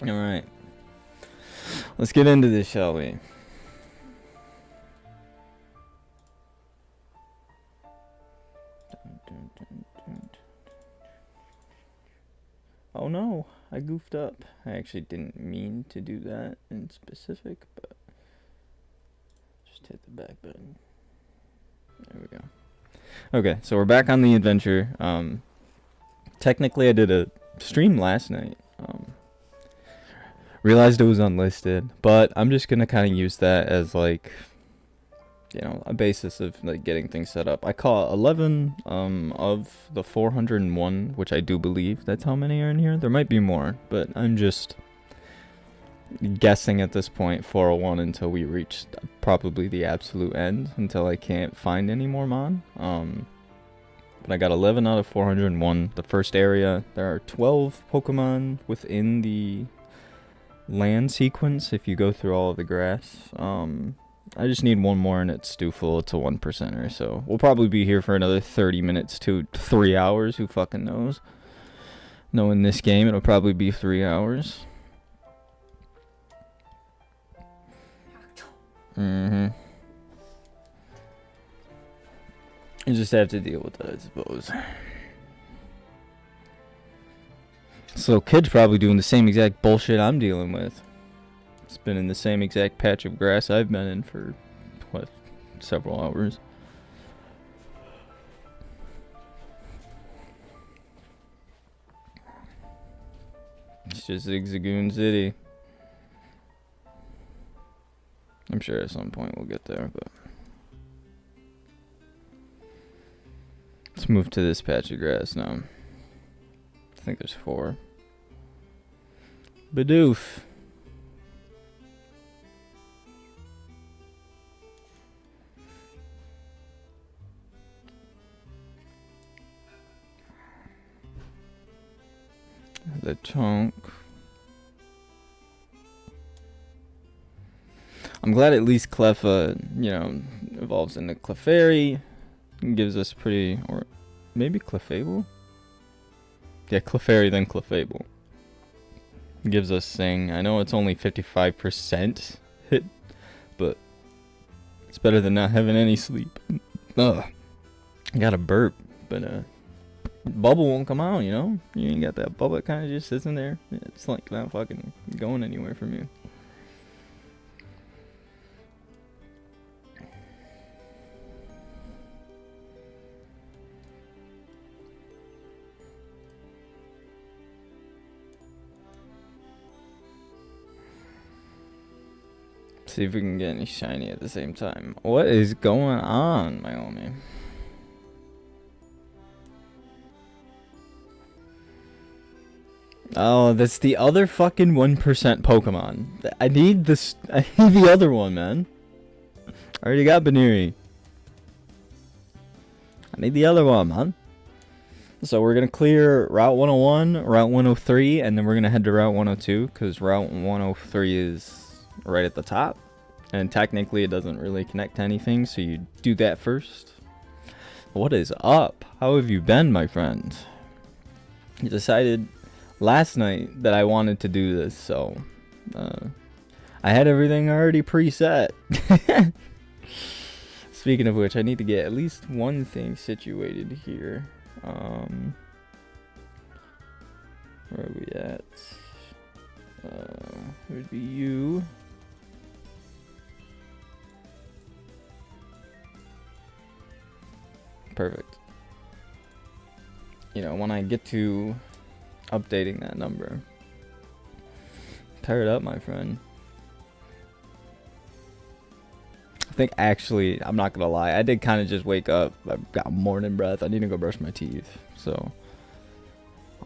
Alright. Let's get into this, shall we? Oh no, I goofed up. I actually didn't mean to do that in specific, but just hit the back button. There we go. Okay, so we're back on the adventure. Technically I did a stream last night. Realized it was unlisted, but I'm just gonna kind of use that as like, a basis of like getting things set up. I caught 11 of the 401, which I do believe that's how many are in here. There might be more, but I'm just guessing at this point 401 until we reach probably the absolute end, until I can't find any more mon. But I got 11 out of 401. The first area, there are 12 Pokemon within the land sequence if you go through all of the grass. I just need one more and it's Stuful. It's a 1%er, so we'll probably be here for another 30 minutes to 3 hours. Who fucking knows? Knowing this game, it'll probably be 3 hours. You just have to deal with that, I suppose. So kid's probably doing the same exact bullshit I'm dealing with. It's been in the same exact patch of grass I've been in for, what, several hours. It's just Zigzagoon City. I'm sure at some point we'll get there, but... let's move to this patch of grass now. I think there's 4. Bidoof. The chunk. I'm glad at least Cleffa, evolves into Clefairy. Gives us pretty, or maybe Clefable? Yeah, Clefairy then Clefable. Gives us Sing. I know it's only 55% hit, but it's better than not having any sleep. Ugh. I got a burp, but bubble won't come out, You ain't got that bubble. It kind of just sits in there. It's like not fucking going anywhere from you. See if we can get any shiny at the same time. What is going on, my homie? Oh, that's the other fucking 1% Pokemon. I need this. I need the other one, man. I already got Baneri. I need the other one, man. So we're gonna clear Route 101, Route 103, and then we're gonna head to Route 102, because Route 103 is right at the top. And technically it doesn't really connect to anything, so you do that first. What is up? How have you been, my friend? You decided last night that I wanted to do this, so I had everything already preset. Speaking of which, I need to get at least one thing situated here. Where are we at? It would be you. Perfect. When I get to updating that number, tear it up, my friend. I think actually, I'm not gonna lie, I did kind of just wake up. I've got morning breath. I need to go brush my teeth, so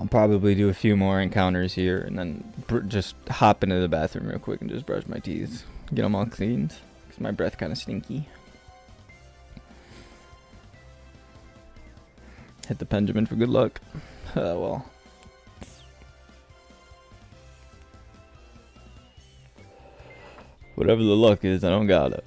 I'll probably do a few more encounters here and then just hop into the bathroom real quick and just brush my teeth, get them all cleaned, because my breath kind of stinky. Hit the Benjamin for good luck. Well. Whatever the luck is, I don't got it.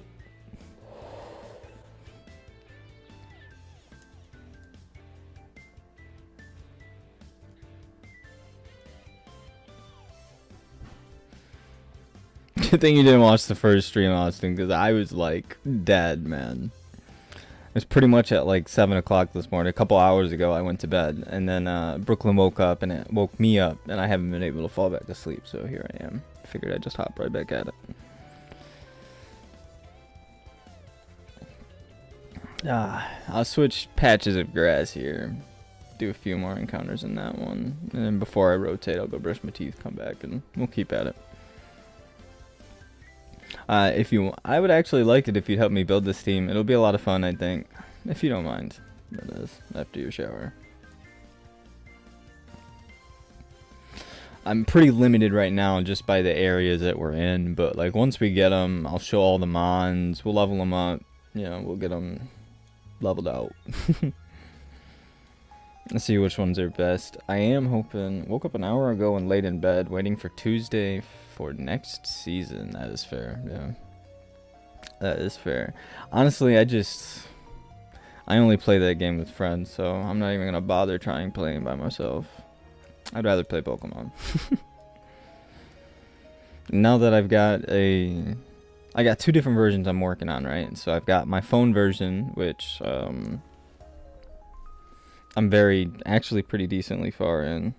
Good thing you didn't watch the first stream, Austin, because I was like dead, man. It was pretty much at like 7 o'clock this morning. A couple hours ago, I went to bed, and then Brooklyn woke up, and it woke me up, and I haven't been able to fall back to sleep. So here I am. Figured I'd just hop right back at it. I'll switch patches of grass here. Do a few more encounters in that one, and then before I rotate, I'll go brush my teeth, come back, and we'll keep at it. I would actually like it if you'd help me build this team. It'll be a lot of fun, I think, if you don't mind. That is, after your shower. I'm pretty limited right now just by the areas that we're in, but like once we get them, I'll show all the mons. We'll level them up. You know, we'll get them leveled out. Let's see which ones are best. I am hoping. Woke up an hour ago and laid in bed, waiting for Tuesday for next season. That is fair. Yeah, that is fair. Honestly, I only play that game with friends, so I'm not even gonna bother trying playing by myself. I'd rather play Pokemon. Now that I got 2 different versions I'm working on, right? So I've got my phone version, which I'm actually pretty decently far in.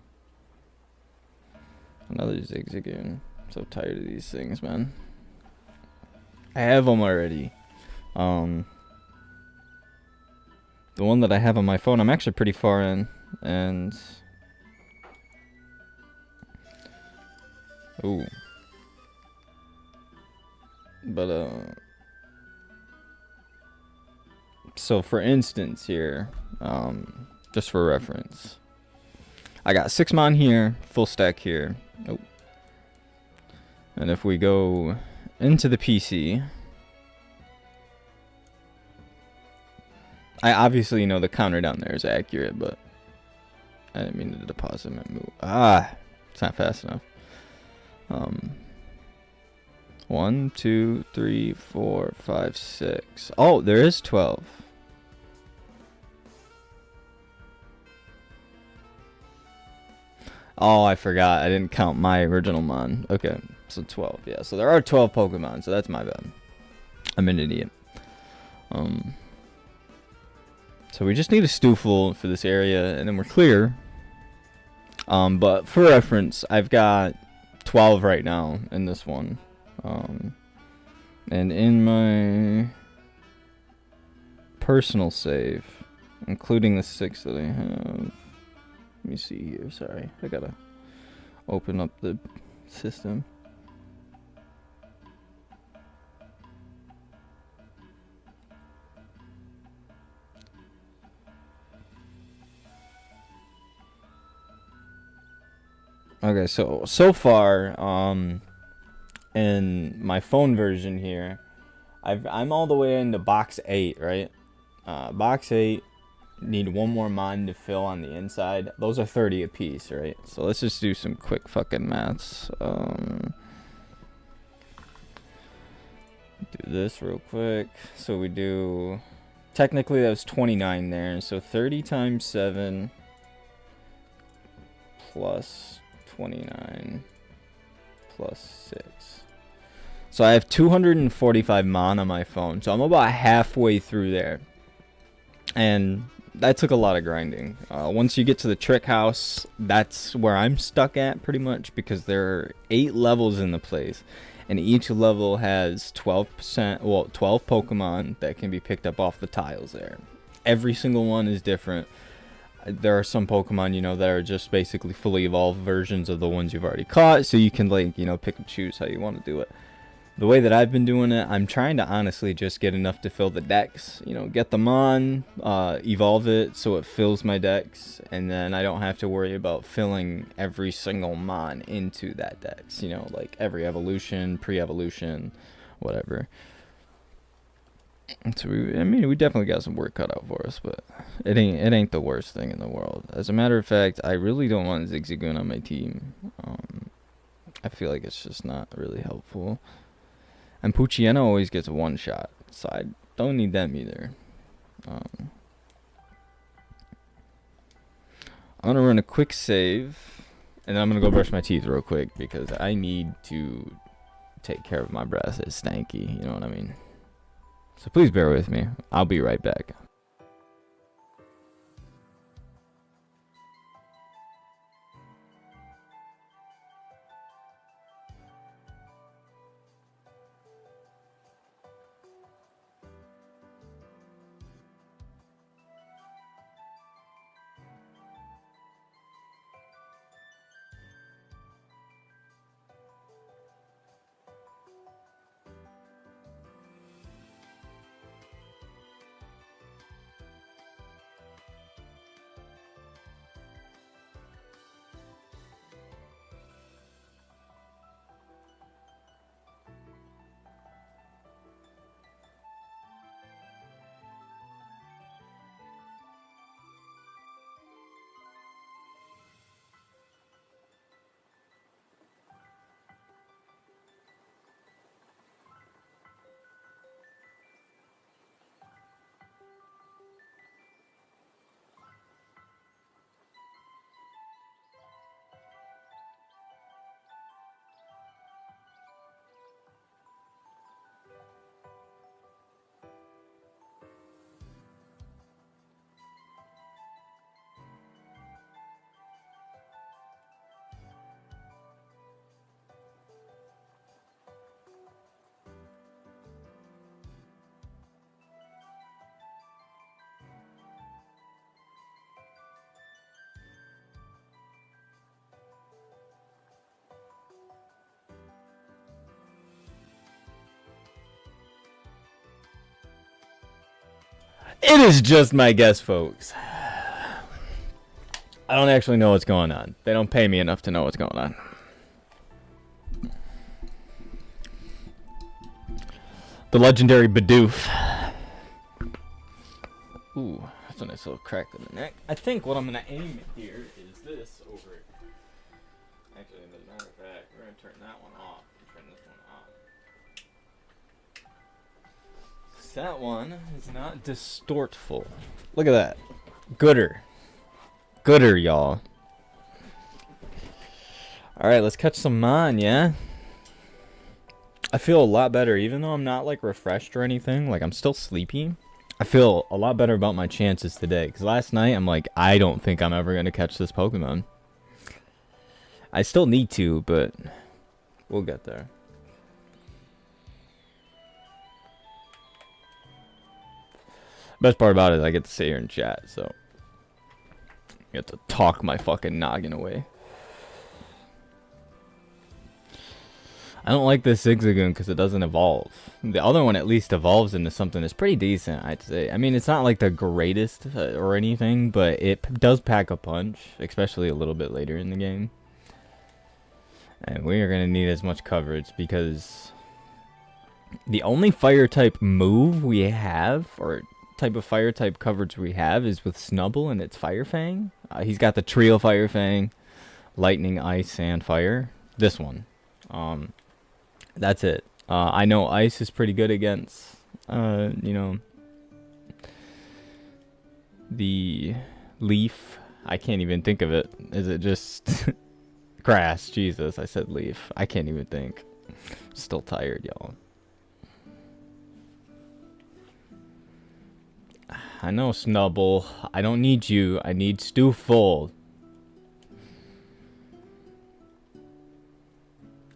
Another Zigzagoon. I'm so tired of these things, man. I have them already. The one that I have on my phone, I'm actually pretty far in, and ooh. But so for instance here, just for reference, I got 6 mon here, full stack here. Oh. And if we go into the PC, I obviously know the counter down there is accurate, but I didn't mean to deposit my move. It's not fast enough. 1, 2, 3, 4, 5, 6. Oh, there is 12. Oh, I forgot. I didn't count my original mon. Okay, so 12. Yeah, so there are 12 Pokemon, so that's my bad. I'm an idiot. So we just need a Stoofle for this area, and then we're clear. But for reference, I've got 12 right now in this one. And in my personal save, including the 6 that I have. Let me see here. Sorry, I gotta open up the system. Okay, so far, in my phone version here, I'm all the way into box 8, right? Box 8. Need 1 more mon to fill on the inside. Those are 30 apiece, right? So let's just do some quick fucking maths. Do this real quick. So we do, technically that was 29 there. So 30 times 7 plus 29 plus 6. So I have 245 mon on my phone. So I'm about halfway through there. And that took a lot of grinding. Once you get to the trick house, that's where I'm stuck at pretty much, because there are 8 levels in the place, and each level has 12 Pokemon that can be picked up off the tiles there. Every single one is different. There are some Pokemon, you know, that are just basically fully evolved versions of the ones you've already caught, so you can, like, you know, pick and choose how you want to do it. The way that I've been doing it, I'm trying to honestly just get enough to fill the decks. You know, get them on, evolve it so it fills my decks, and then I don't have to worry about filling every single mon into that dex. You know, like every evolution, pre-evolution, whatever. So we definitely got some work cut out for us, but it ain't the worst thing in the world. As a matter of fact, I really don't want Zigzagoon on my team. I feel like it's just not really helpful. And Poochyena always gets a 1-shot, so I don't need them either. I'm gonna run a quick save, and then I'm gonna go brush my teeth real quick because I need to take care of my breath. It's stanky, you know what I mean? So please bear with me. I'll be right back. It is just my guess, folks. I don't actually know what's going on. They don't pay me enough to know what's going on. The legendary Bidoof. Ooh, that's a nice little crack in the neck. I think what I'm going to aim at here is this over it. Actually, as a matter of fact, we're going to turn that one off and turn this one on. That one is not distortful. Look at that. Gooder. Gooder, y'all. Alright, let's catch some Mon, yeah? I feel a lot better, even though I'm not, like, refreshed or anything. Like, I'm still sleepy. I feel a lot better about my chances today. Because last night, I'm like, I don't think I'm ever going to catch this Pokemon. I still need to, but we'll get there. Best part about it is I get to sit here and chat, so I get to talk my fucking noggin away. I don't like this Zigzagoon because it doesn't evolve. The other one at least evolves into something that's pretty decent, I'd say. I mean, it's not like the greatest or anything, but it does pack a punch, especially a little bit later in the game. And we are going to need as much coverage because the only fire type move we have, or type of fire type coverage we have, is with Snubbull and its Fire Fang. He's got the trio Fire Fang, Lightning, Ice, and Fire. This one. That's it. I know Ice is pretty good against, you know, the Leaf. I can't even think of it. Is it just Grass? Jesus, I said Leaf. I can't even think. Still tired, y'all. I know, Snubbull. I don't need you. I need Stuful.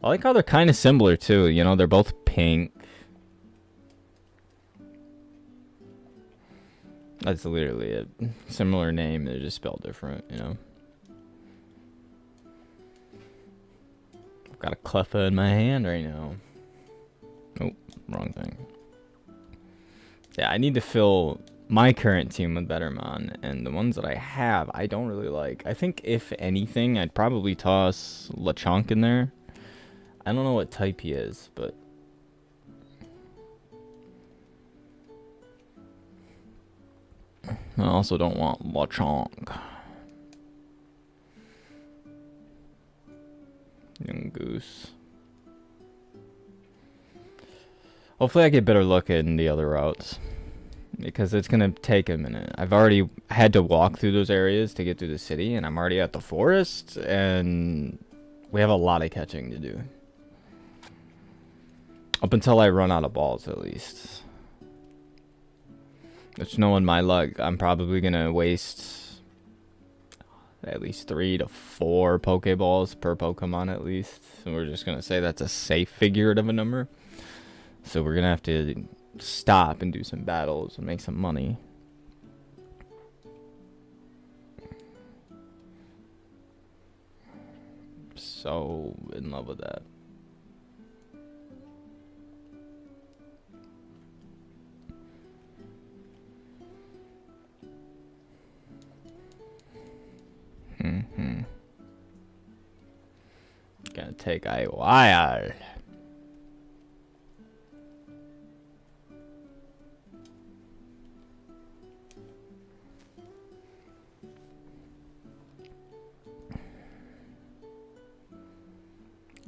I like how they're kind of similar, too. You know, they're both pink. That's literally it. Similar name. They're just spelled different, you know. I've got a Cleffa in my hand right now. Oh, wrong thing. Yeah, I need to fill my current team with better Mon, and the ones that I have, I don't really like. I think, if anything, I'd probably toss Lechonk in there. I don't know what type he is, but I also don't want Lechonk. Young Goose. Hopefully I get better luck in the other routes, because it's going to take a minute. I've already had to walk through those areas to get through the city, and I'm already at the forest, and we have a lot of catching to do. Up until I run out of balls, at least. Which, knowing my luck, I'm probably gonna waste at least 3 to 4 Pokeballs per Pokemon at least. So we're just gonna say that's a safe figurative a number. So we're gonna have to stop and do some battles and make some money. So in love with that. Gonna take a while.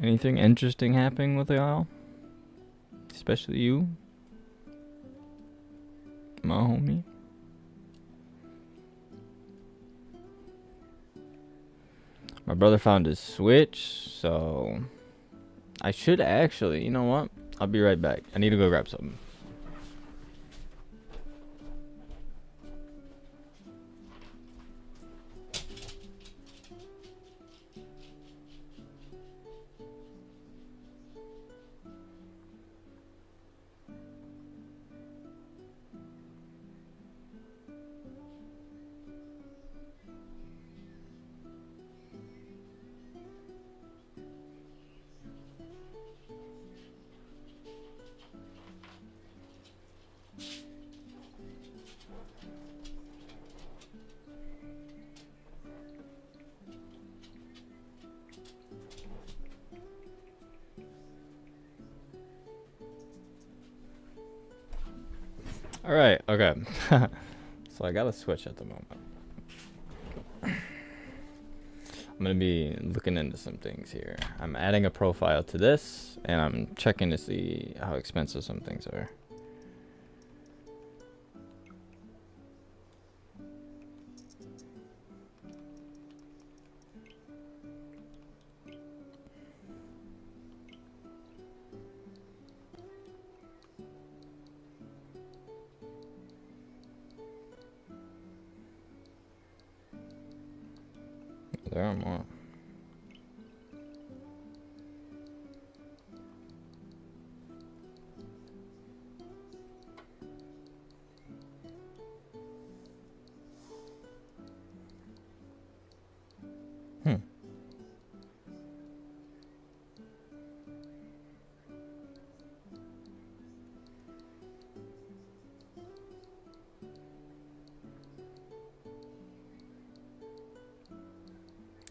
Anything interesting happening with y'all? Especially you, my homie. My brother found his Switch, so I should actually, you know what? I'll be right back. I need to go grab something. All right, okay. So I got a Switch at the moment. I'm gonna be looking into some things here. I'm adding a profile to this, and I'm checking to see how expensive some things are. There are more.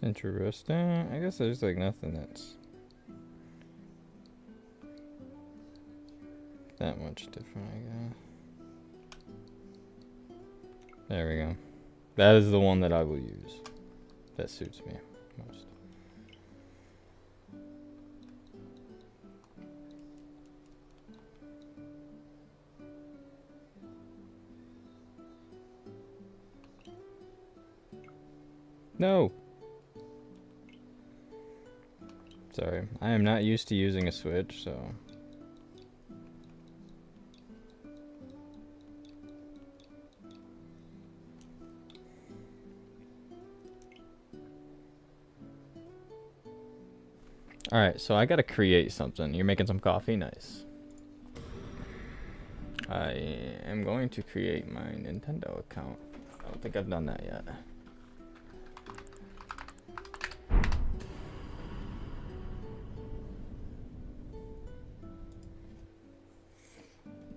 Interesting. I guess there's like nothing that's that much different, I guess. There we go. That is the one that I will use. That suits me most. No! Sorry, I am not used to using a Switch, so... Alright, so I gotta create something. You're making some coffee? Nice. I am going to create my Nintendo account. I don't think I've done that yet.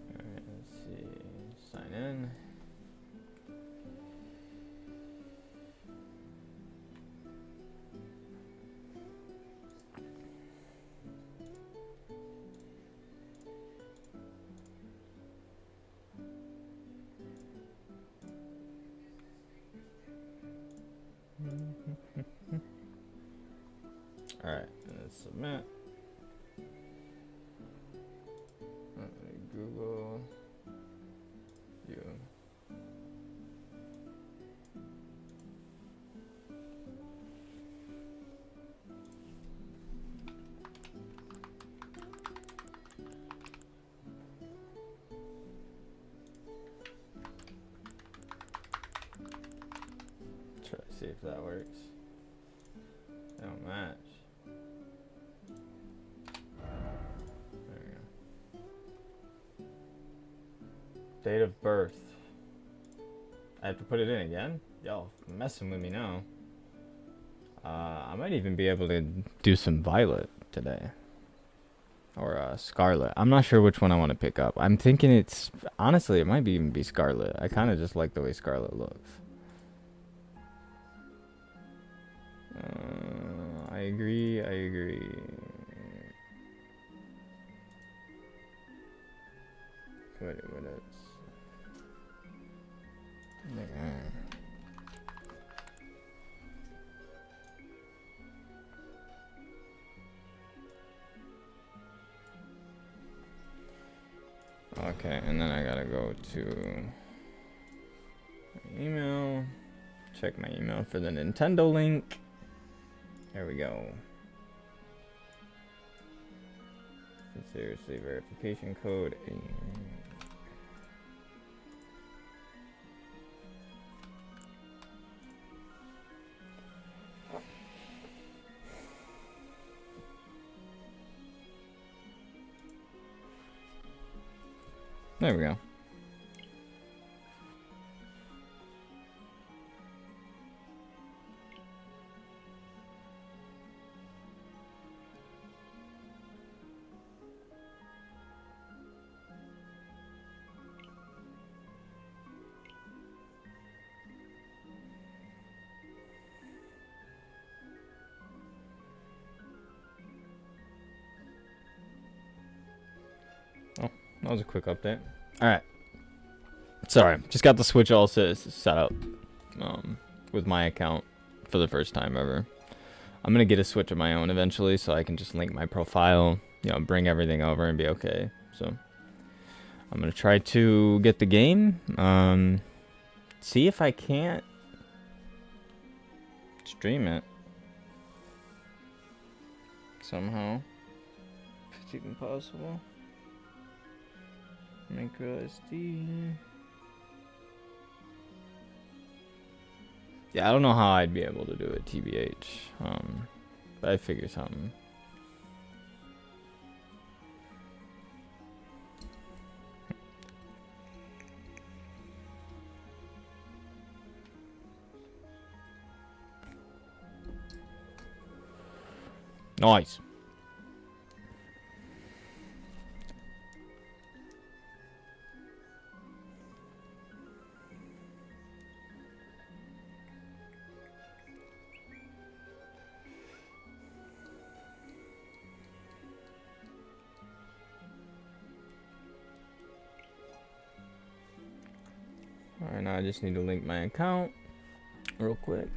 Alright, let's see. Sign in. Alright, and then submit. Google you. that works. They don't match. There we go. Date of birth. I have to put it in again? Y'all messing with me now. I might even be able to do some Violet today. Or Scarlet. I'm not sure which one I want to pick up. I'm thinking it's... Honestly, it might even be Scarlet. I kind of just like the way Scarlet looks. I agree. What is... Okay, and then I gotta go to my email, check my email for the Nintendo link. There we go. Seriously, verification code. There we go. Oh, that was a quick update. Alright. Sorry, just got the Switch all set up with my account for the first time ever. I'm going to get a Switch of my own eventually so I can just link my profile, you know, bring everything over and be okay. So I'm going to try to get the game. See if I can't stream it somehow. If it's even possible. Micro SD. Yeah, I don't know how I'd be able to do it, TBH. But I figure something. Nice. Alright, now I just need to link my account real quick.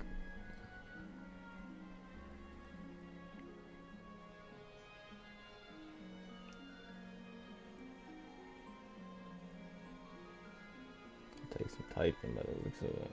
Take some typing by the looks of it.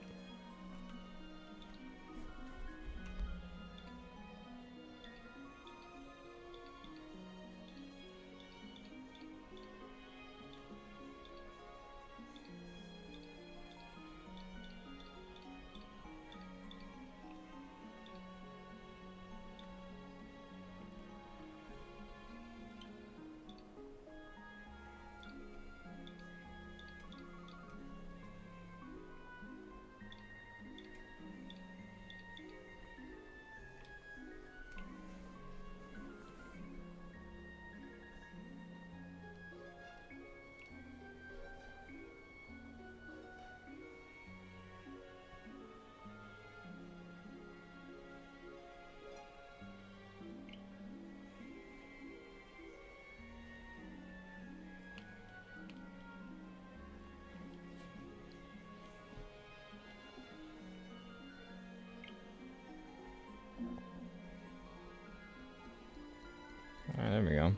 Alright, there we go. I'm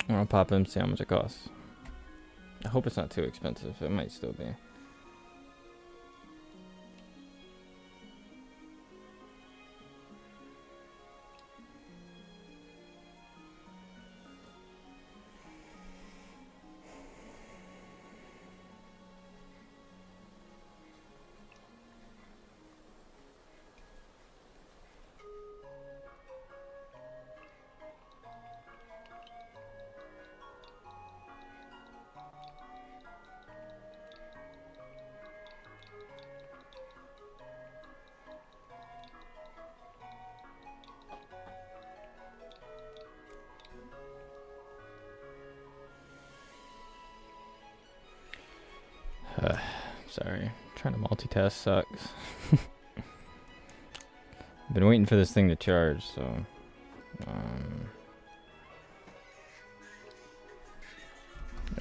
gonna pop in and see how much it costs. I hope it's not too expensive. It might still be. Sorry, trying to multitask sucks. Been waiting for this thing to charge, so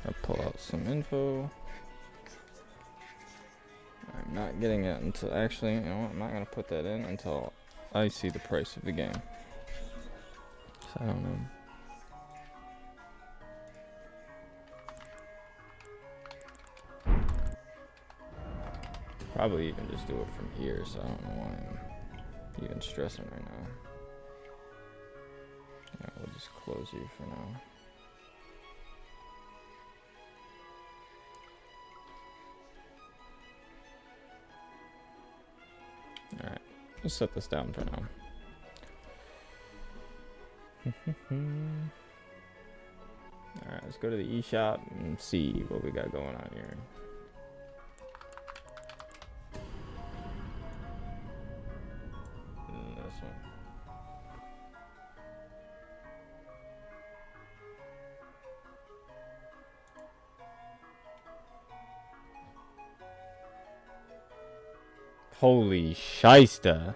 I'll pull out some info. I'm not getting it until, actually, you know what, I'm not gonna put that in until I see the price of the game. So I don't know. Probably even just do it from here, so I don't know why I'm even stressing right now. Alright, we'll just close you for now. Alright, we'll set this down for now. Alright, let's go to the eShop and see what we got going on here. This one. Holy shyster.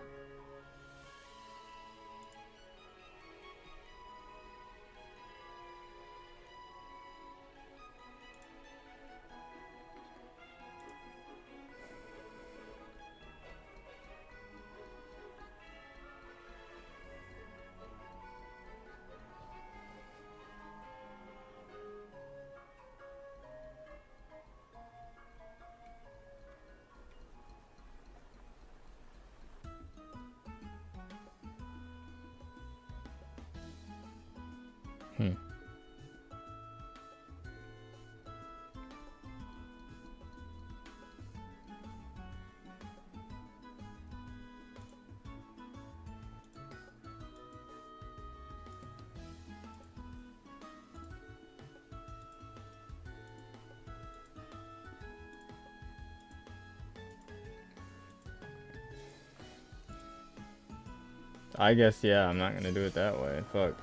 I guess, yeah, I'm not gonna do it that way. Fuck.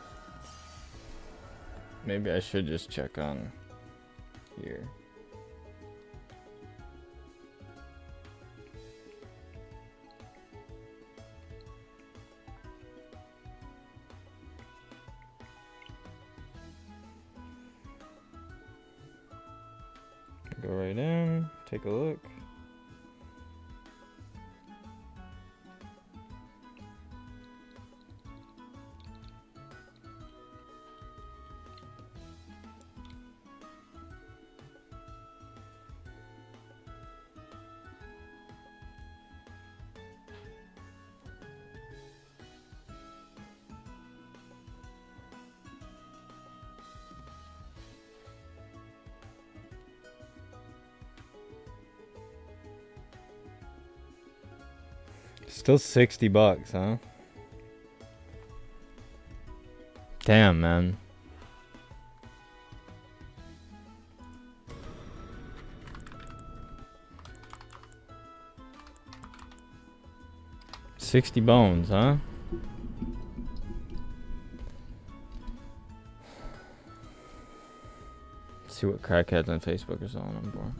Maybe I should just check on here. Go right in, take a look. Still $60, huh? Damn, man. $60, huh? Let's see what crackheads on Facebook are selling them for.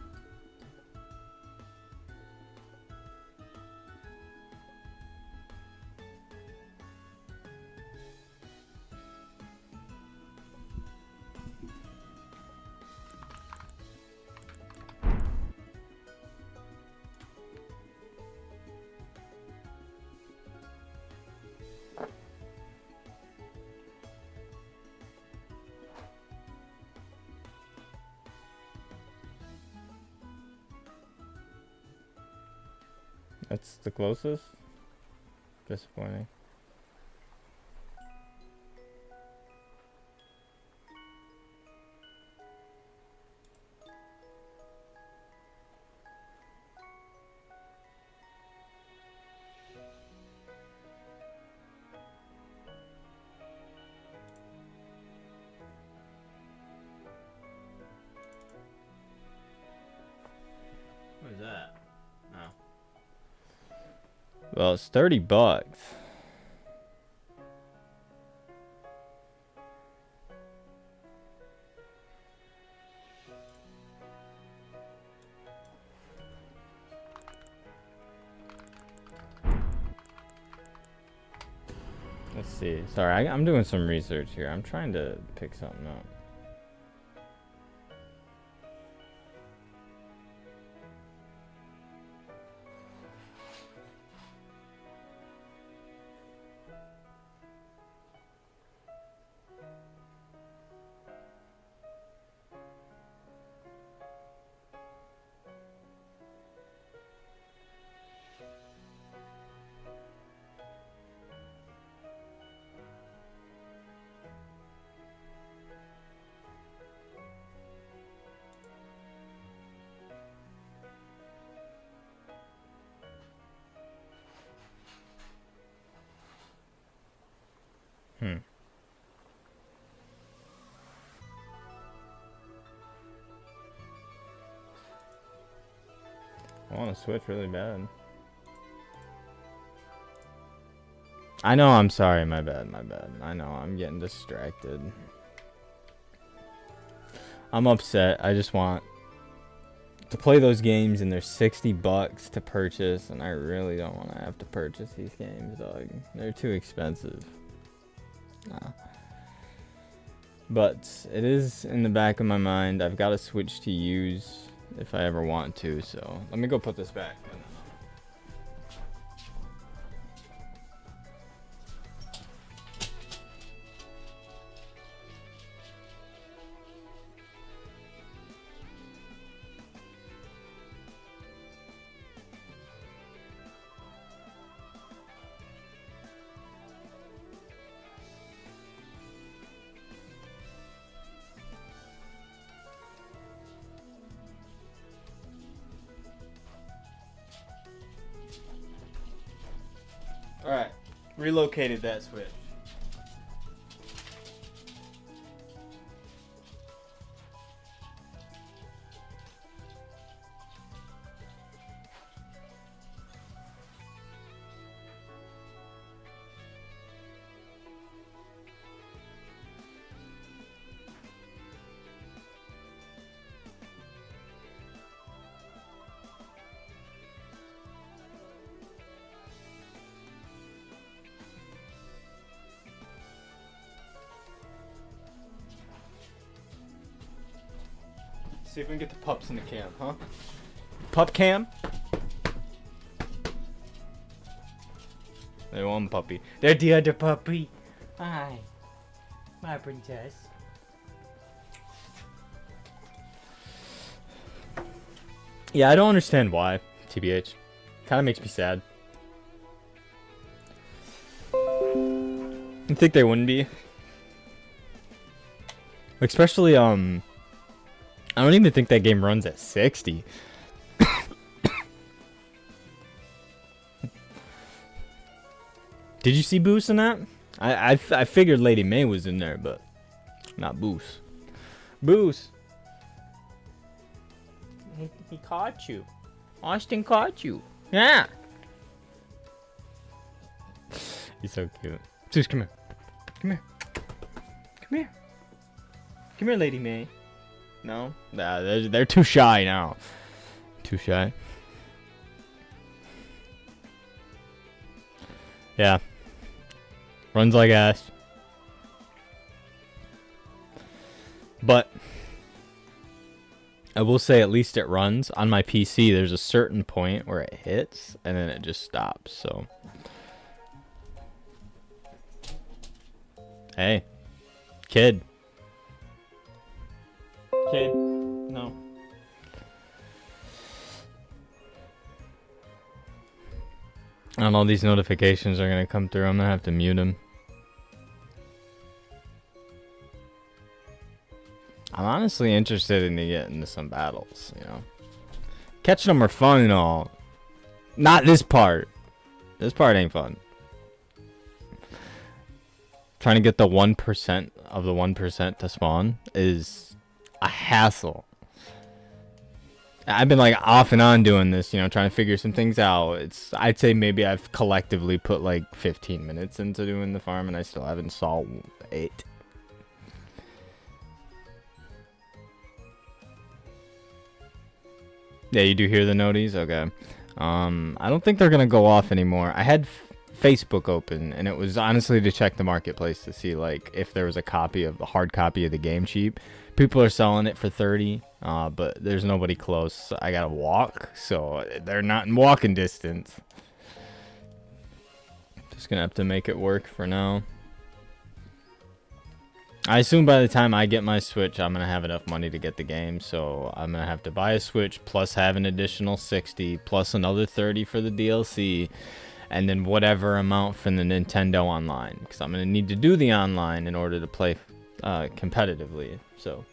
That's the closest? Disappointing. What is that? Oh. Well, it's $30. Let's see. Sorry, I'm doing some research here. I'm trying to pick something up. I want to switch really bad. I know, I'm sorry, my bad. I know, I'm getting distracted. I'm upset. I just want to play those games and they're $60 to purchase, and I really don't want to have to purchase these games, dog. They're too expensive. Nah. But it is in the back of my mind. I've got to switch to use if I ever want to, so let me go put this back. Alright, relocated that switch. See if we can get the pups in the cam, huh? Pup cam? They one puppy. They're the other puppy. Hi. My princess. Yeah, I don't understand why, TBH. Kinda makes me sad. I think they wouldn't be. Especially, I don't even think that game runs at 60. Did you see Boost in that? I figured Lady May was in there, but not Boost. Boost. He caught you. Austin caught you. Yeah. He's so cute. Zeus, come here. Come here. Come here. Come here, Lady May. No? Nah, they're too shy now. Too shy. Yeah. Runs like ass. But I will say at least it runs. On my PC, there's a certain point where it hits, and then it just stops, so. Hey. Kid. Kid. No. And all these notifications are gonna come through. I'm gonna have to mute them. I'm honestly interested in to get into some battles, you know. Catching them are fun and all. Not this part. This part ain't fun. Trying to get the 1% of the 1% to spawn is a hassle. I've been like off and on doing this, you know, trying to figure some things out. I'd say maybe I've collectively put like 15 minutes into doing the farm, and I still haven't solved 8. Yeah, you do hear the noties? Okay. I don't think they're gonna go off anymore. I had Facebook open, and it was honestly to check the marketplace to see like if there was a copy of the hard copy of the game cheap. People are selling it for 30, but there's nobody close. So I gotta walk, so they're not in walking distance. Just gonna have to make it work for now. I assume by the time I get my Switch, I'm gonna have enough money to get the game, so I'm gonna have to buy a Switch plus have an additional 60 plus another 30 for the DLC, and then whatever amount from the Nintendo Online, because I'm gonna need to do the online in order to play competitively. So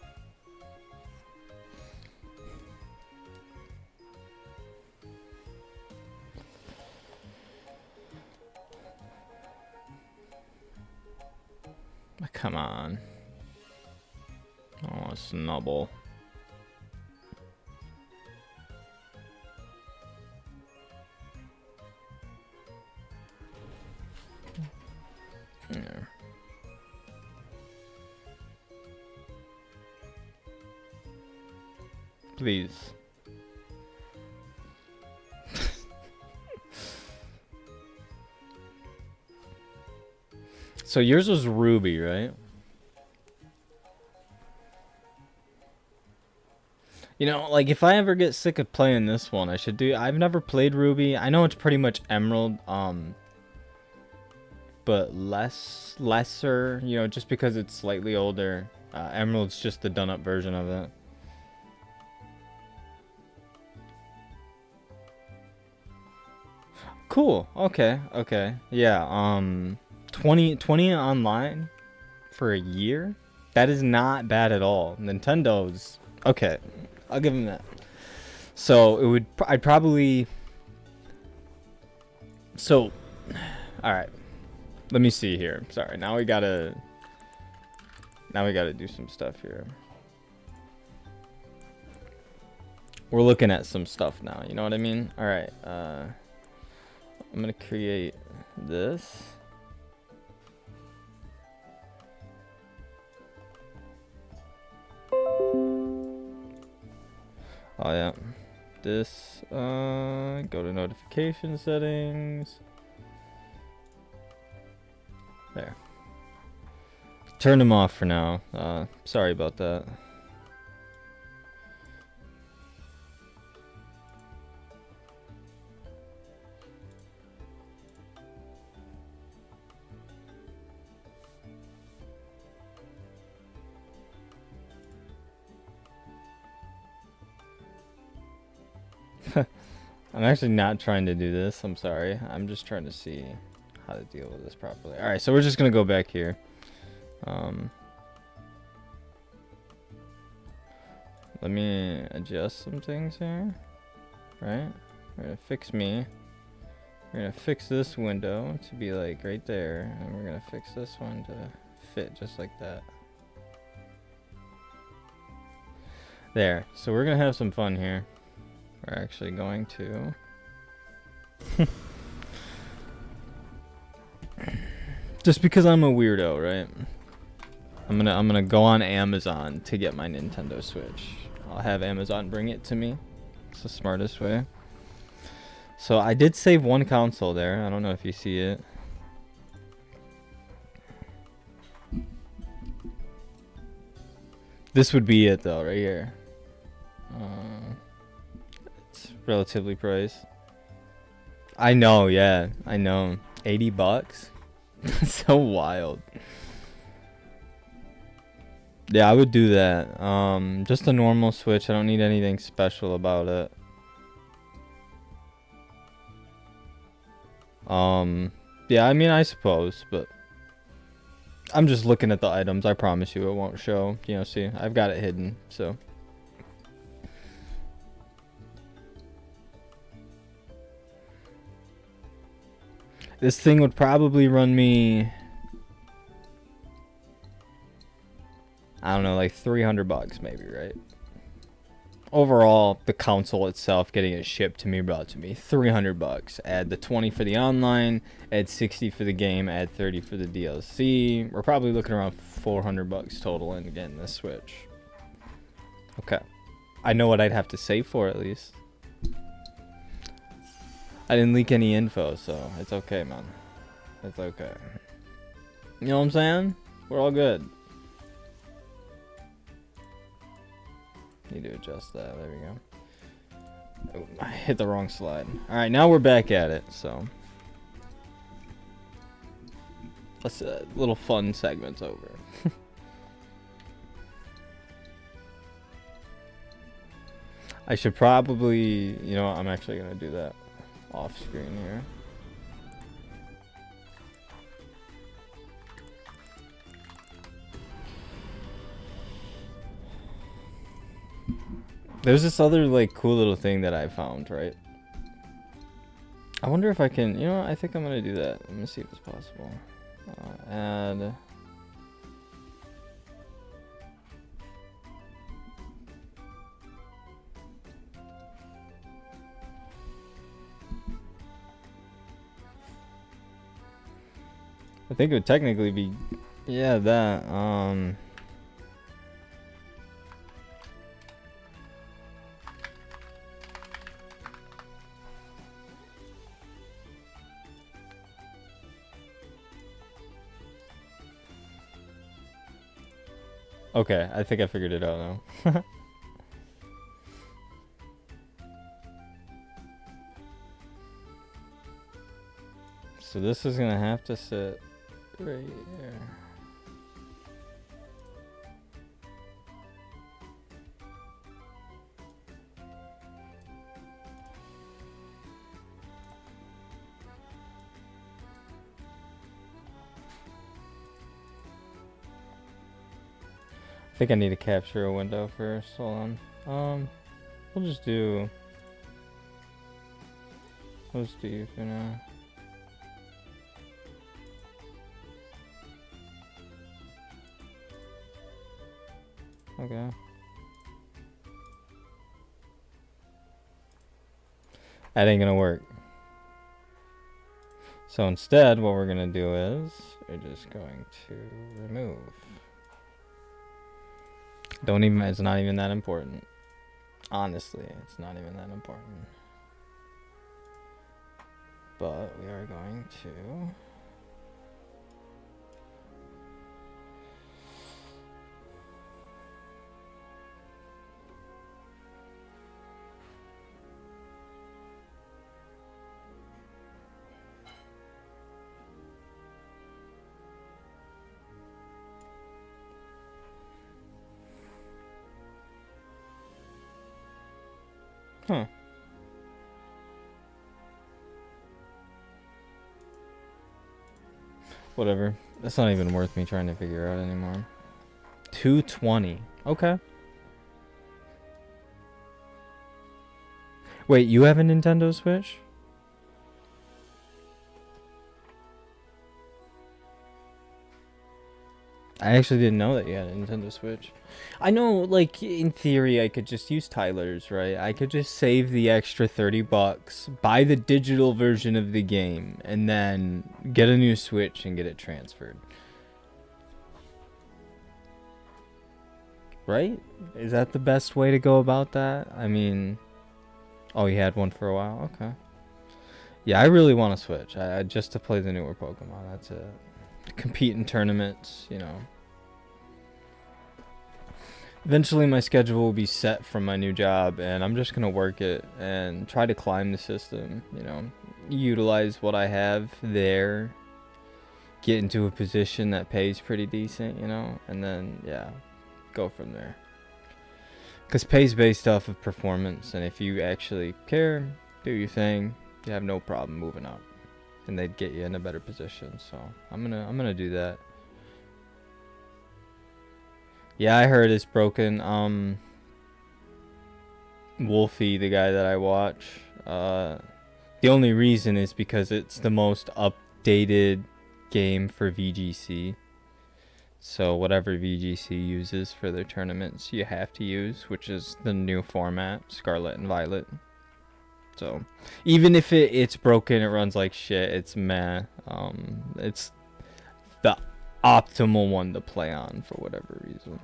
come on. Oh, a snubble. There. Please. So yours was Ruby, right? You know, like if I ever get sick of playing this one, I should do. I've never played Ruby. I know it's pretty much Emerald, but lesser. You know, just because it's slightly older. Emerald's just the done-up version of it. Cool. Okay. Okay. Yeah. 20 online for a year. That is not bad at all. Nintendo's okay. I'll give him that. So it would. I'd probably. So, all right. Let me see here. Sorry. Now we gotta do some stuff here. We're looking at some stuff now. You know what I mean? All right. I'm gonna create this. Oh yeah, this, go to notification settings. There. Turn them off for now. Sorry about that. I'm actually not trying to do this. I'm sorry. I'm just trying to see how to deal with this properly. All right, so we're just gonna go back here. Let me adjust some things here. Right? We're gonna fix me. We're gonna fix this window to be like right there, and we're gonna fix this one to fit just like that. There. So we're gonna have some fun here. We're actually going to just because I'm a weirdo, right? I'm gonna go on Amazon to get my Nintendo Switch. I'll have Amazon bring it to me. It's the smartest way. So I did save one console there. I don't know if you see it. This would be it though, right here. Relatively priced. I know, yeah, I know. $80. So wild. Yeah, I would do that. Just a normal Switch. I don't need anything special about it. Yeah, I mean, I suppose, but I'm just looking at the items. I promise you it won't show. You know, see, I've got it hidden, so. This thing would probably run me, I don't know, like $300 maybe, right? Overall, the console itself, getting it shipped to me, brought to me $300. Add the 20 for the online, add 60 for the game, add 30 for the DLC. We're probably looking around $400 total in getting this Switch. Okay, I know what I'd have to save for at least. I didn't leak any info, so it's okay, man. It's okay. You know what I'm saying? We're all good. Need to adjust that. There we go. Oh, I hit the wrong slide. Alright, now we're back at it, so. Let's little fun segments over. I should probably, you know, I'm actually gonna do that off screen here. There's this other like cool little thing that I found, right? I wonder if I can, you know, I think I'm gonna do that. Let me see if it's possible. Add. I think it would technically be, yeah, that, okay, I think I figured it out now. So this is gonna have to sit right here. I think I need to capture a window first. Hold on. We'll just do you for now. Okay. That ain't gonna work. So instead, what we're gonna do is we're just going to remove. Don't even, it's not even that important. Honestly, it's not even that important. But we are going to. Huh. Whatever. That's not even worth me trying to figure out anymore. 220. Okay. Wait, you have a Nintendo Switch? I actually didn't know that you had a Nintendo Switch. I know, like, in theory, I could just use Tyler's, right? I could just save the extra $30, buy the digital version of the game, and then get a new Switch and get it transferred. Right? Is that the best way to go about that? I mean, oh, you had one for a while? Okay. Yeah, I really want to Switch. Just to play the newer Pokemon, that's it. Compete in tournaments, you know. Eventually my schedule will be set from my new job and I'm just gonna work it and try to climb the system, you know, utilize what I have there, get into a position that pays pretty decent, you know, and then yeah, go from there. Because pay's based off of performance, and if you actually care, do your thing, you have no problem moving up. And they'd get you in a better position. So I'm gonna do that. Yeah, I heard it's broken. Wolfie, the guy that I watch, the only reason is because it's the most updated game for VGC. So whatever VGC uses for their tournaments, you have to use, which is the new format, Scarlet and Violet. So even if it's broken, it runs like shit, it's meh. It's the optimal one to play on for whatever reason.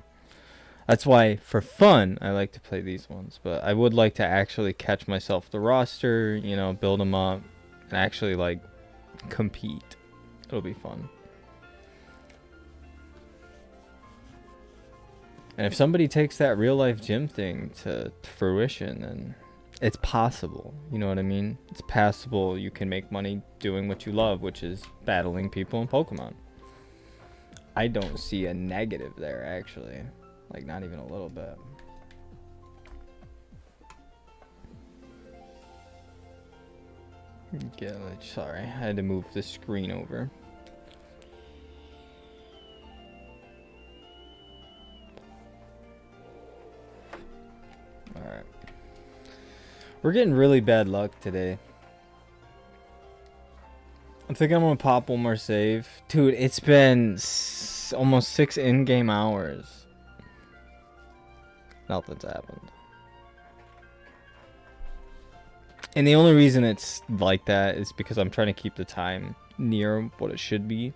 That's why for fun I like to play these ones, but I would like to actually catch myself the roster, you know, build them up and actually like compete. It'll be fun. And if somebody takes that real life gym thing to fruition, then it's possible. You know what I mean? It's passable. You can make money doing what you love, which is battling people in Pokemon. I don't see a negative there, actually. Like, not even a little bit. Yeah, sorry, I had to move the screen over. Alright. We're getting really bad luck today. I'm thinking I'm gonna pop one more save. Dude, it's been almost 6 in-game hours. Nothing's happened. And the only reason it's like that is because I'm trying to keep the time near what it should be.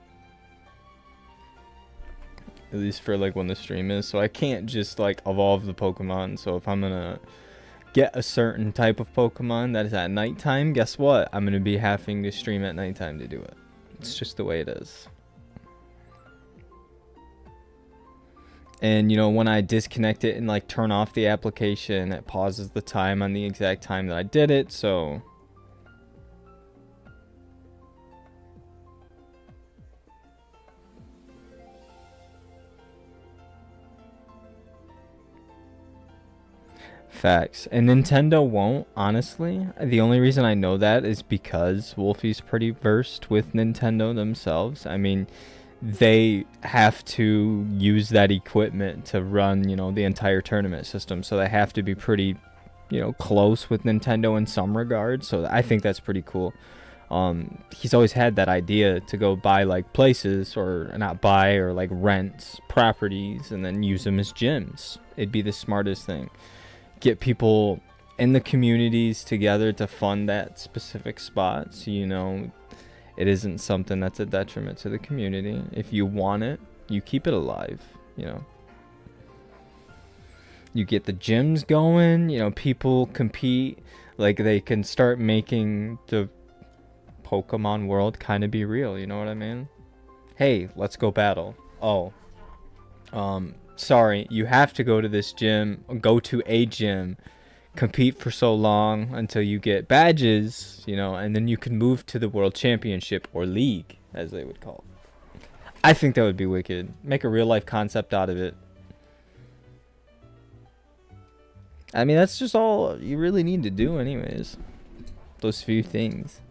At least for like when the stream is. So I can't just like evolve the Pokemon. So if I'm gonna get a certain type of Pokemon that is at nighttime, guess what? I'm gonna be having to stream at nighttime to do it. It's just the way it is. And you know, when I disconnect it and like turn off the application, it pauses the time on the exact time that I did it. So facts. And Nintendo won't, honestly. The only reason I know that is because Wolfie's pretty versed with Nintendo themselves. I mean, they have to use that equipment to run, you know, the entire tournament system. So they have to be pretty, you know, close with Nintendo in some regards. So I think that's pretty cool. He's always had that idea to go buy like places, or not buy, or like rent properties and then use them as gyms. It'd be the smartest thing. Get people in the communities together to fund that specific spot. So, you know, it isn't something that's a detriment to the community. If you want it, you keep it alive, you know. You get the gyms going, you know, people compete. Like, they can start making the Pokemon world kind of be real, you know what I mean? Hey, let's go battle. Oh, sorry, you have to go to this gym, go to a gym, compete for so long until you get badges, you know, and then you can move to the World Championship, or League, as they would call it. I think that would be wicked. Make a real life concept out of it. I mean, that's just all you really need to do anyways. Those few things.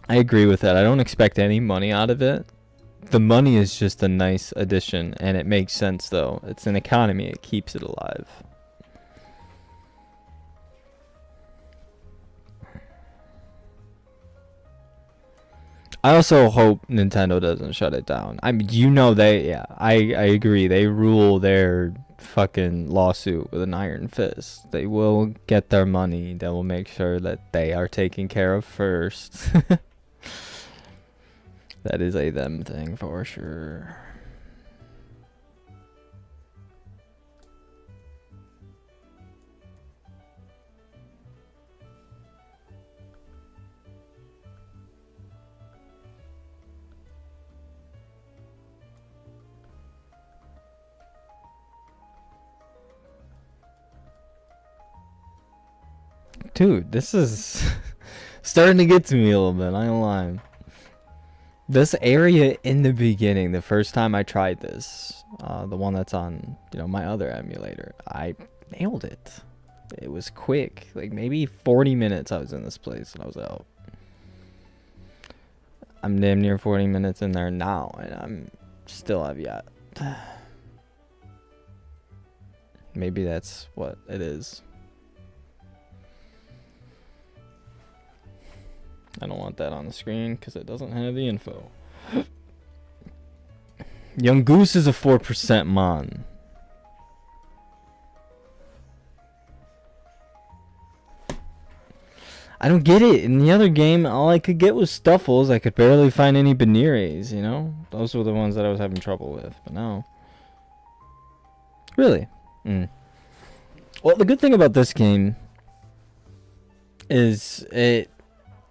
I agree with that. I don't expect any money out of it. The money is just a nice addition, and it makes sense, though. It's an economy. It keeps it alive. I also hope Nintendo doesn't shut it down. I mean, you know, I agree. They rule their fucking lawsuit with an iron fist. They will get their money. They will make sure that they are taken care of first. That is a them thing for sure. Dude, this is starting to get to me a little bit, I ain't lying. This area in the beginning, the first time I tried this, the one that's on, you know, my other emulator, I nailed it. It was quick, like maybe 40 minutes I was in this place and I was out. I'm damn near 40 minutes in there now, and I'm still have yet. Maybe that's what it is. I don't want that on the screen because it doesn't have the info. Young Goose is a 4% mon. I don't get it. In the other game, all I could get was Stuffles. I could barely find any Banires, you know? Those were the ones that I was having trouble with, but no. Really? Well, the good thing about this game is it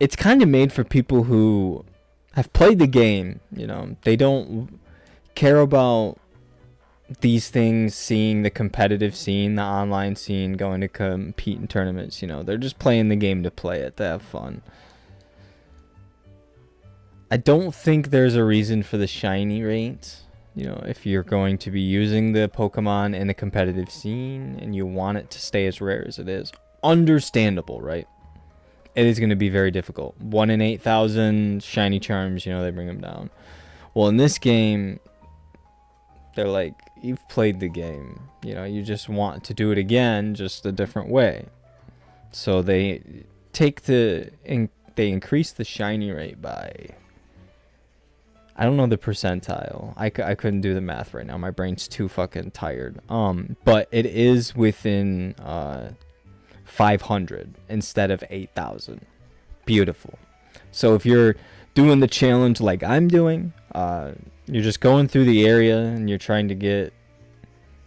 it's kind of made for people who have played the game. You know, they don't care about these things, seeing the competitive scene, the online scene, going to compete in tournaments. You know, they're just playing the game to play it, to have fun. I don't think there's a reason for the shiny rate. You know, if you're going to be using the Pokemon in a competitive scene and you want it to stay as rare as it is, understandable, right? It is going to be very difficult. 1 in 8,000 shiny charms, you know, they bring them down. Well, in this game, they're like, you've played the game. You know, you just want to do it again, just a different way. So they increase the shiny rate by... I don't know the percentile. I couldn't do the math right now. My brain's too fucking tired. But it is within 500 instead of 8,000. Beautiful. So if you're doing the challenge like I'm doing, you're just going through the area and you're trying to get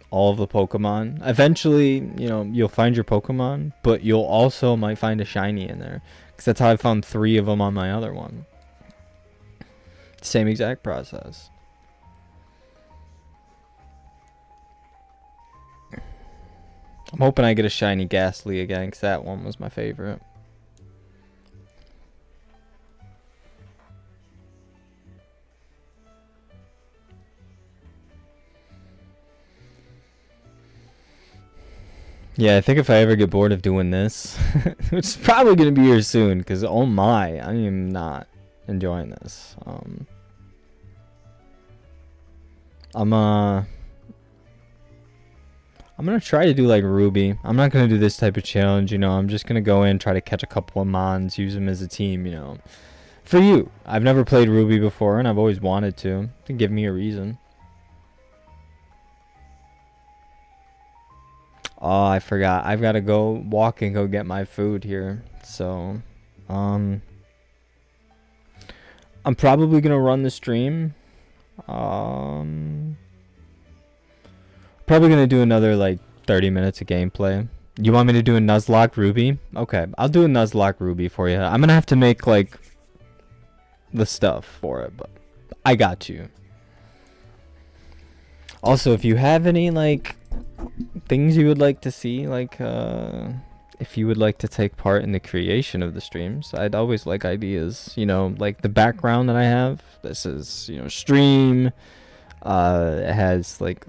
all of the Pokemon. Eventually, you know, you'll find your Pokemon, but you'll also might find a shiny in there. Because that's how I found 3 of them on my other one. Same exact process. I'm hoping I get a shiny Ghastly again, because that one was my favorite. Yeah, I think if I ever get bored of doing this, which is probably going to be here soon, because oh my, I am not enjoying this. I'm gonna try to do like Ruby. I'm not gonna do this type of challenge, you know. I'm just gonna go in, try to catch a couple of Mons, use them as a team, you know. For you, I've never played Ruby before, and I've always wanted to give me a reason. Oh, I forgot. I've got to go walk and go get my food here. So, I'm probably gonna run the stream. Probably gonna do another like 30 minutes of gameplay. You want me to do a Nuzlocke Ruby? Okay, I'll do a Nuzlocke Ruby for you. I'm gonna have to make like the stuff for it, but I got you. Also, if you have any like things you would like to see, like if you would like to take part in the creation of the streams, I'd always like ideas. You know, like the background that I have. This is, you know, stream. It has like,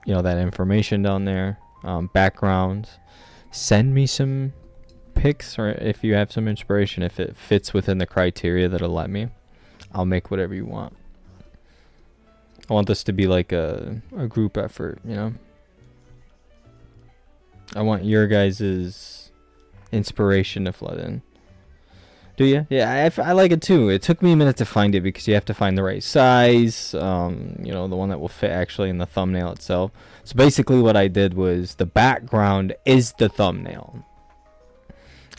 you know, that information down there. Background. Send me some pics, or if you have some inspiration, if it fits within the criteria that'll let me, I'll make whatever you want. I want this to be like a group effort, you know. I want your guys' inspiration to flood in. Do you? Yeah, I like it too. It took me a minute to find it because you have to find the right size, you know, the one that will fit actually in the thumbnail itself. So basically what I did was the background is the thumbnail.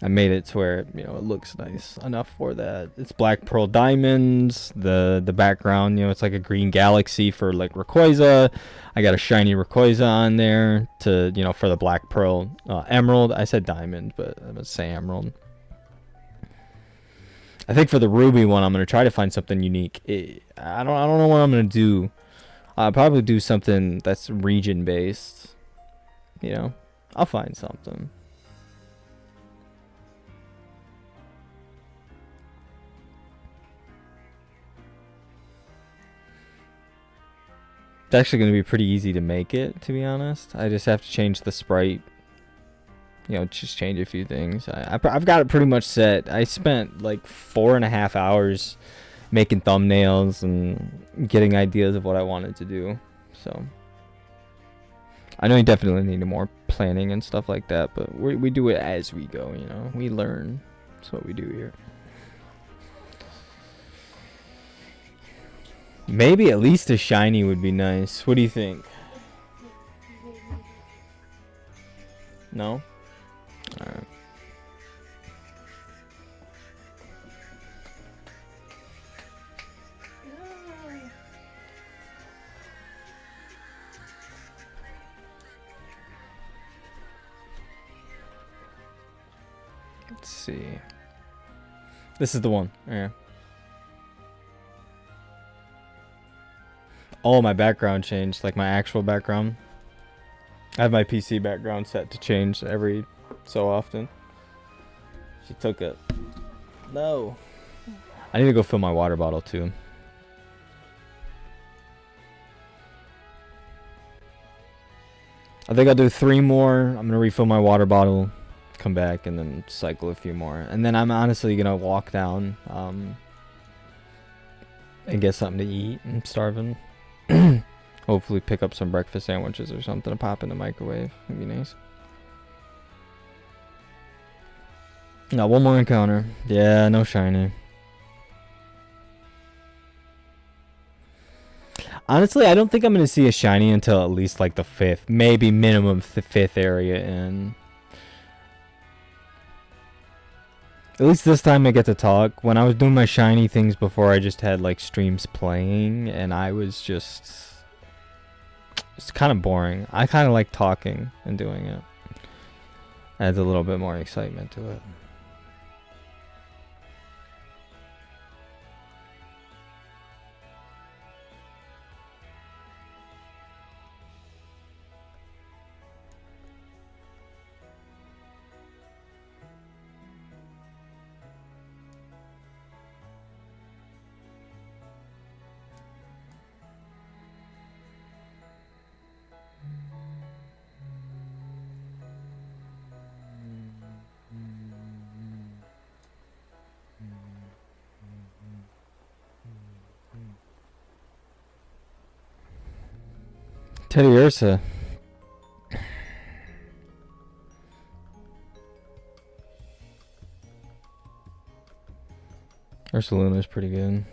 I made it to where, you know, it looks nice enough for that. It's black pearl diamonds. The background, you know, it's like a green galaxy for like Rayquaza. I got a shiny Rayquaza on there to, you know, for the black pearl emerald. I said diamond, but I would say emerald. I think for the ruby one, I'm gonna try to find something unique. I don't know what I'm gonna do. I'll probably do something that's region based. You know, I'll find something. It's actually going to be pretty easy to make it, to be honest. I just have to change the sprite. You know, just change a few things. I've got it pretty much set. I spent like 4.5 hours making thumbnails and getting ideas of what I wanted to do. So, I know you definitely need more planning and stuff like that, but we do it as we go, you know. We learn. That's what we do here. Maybe at least a shiny would be nice. What do you think? No? Alright. Let's see. This is the one. Yeah. Oh, my background changed. Like my actual background. I have my PC background set to change every so often. She took it. No. I need to go fill my water bottle too. I think I'll do 3 more. I'm gonna refill my water bottle, come back, and then cycle a few more. And then I'm honestly gonna walk down and get something to eat. I'm starving. Hopefully pick up some breakfast sandwiches or something to pop in the microwave. That'd be nice. Got one more encounter. Yeah, no shiny. Honestly, I don't think I'm going to see a shiny until at least like the 5th. Maybe minimum the 5th area in. At least this time I get to talk. When I was doing my shiny things before, I just had like streams playing. And I was just... It's kind of boring. I kind of like talking and doing it. Adds a little bit more excitement to it. Teddy Ursa. Ursaluna's pretty good.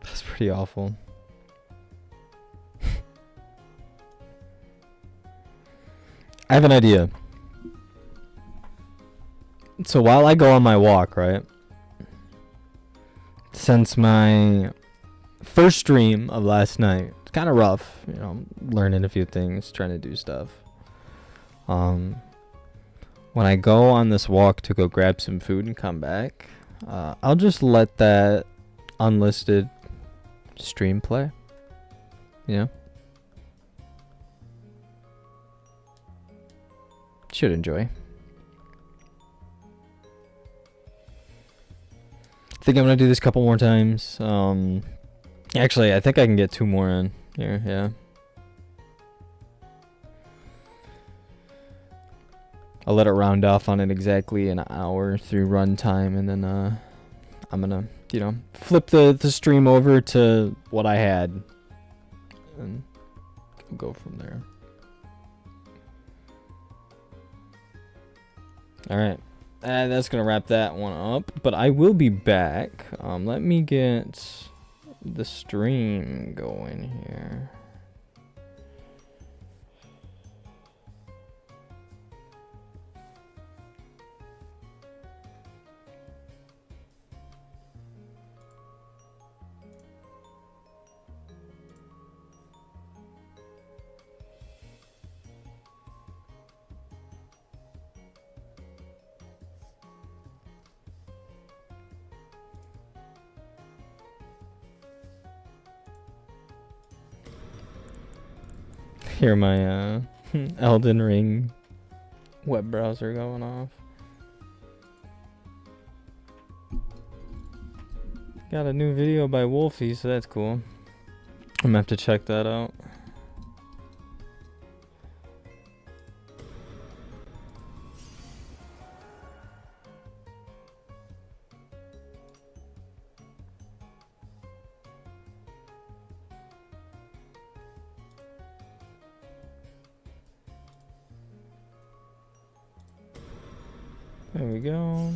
That's pretty awful. I have an idea. So while I go on my walk, right? Since my first stream of last night, it's kind of rough, you know, learning a few things, trying to do stuff. When I go on this walk to go grab some food and come back, I'll just let that unlisted stream play, you know? Should enjoy. I think I'm gonna do this a couple more times. Actually, I think I can get 2 more in here. Yeah. I'll let it round off on it exactly an hour through runtime, and then I'm gonna, you know, flip the stream over to what I had, and go from there. All right. That's gonna wrap that one up, but I will be back. Let me get the stream going here. Hear my Elden Ring web browser going off. Got a new video by Wolfie, so that's cool. I'm gonna have to check that out. There we go.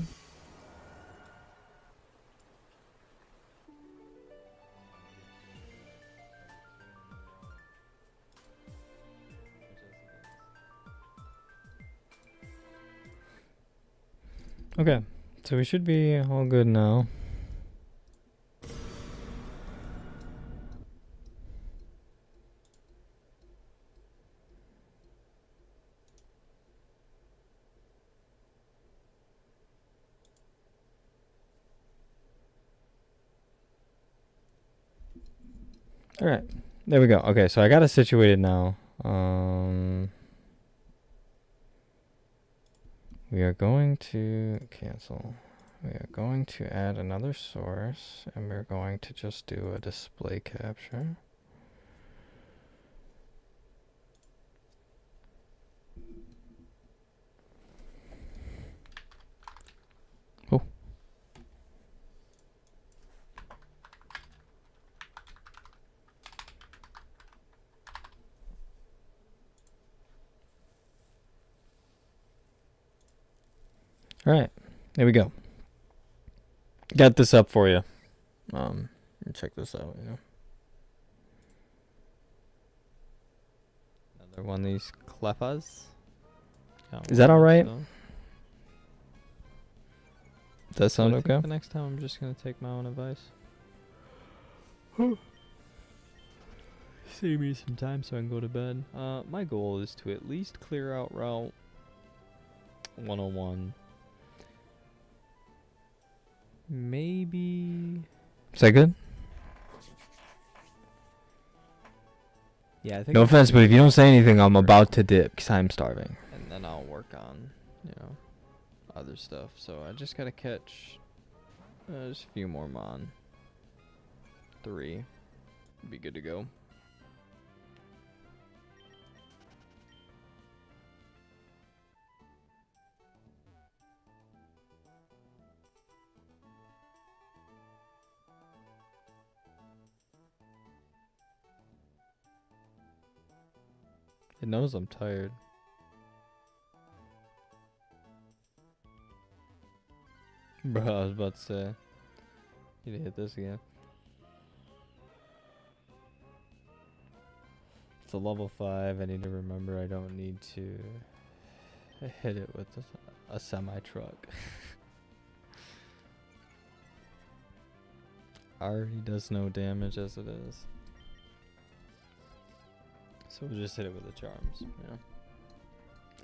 Okay, so we should be all good now. All right, there we go. Okay, so I got it situated now. We are going to cancel. We are going to add another source, and we're going to just do a display capture. Oh. All right, there we go. Got this up for you. Check this out. Another one of these clefas. Is that all right? Does that sound okay? The next time I'm just gonna take my own advice. Save me some time so I can go to bed. My goal is to at least clear out Route 101. Maybe. Is that good? Yeah, I think. No offense, but if you don't say anything, I'm about to dip because I'm starving. And then I'll work on, other stuff. So I just gotta catch just a few more Mon. 3. Be good to go. It knows I'm tired. Bro, I was about to say. Need to hit this again. It's a level 5. I need to remember I don't need to hit it with a semi-truck. Already does no damage as it is. So we'll just hit it with the charms,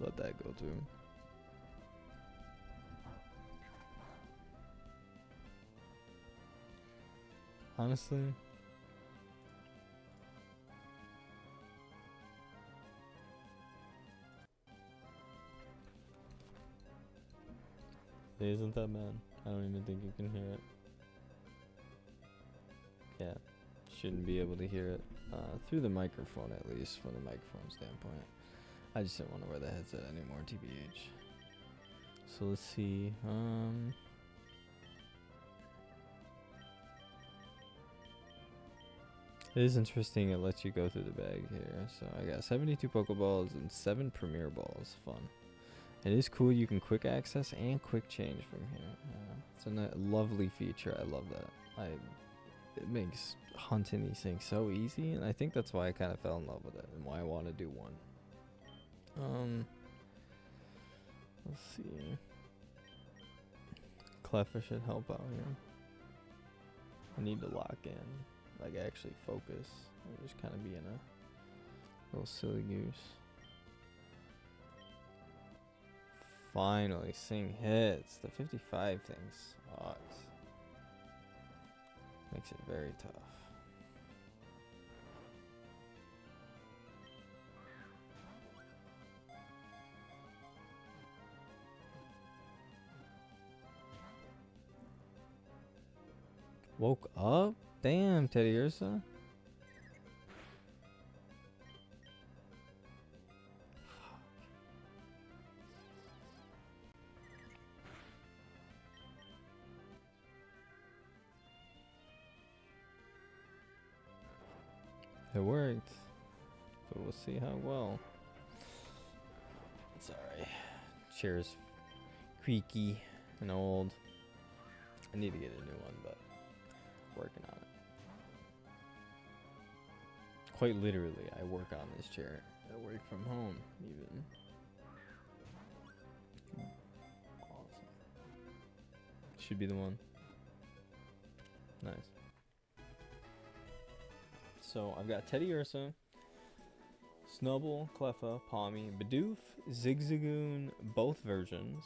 Let that go through. Honestly, it isn't that bad. I don't even think you can hear it. Yeah, shouldn't be able to hear it through the microphone, at least from the microphone standpoint. I just didn't want to wear the headset anymore, TBH. So let's see. It is interesting. It lets you go through the bag here. So I got 72 Pokeballs and 7 Premier Balls. Fun. It is cool. You can quick access and quick change from here. It's a lovely feature. I love that. It makes hunting these things so easy, and I think that's why I kind of fell in love with it and why I want to do one. Let's see. Cleffa should help out here. I need to lock in, like actually focus. I'm just kind of being a little silly goose. Finally, Sing hits. The 55 thing sucks. Makes it very tough. Woke up? Damn, Teddy Ursa. It worked, but we'll see how well. Sorry, chair's creaky and old. I need to get a new one, but working on it. Quite literally, I work on this chair. I work from home, even. Awesome. Should be the one. Nice. So I've got Teddy Ursa, Snubbull, Cleffa, Palmy, Bidoof, Zigzagoon, both versions,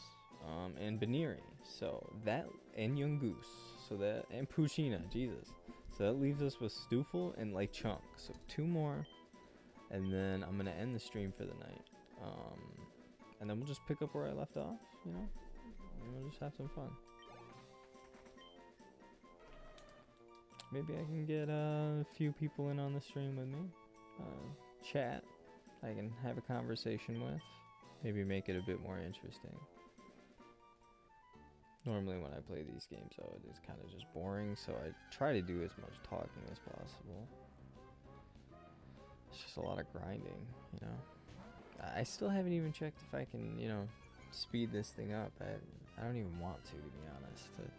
and Baneri. So that, and Young Goose. So that, and Puccina, Jesus. So that leaves us with Stoofle and Lechonk. So 2 more, and then I'm gonna end the stream for the night. And then we'll just pick up where I left off, you know, and we'll just have some fun. Maybe I can get a few people in on the stream with me, chat. I can have a conversation with, maybe make it a bit more interesting. Normally when I play these games, though, it is kind of just boring, so I try to do as much talking as possible. It's just a lot of grinding, you know. I still haven't even checked if I can, you know, speed this thing up. I don't even want to be honest. It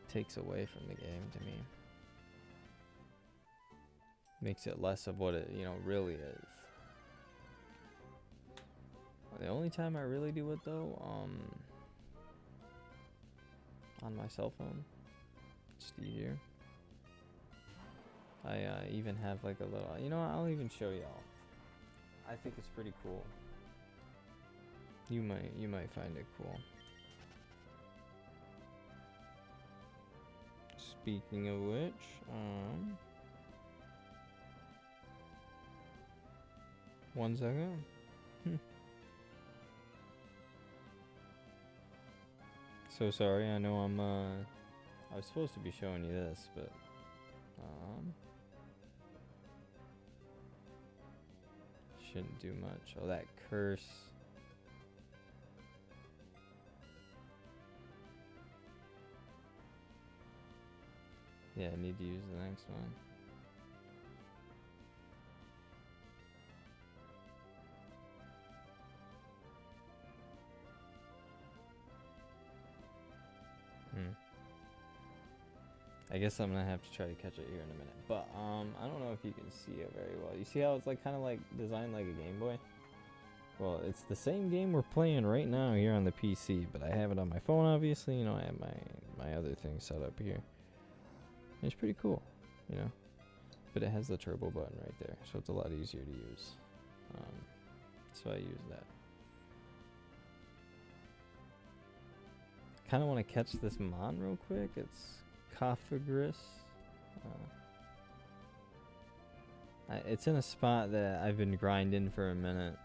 takes away from the game to me. Makes it less of what it, you know, really is. The only time I really do it, though, on my cell phone, just easier. I even have like a little, you know what, I'll even show y'all. I think it's pretty cool. You might find it cool. Speaking of which, 1 second. So sorry, I know I was supposed to be showing you this, but shouldn't do much. Oh, that curse. Yeah, I need to use the next one. I guess I'm gonna have to try to catch it here in a minute, but I don't know if you can see it very well. You see how it's like kind of like designed like a Game Boy? Well, it's the same game we're playing right now here on the PC, but I have it on my phone, obviously. You know, I have my other thing set up here. It's pretty cool, you know, but it has the turbo button right there, so it's a lot easier to use. So I use that. Kind of want to catch this mon real quick. It's Cophagrus. It's in a spot that I've been grinding for a minute.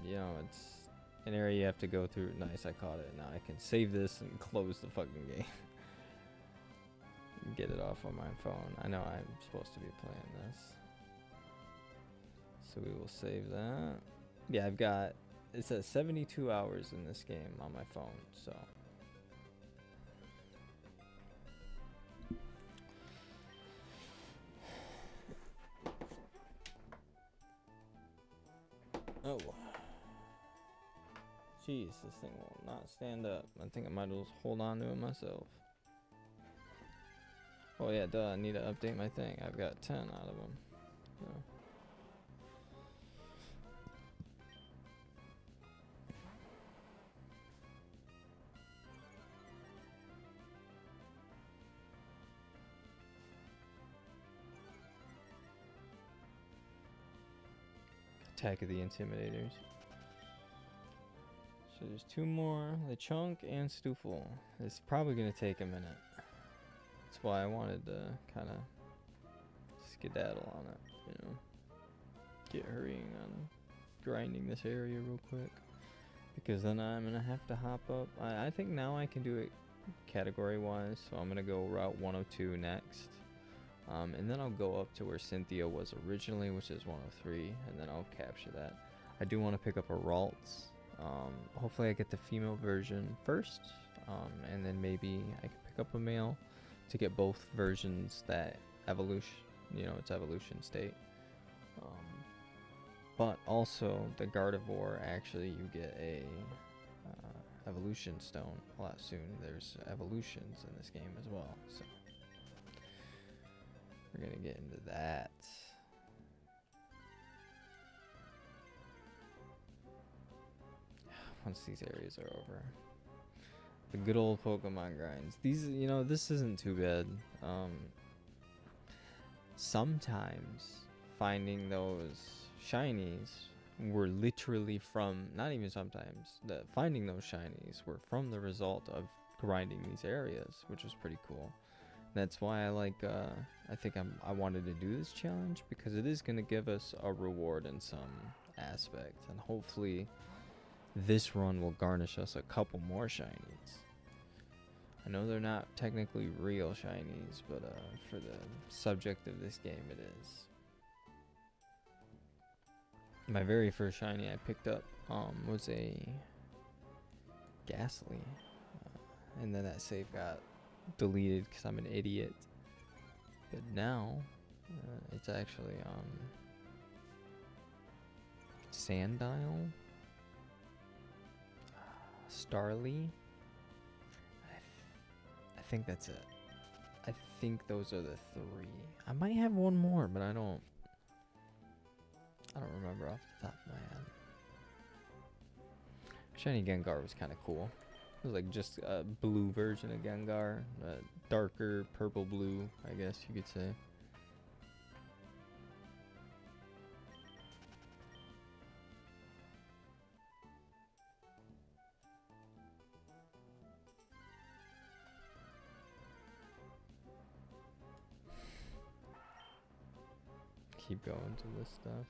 You know, it's an area you have to go through. Nice, I caught it. Now I can save this and close the fucking game. Get it off on my phone. I know I'm supposed to be playing this. So we will save that. Yeah, I've got, it says 72 hours in this game on my phone, so. Oh. Jeez, this thing will not stand up. I think I might as well hold on to it myself. Oh yeah, duh, I need to update my thing. I've got 10 out of them. So. Attack of the Intimidators. So there's 2 more, Lechonk and Stoofle. It's probably going to take a minute. That's why I wanted to kind of skedaddle on it, you know. Get hurrying on grinding this area real quick. Because then I'm going to have to hop up. I think now I can do it category-wise, so I'm going to go Route 102 next. And then I'll go up to where Cynthia was originally, which is 103, and then I'll capture that. I do want to pick up a Ralts. Hopefully I get the female version first, and then maybe I can pick up a male to get both versions that evolution, you know, its evolution state. But also the Gardevoir, actually you get a evolution stone a lot soon. There's evolutions in this game as well, so we're gonna get into that. Once these areas are over. The good old Pokemon grinds. These, you know, this isn't too bad. Sometimes finding those shinies were literally from, not even sometimes, finding those shinies were from the result of grinding these areas, which was pretty cool. That's why I like, I think I wanted to do this challenge, because it is going to give us a reward in some aspect. And hopefully this run will garnish us a couple more shinies. I know they're not technically real shinies, but for the subject of this game it is. My very first shiny I picked up was a Ghastly. And then that save got deleted because I'm an idiot. But now it's actually Sandile, Starly. I think that's it. I think those are the 3. I might have one more, but I don't remember off the top of my head. Shiny Gengar was kind of cool. It was like just a blue version of Gengar, a darker purple blue, I guess you could say. Keep going to this stuff.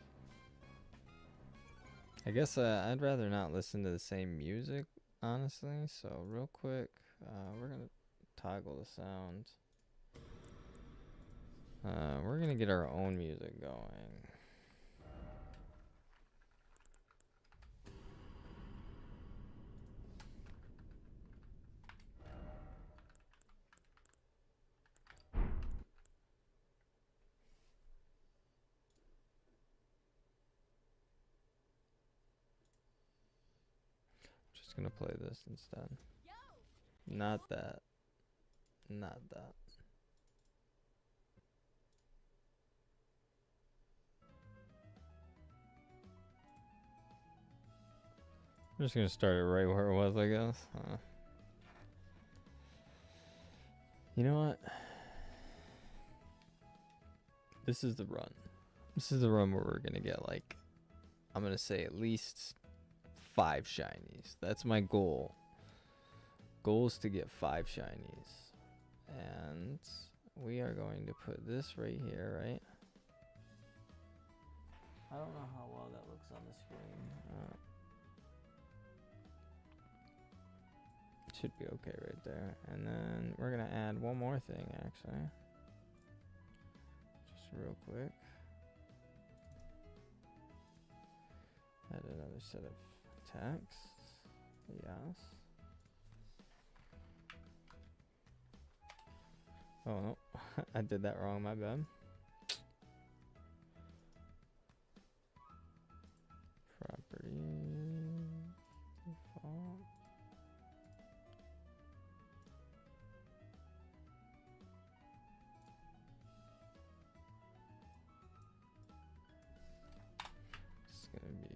I guess I'd rather not listen to the same music, honestly. So real quick, we're gonna toggle the sound. We're gonna get our own music going. Just gonna play this instead. Not that. Not that. I'm just gonna start it right where it was, I guess. You know what? This is the run. This is the run where we're gonna get, like, I'm gonna say at least 5 shinies. That's my goal. Goal is to get 5 shinies. And we are going to put this right here, right? I don't know how well that looks on the screen. Should be okay right there. And then we're gonna add one more thing, actually. Just real quick. Add another set of text. Yes. Oh no, I did that wrong, my bad. Property default. It's gonna be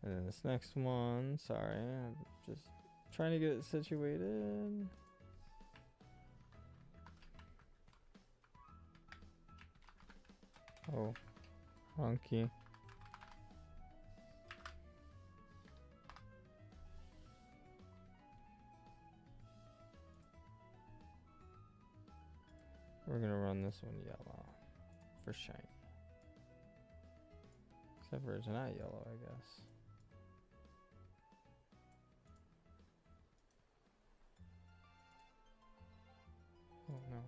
and then this next one, sorry, I'm just trying to get it situated. Oh, wrong key. We're gonna run this one yellow for shiny. Except for it's not yellow, I guess. Oh no.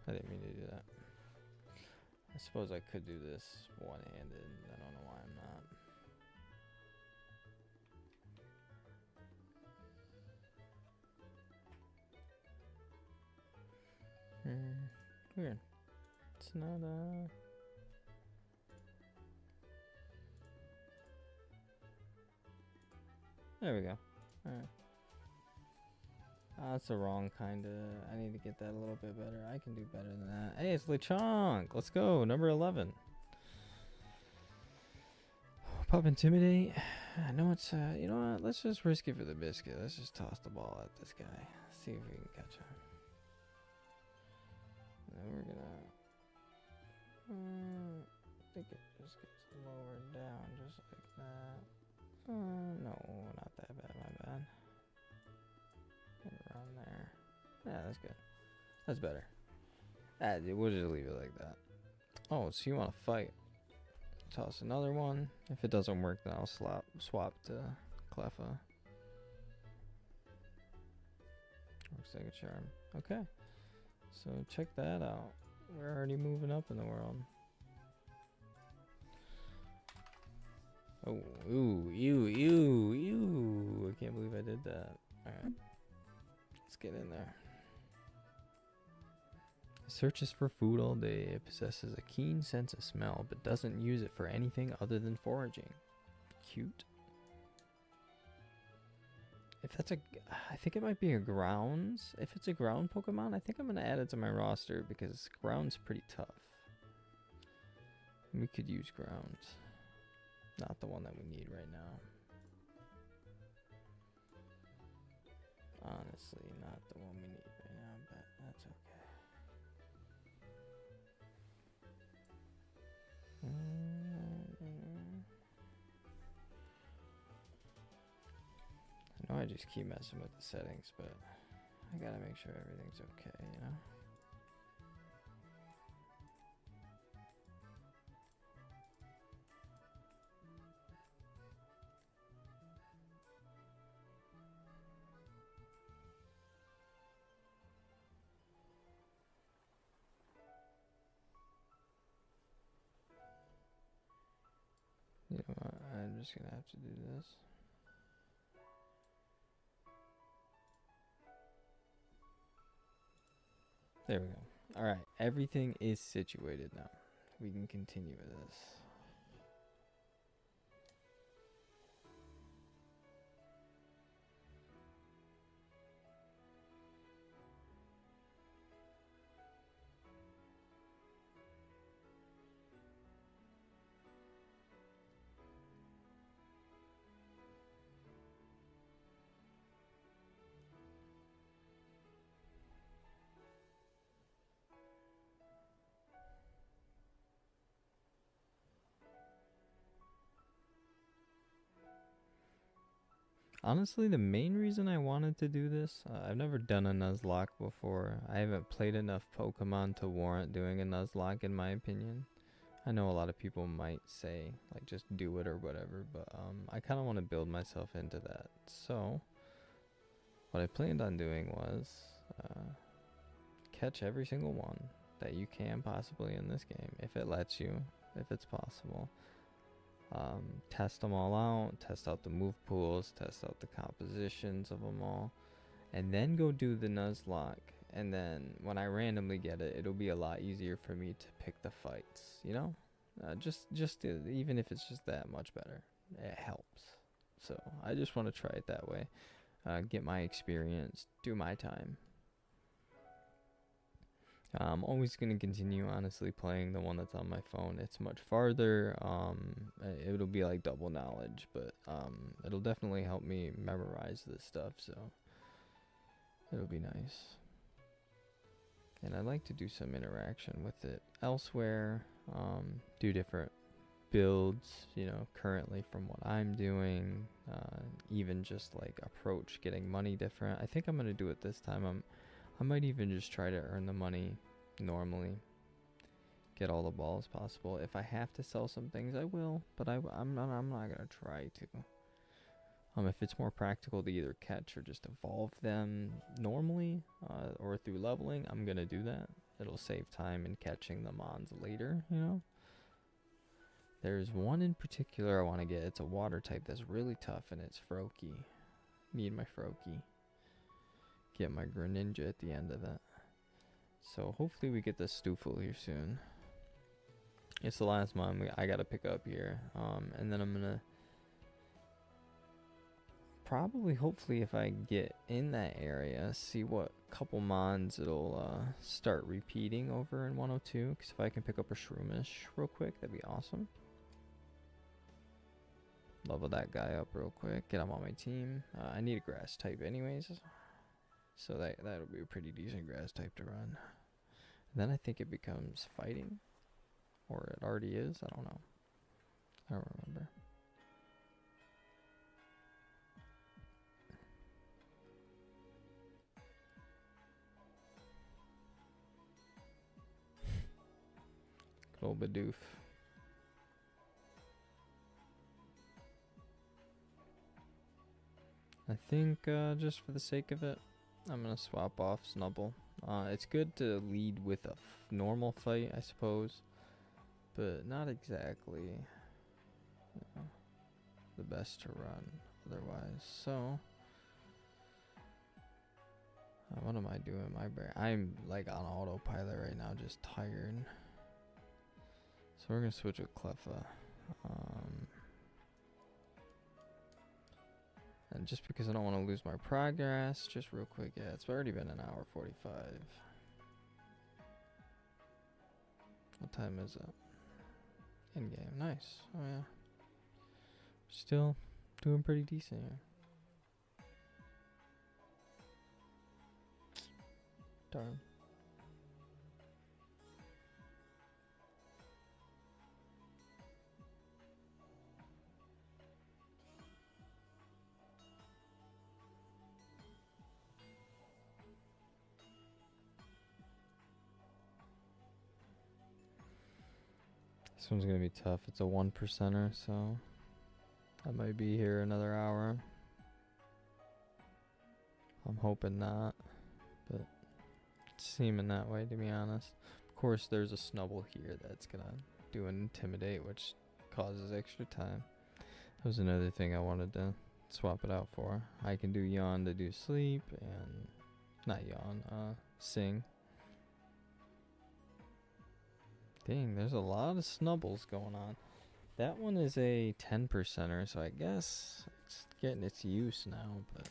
I didn't mean to do that. I suppose I could do this one-handed. I don't know why I'm not. Weird. It's not There we go. Alright. That's the wrong kind of... I need to get that a little bit better. I can do better than that. Hey, it's Lechonk! Let's go! Number 11. Pop Intimidate. I know it's... you know what? Let's just risk it for the biscuit. Let's just toss the ball at this guy. See if we can catch him. And then we're gonna... just gets lowered down just like that. No, not that bad, my bad. Get around there. Yeah, that's good. That's better. We'll just leave it like that. Oh, so you want to fight? Toss another one. If it doesn't work, then I'll swap to Cleffa. Looks like a charm. Okay. So check that out. We're already moving up in the world. Oh, ew. I can't believe I did that. Alright. Let's get in there. It searches for food all day. It possesses a keen sense of smell, but doesn't use it for anything other than foraging. Cute. If that's I think it might be a grounds. If it's a ground Pokemon, I think I'm going to add it to my roster because ground's pretty tough. We could use grounds. Not the one that we need right now. Honestly, not the one we need right now, but that's okay. I know I just keep messing with the settings, but I gotta make sure everything's okay, you know? You know what? I'm just gonna have to do this. There we go. Alright, everything is situated now. We can continue with this. Honestly, the main reason I wanted to do this, I've never done a Nuzlocke before. I haven't played enough Pokemon to warrant doing a Nuzlocke, in my opinion. I know a lot of people might say, like, just do it or whatever, but I kind of want to build myself into that. So, what I planned on doing was catch every single one that you can possibly in this game, if it lets you, if it's possible. Test them all out, test out the move pools, test out the compositions of them all, and then go do the Nuzlocke. And then when I randomly get it, it'll be a lot easier for me to pick the fights, you know? Even if it's just that much better, it helps. So I just want to try it that way, get my experience, do my time. I'm always going to continue, honestly, playing the one that's on my phone. It's much farther. It'll be like double knowledge, but it'll definitely help me memorize this stuff, so it'll be nice. And I'd like to do some interaction with it elsewhere, do different builds, you know, currently from what I'm doing, even just like approach getting money different. I think I'm going to do it this time. I might even just try to earn the money normally, get all the balls possible. If I have to sell some things, I will, but I'm not gonna try to. If it's more practical to either catch or just evolve them normally, or through leveling, I'm gonna do that. It'll save time in catching the mons later, you know. There's one in particular I want to get. It's a water type that's really tough, and it's Froakie. Need my Froakie. Get my Greninja at the end of that. So hopefully we get this Stoofle here soon. It's the last mon I gotta pick up here. And then I'm gonna probably, hopefully, if I get in that area, see what couple mons it'll start repeating over in 102. Because if I can pick up a Shroomish real quick, that'd be awesome. Level that guy up real quick. Get him on my team. I need a grass type anyways. So that'll be a pretty decent grass type to run. And then I think it becomes fighting. Or it already is. I don't know. I don't remember. Good old Bidoof. I think just for the sake of it, I'm gonna swap off Snubble. It's good to lead with a normal fight, I suppose, but not exactly the best to run otherwise. So, what am I doing? I'm like on autopilot right now, just tired. So we're gonna switch with Cleffa. And just because I don't want to lose my progress, just real quick, yeah, it's already been an hour 45. What time is it? In game, nice. Oh yeah, still doing pretty decent here. Darn. This one's gonna be tough. It's a 1%er, so I might be here another hour. I'm hoping not, but it's seeming that way, to be honest. Of course, there's a Snubble here that's gonna do an Intimidate, which causes extra time. That was another thing I wanted to swap it out for. I can do Yawn to do Sleep, and not Yawn, Sing. Dang, there's a lot of Snubbles going on. That one is a 10%er, so I guess it's getting its use now, but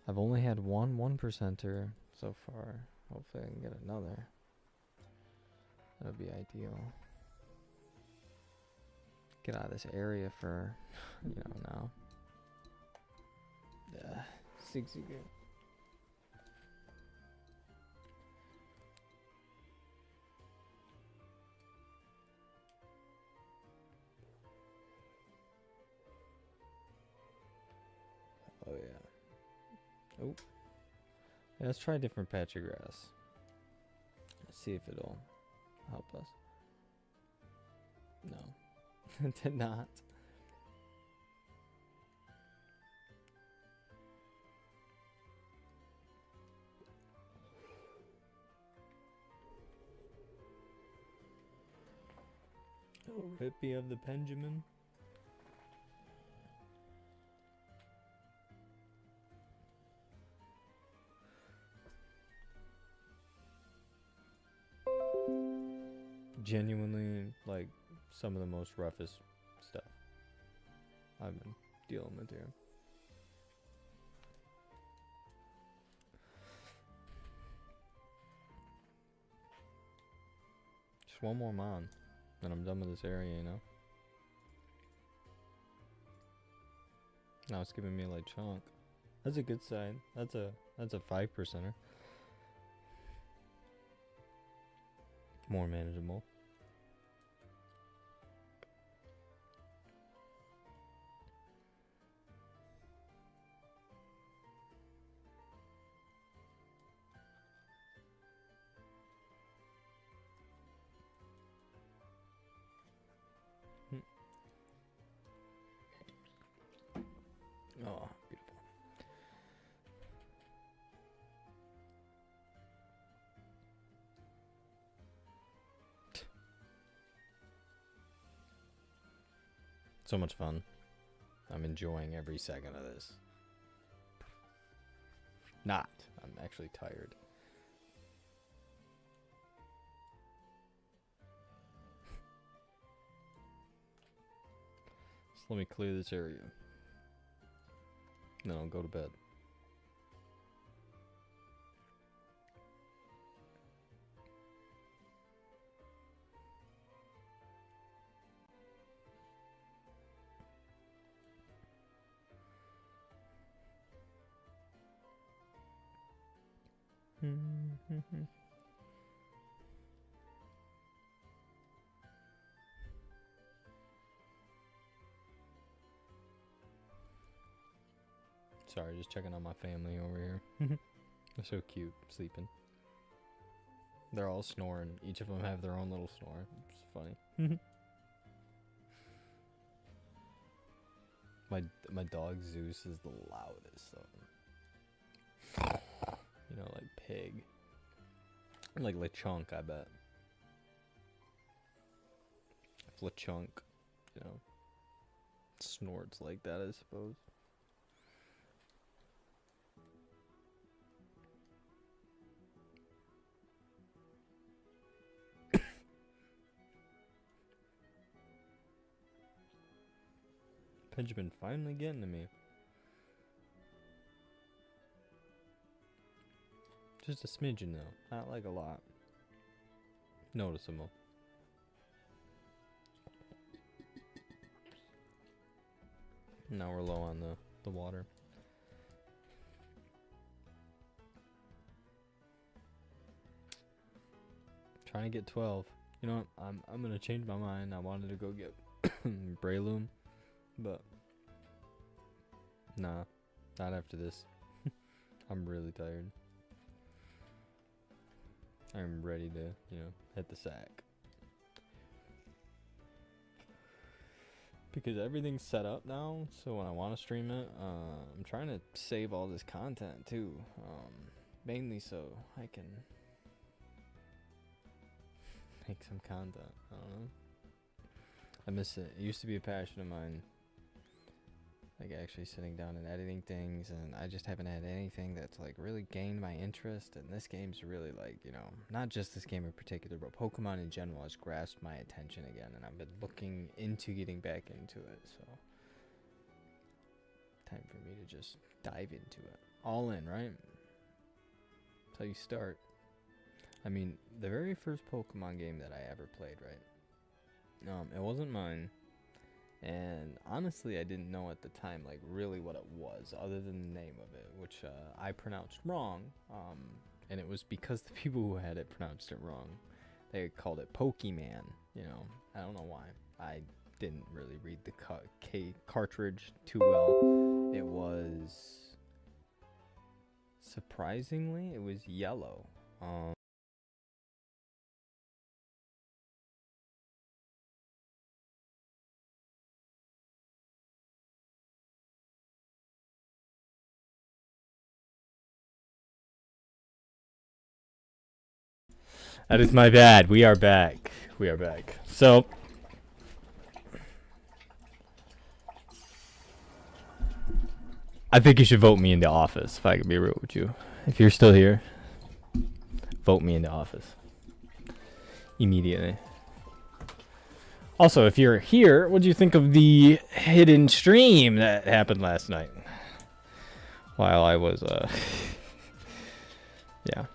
I've only had one 1%er so far. Hopefully I can get another. That would be ideal. Get out of this area for, now. Yeah, Sigzig. Oh yeah. Oh. Yeah, let's try a different patch of grass. Let's see if it'll help us. No. It did not. Oh, hippie of the Benjamin. Genuinely, like, some of the most roughest stuff I've been dealing with here. Just one more mon, and I'm done with this area, Now it's giving me a light chunk. That's a good sign. That's a 5%er. More manageable. Oh, beautiful. So much fun. I'm enjoying every second of this. Not. I'm actually tired. So let me clear this area. Then I'll go to bed. Sorry, just checking on my family over here. They're so cute, sleeping. They're all snoring. Each of them have their own little snore. It's funny. My dog Zeus is the loudest. So. You know, like pig. Like LeChunk, I bet. If LeChunk, you know, snorts like that, I suppose. Benjamin finally getting to me. Just a smidgen though, not like a lot. Noticeable. Now we're low on the water. Trying to get 12. You know what? I'm gonna change my mind. I wanted to go get Breloom, but nah, not after this. I'm really tired. I'm ready to, you know, hit the sack. Because everything's set up now, so when I want to stream it, I'm trying to save all this content too. Mainly so I can make some content. I don't know. I miss it. It used to be a passion of mine. Like actually sitting down and editing things, and I just haven't had anything that's like really gained my interest. And this game's really like, you know, not just this game in particular, but Pokemon in general has grasped my attention again, and I've been looking into getting back into it. So time for me to just dive into it. All in, right? That's how you start. I mean, the very first Pokemon game that I ever played, right? It wasn't mine. And honestly, I didn't know at the time, like, really what it was, other than the name of it, which I pronounced wrong. And it was because the people who had it pronounced it wrong. They called it Pokemon, you know. I don't know why. I didn't really read the cartridge too well. It was, surprisingly, it was yellow. That is my bad. We are back. We are back. So, I think you should vote me into office, if I can be real with you. If you're still here, vote me into office. Immediately. Also, if you're here, what do you think of the hidden stream that happened last night? While I was, yeah.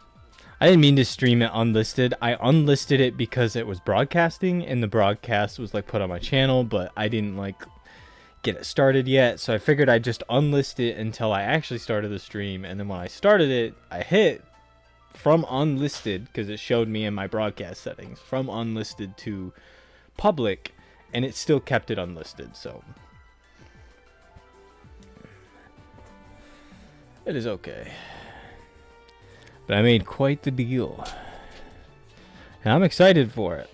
I didn't mean to stream it unlisted. I unlisted it because it was broadcasting, and the broadcast was like put on my channel, but I didn't like get it started yet. So I figured I'd just unlist it until I actually started the stream, and then when I started it, I hit from unlisted because it showed me in my broadcast settings from unlisted to public, and it still kept it unlisted. So it is okay. But I made quite the deal, and I'm excited for it.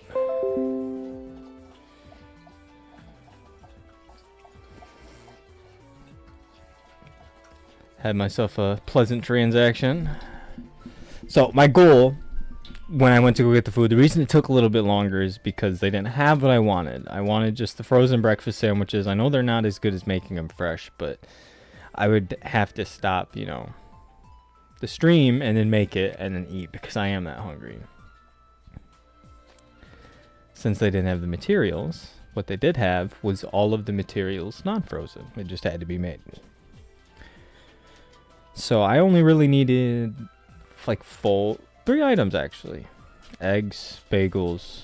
Had myself a pleasant transaction. So my goal when I went to go get the food, the reason it took a little bit longer is because they didn't have what I wanted. I wanted just the frozen breakfast sandwiches. I know they're not as good as making them fresh, but I would have to stop, you know, the stream and then make it and then eat because I am that hungry. Since they didn't have the materials, what they did have was all of the materials non-frozen. It just had to be made. So I only really needed like 3 items actually. Eggs, bagels,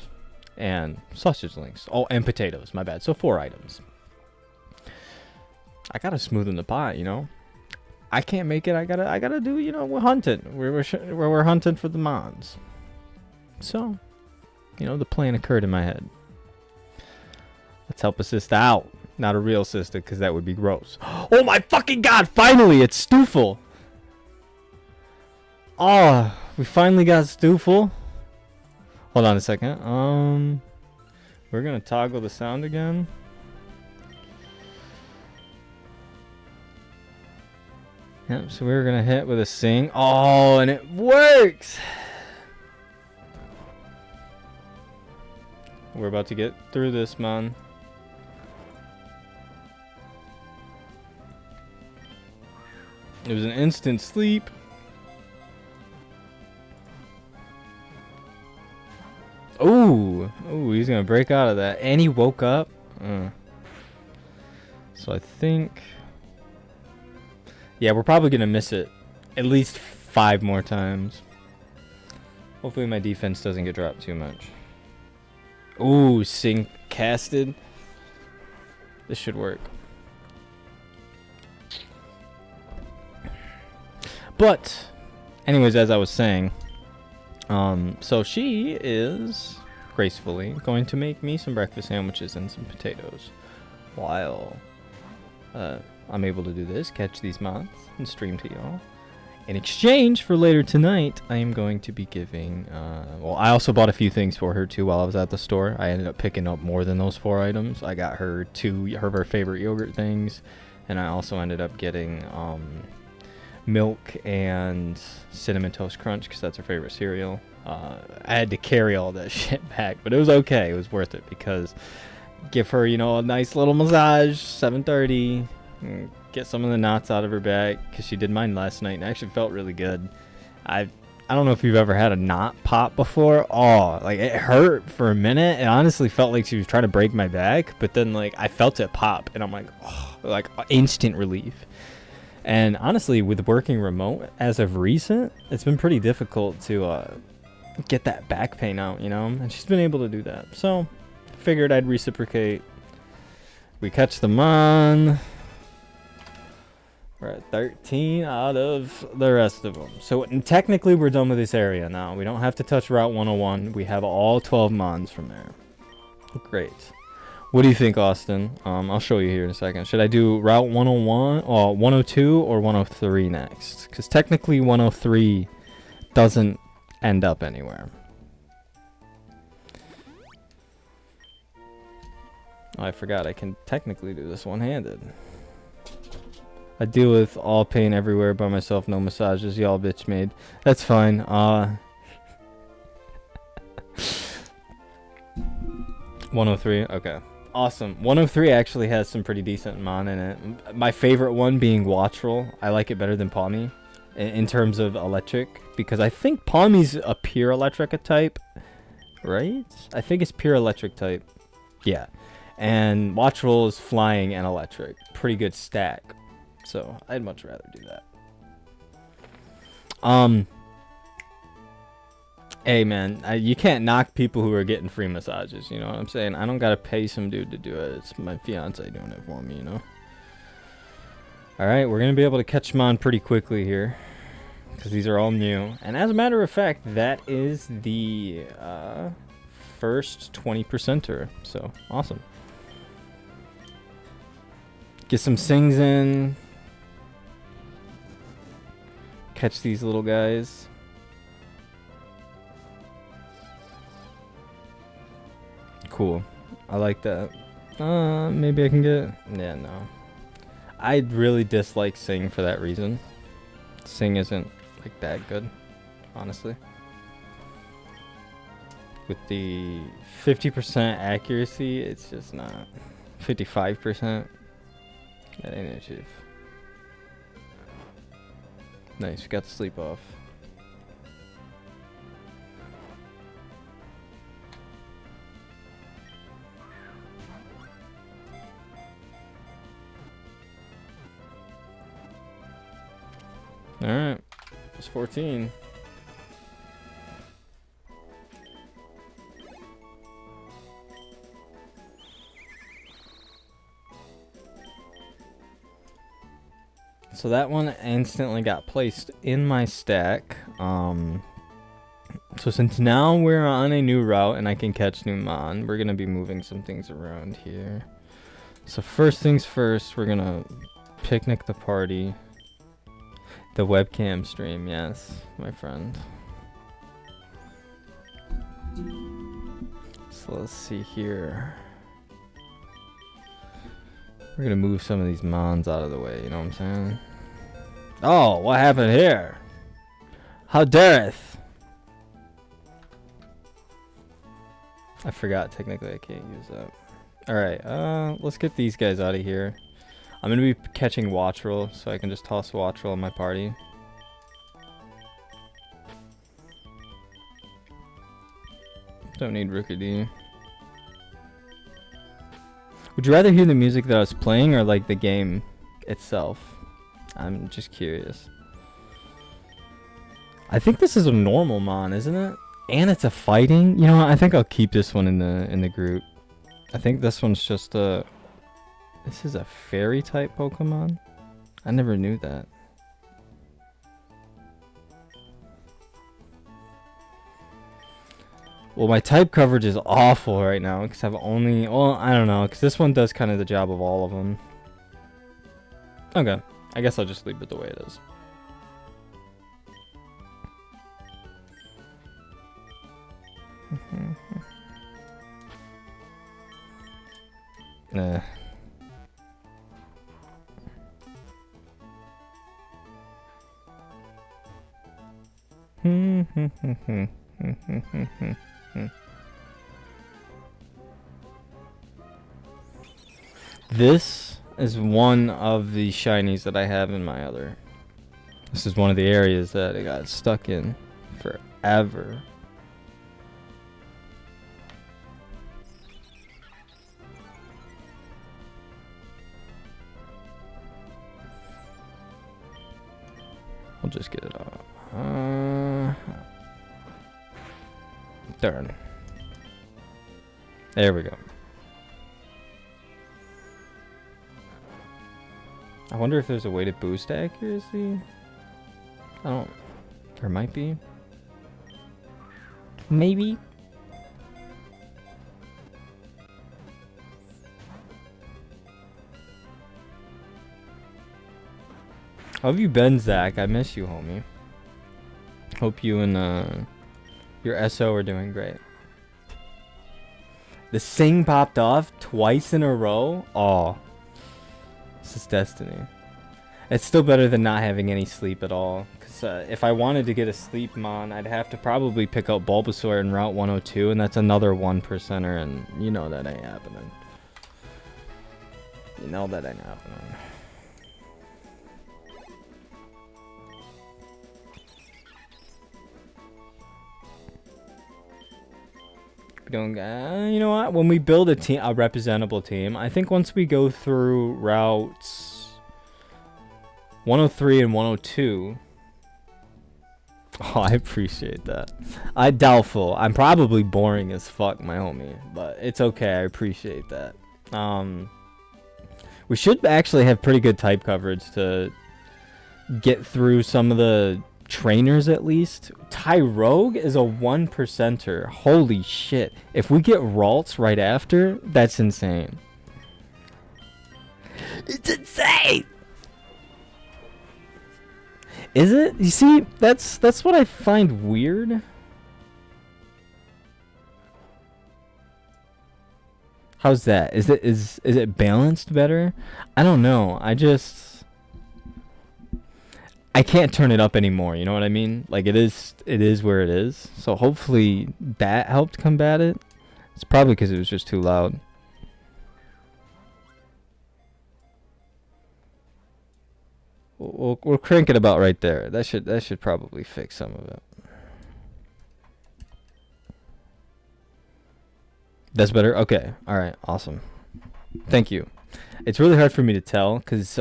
and sausage links. Oh, and potatoes, my bad. So 4 items. I gotta smoothen the pot, you know. I can't make it. I gotta do. You know, we're hunting. We're hunting for the mons. So, you know, the plan occurred in my head. Let's help a sister out. Not a real cystic, because that would be gross. Oh my fucking god! Finally, it's Stoofle! Oh, we finally got Stoofle. Hold on a second. We're gonna toggle the sound again. Yep, so we're gonna hit with a sing. Oh, and it works! We're about to get through this, man. It was an instant sleep. Ooh, he's gonna break out of that. And he woke up. So I think... yeah, we're probably gonna miss it at least 5 more times. Hopefully my defense doesn't get dropped too much. Ooh, sync casted. This should work. But, anyways, as I was saying, so she is gracefully going to make me some breakfast sandwiches and some potatoes while I'm able to do this, catch these mods, and stream to y'all. In exchange for later tonight, I am going to be giving, well, I also bought a few things for her too while I was at the store. I ended up picking up more than those 4 items. I got her 2 of her favorite yogurt things, and I also ended up getting milk and Cinnamon Toast Crunch because that's her favorite cereal. I had to carry all that shit back, but it was okay. It was worth it because give her, you know, a nice little massage, 7:30. Get some of the knots out of her back because she did mine last night and actually felt really good. I don't know if you've ever had a knot pop before. Oh, like it hurt for a minute. It honestly felt like she was trying to break my back, but then like I felt it pop and I'm like, oh, like instant relief. And honestly, with working remote as of recent, it's been pretty difficult to get that back pain out, you know? And she's been able to do that. So, figured I'd reciprocate. We catch them on. We're at 13 out of the rest of them. So, technically, we're done with this area now. We don't have to touch Route 101. We have all 12 mons from there. Great. What do you think, Austin? I'll show you here in a second. Should I do Route 101 or 102 or 103 next? Because technically 103 doesn't end up anywhere. Oh, I forgot I can technically do this one-handed. I deal with all pain everywhere by myself, no massages, y'all bitch made. That's fine. 103, okay. Awesome. 103 actually has some pretty decent mon in it. My favorite one being Wattrel. I like it better than Pawmi in terms of electric, because I think Pawmi's a pure electric type, right? I think it's pure electric type. Yeah. And Wattrel is flying and electric. Pretty good stack. So I'd much rather do that. Hey man, you can't knock people who are getting free massages, you know what I'm saying? I don't gotta pay some dude to do it. It's my fiance doing it for me, you know? Alright, we're gonna be able to catch them on pretty quickly here, because these are all new. And as a matter of fact, that is the first 20%er, so awesome. Get some sings in. Catch these little guys. Cool. I like that. Maybe I can get... yeah, no. I really dislike Sing for that reason. Sing isn't like that good, honestly. With the 50% accuracy, it's just not. 55%. That ain't achieve. Nice, we got the sleep off. Alright, it's 14. So that one instantly got placed in my stack. So since now we're on a new route and I can catch new mon, we're going to be moving some things around here. So first things first, we're gonna picnic the party. The webcam stream, yes, my friend. So let's see here. We're gonna move some of these mons out of the way, you know what I'm saying? Oh, what happened here? How dareth? I forgot, technically I can't use that. Alright, let's get these guys out of here. I'm gonna be catching Wattrel, so I can just toss Wattrel in my party. Don't need Rookidee. Would you rather hear the music that I was playing or like the game itself? I'm just curious. I think this is a normal mon, isn't it? And it's a fighting. You know what? I think I'll keep this one in the group. I think this one's just a. This is a fairy type Pokemon. I never knew that. Well, my type coverage is awful right now because I've only. Well, I don't know because this one does kind of the job of all of them. Okay, I guess I'll just leave it the way it is. Nah. This is one of the shinies that I have in my other. This is one of the areas that I got stuck in forever. I'll just get it off. Darn. There we go. I wonder if there's a way to boost accuracy. I don't. There might be. Maybe. How have you been, Zach? I miss you, homie. Hope you and your SO are doing great. The Sing popped off twice in a row? Oh. This is destiny. It's still better than not having any sleep at all. Because if I wanted to get a sleep mon, I'd have to probably pick up Bulbasaur in Route 102, and that's another 1%er, and you know that ain't happening. You know that ain't happening. We don't, you know what? When we build a team, a representable team, I think once we go through routes 103 and 102. Oh, I appreciate that. Doubtful. I'm probably boring as fuck, my homie, but it's okay. I appreciate that. We should actually have pretty good type coverage to get through some of the trainers at least. Tyrogue is a 1%er. Holy shit. If we get Ralts right after, that's insane. It's insane! Is it? You see, that's what I find weird. How's that? Is it balanced better? I don't know. I can't turn it up anymore, you know what I mean? Like it is where it is. So hopefully that helped combat it. It's probably because it was just too loud. We'll crank it about right there. That should probably fix some of it. That's better? Okay. All right. Awesome. Thank you. It's really hard for me to tell because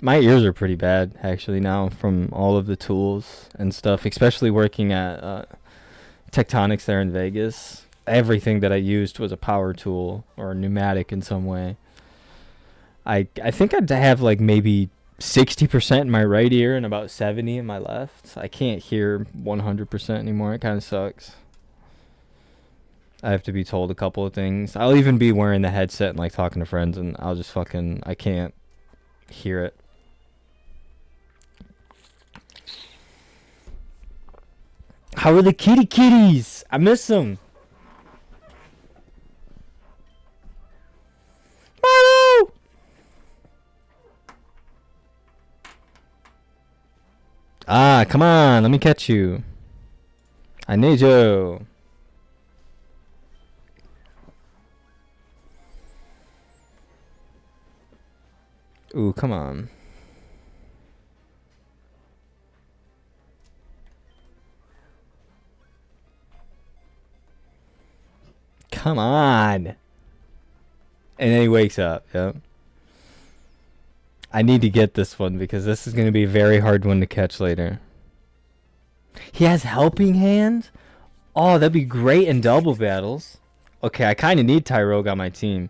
my ears are pretty bad actually now from all of the tools and stuff, especially working at Tectonics there in Vegas. Everything that I used was a power tool or a pneumatic in some way. I think I'd have like maybe 60% in my right ear and about 70 in my left. I can't hear 100% anymore. It kind of sucks. I have to be told a couple of things. I'll even be wearing the headset and like talking to friends, and I'll just fucking I can't hear it. How are the kitties? I miss them. Milo! Ah, come on. Let me catch you. I need you. Ooh, come on. Come on. And then he wakes up. Yep. I need to get this one because this is going to be a very hard one to catch later. He has helping hand? Oh, that'd be great in double battles. Okay, I kind of need Tyrogue on my team.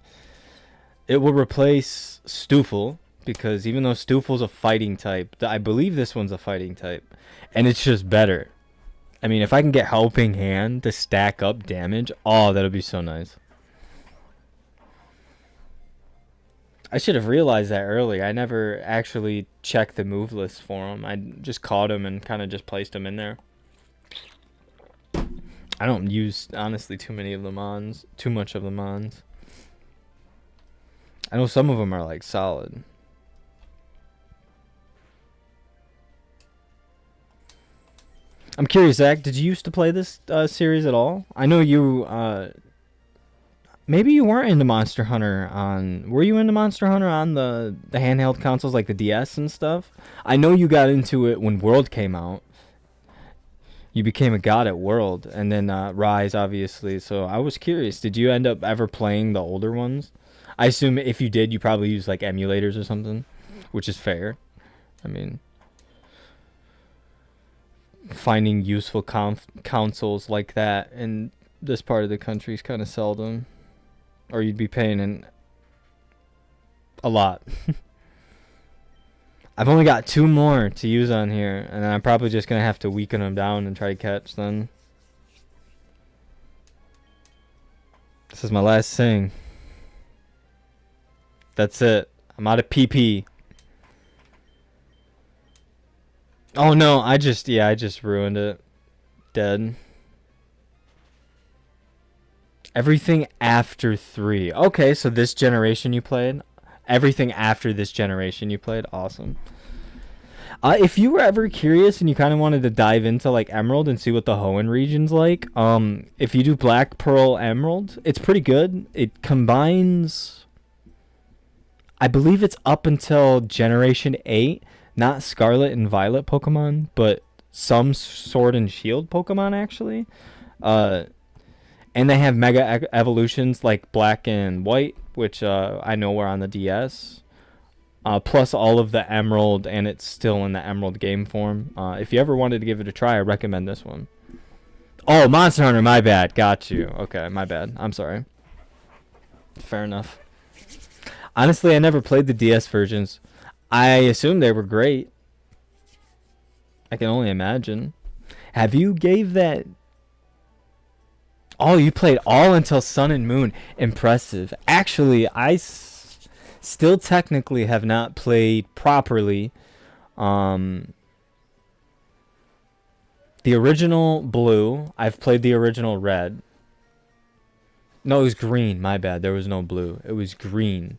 It will replace Stoofle because even though Stoofle's a fighting type, I believe this one's a fighting type. And it's just better. I mean, if I can get helping hand to stack up damage, oh, that'll be so nice. I should have realized that earlier. I never actually checked the move list for him. I just caught him and kind of just placed him in there. I don't use, honestly, too much of the mons. I know some of them are, like, solid. I'm curious, Zach, did you used to play this series at all? I know you, maybe you weren't into Monster Hunter on... Were you into Monster Hunter on the handheld consoles, like the DS and stuff? I know you got into it when World came out. You became a god at World, and then Rise, obviously. So I was curious, did you end up ever playing the older ones? I assume if you did, you probably used like emulators or something, which is fair. I mean, finding useful consoles like that in this part of the country is kind of seldom, or you'd be paying a lot. I've only got 2 more to use on here, and then I'm probably just gonna have to weaken them down and try to catch them. This is my last thing. That's it. I'm out of PP. Oh no, I just ruined it. Dead. Everything after 3. Okay, so this generation you played? Everything after this generation you played? Awesome. If you were ever curious and you kind of wanted to dive into like Emerald and see what the Hoenn region's like, if you do Black Pearl Emerald, it's pretty good. It combines, I believe it's up until Generation 8, not Scarlet and Violet Pokemon, but some Sword and Shield Pokemon actually. And they have Mega Evolutions like Black and White, which I know were on the DS. Plus all of the Emerald, and it's still in the Emerald game form. If you ever wanted to give it a try, I recommend this one. Oh, Monster Hunter, my bad. Got you. Okay, my bad. I'm sorry. Fair enough. Honestly, I never played the DS versions. I assume they were great. I can only imagine. Have you gave that... Oh, you played all until Sun and Moon. Impressive. Actually, I still technically have not played properly the original Blue. I've played the original Red. No, it was Green. My bad. There was no Blue. It was Green.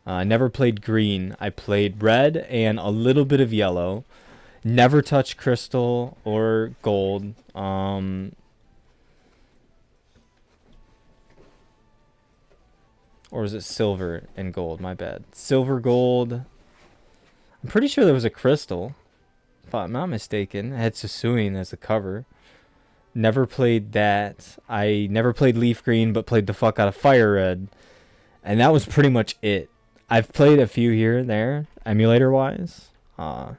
I never played Green. I played Red and a little bit of Yellow. Never touched Crystal or Gold. Or is it Silver and Gold? My bad. Silver, Gold. I'm pretty sure there was a Crystal. If I'm not mistaken. It had Susuin as the cover. Never played that. I never played Leaf Green, but played the fuck out of Fire Red. And that was pretty much it. I've played a few here and there, emulator-wise. I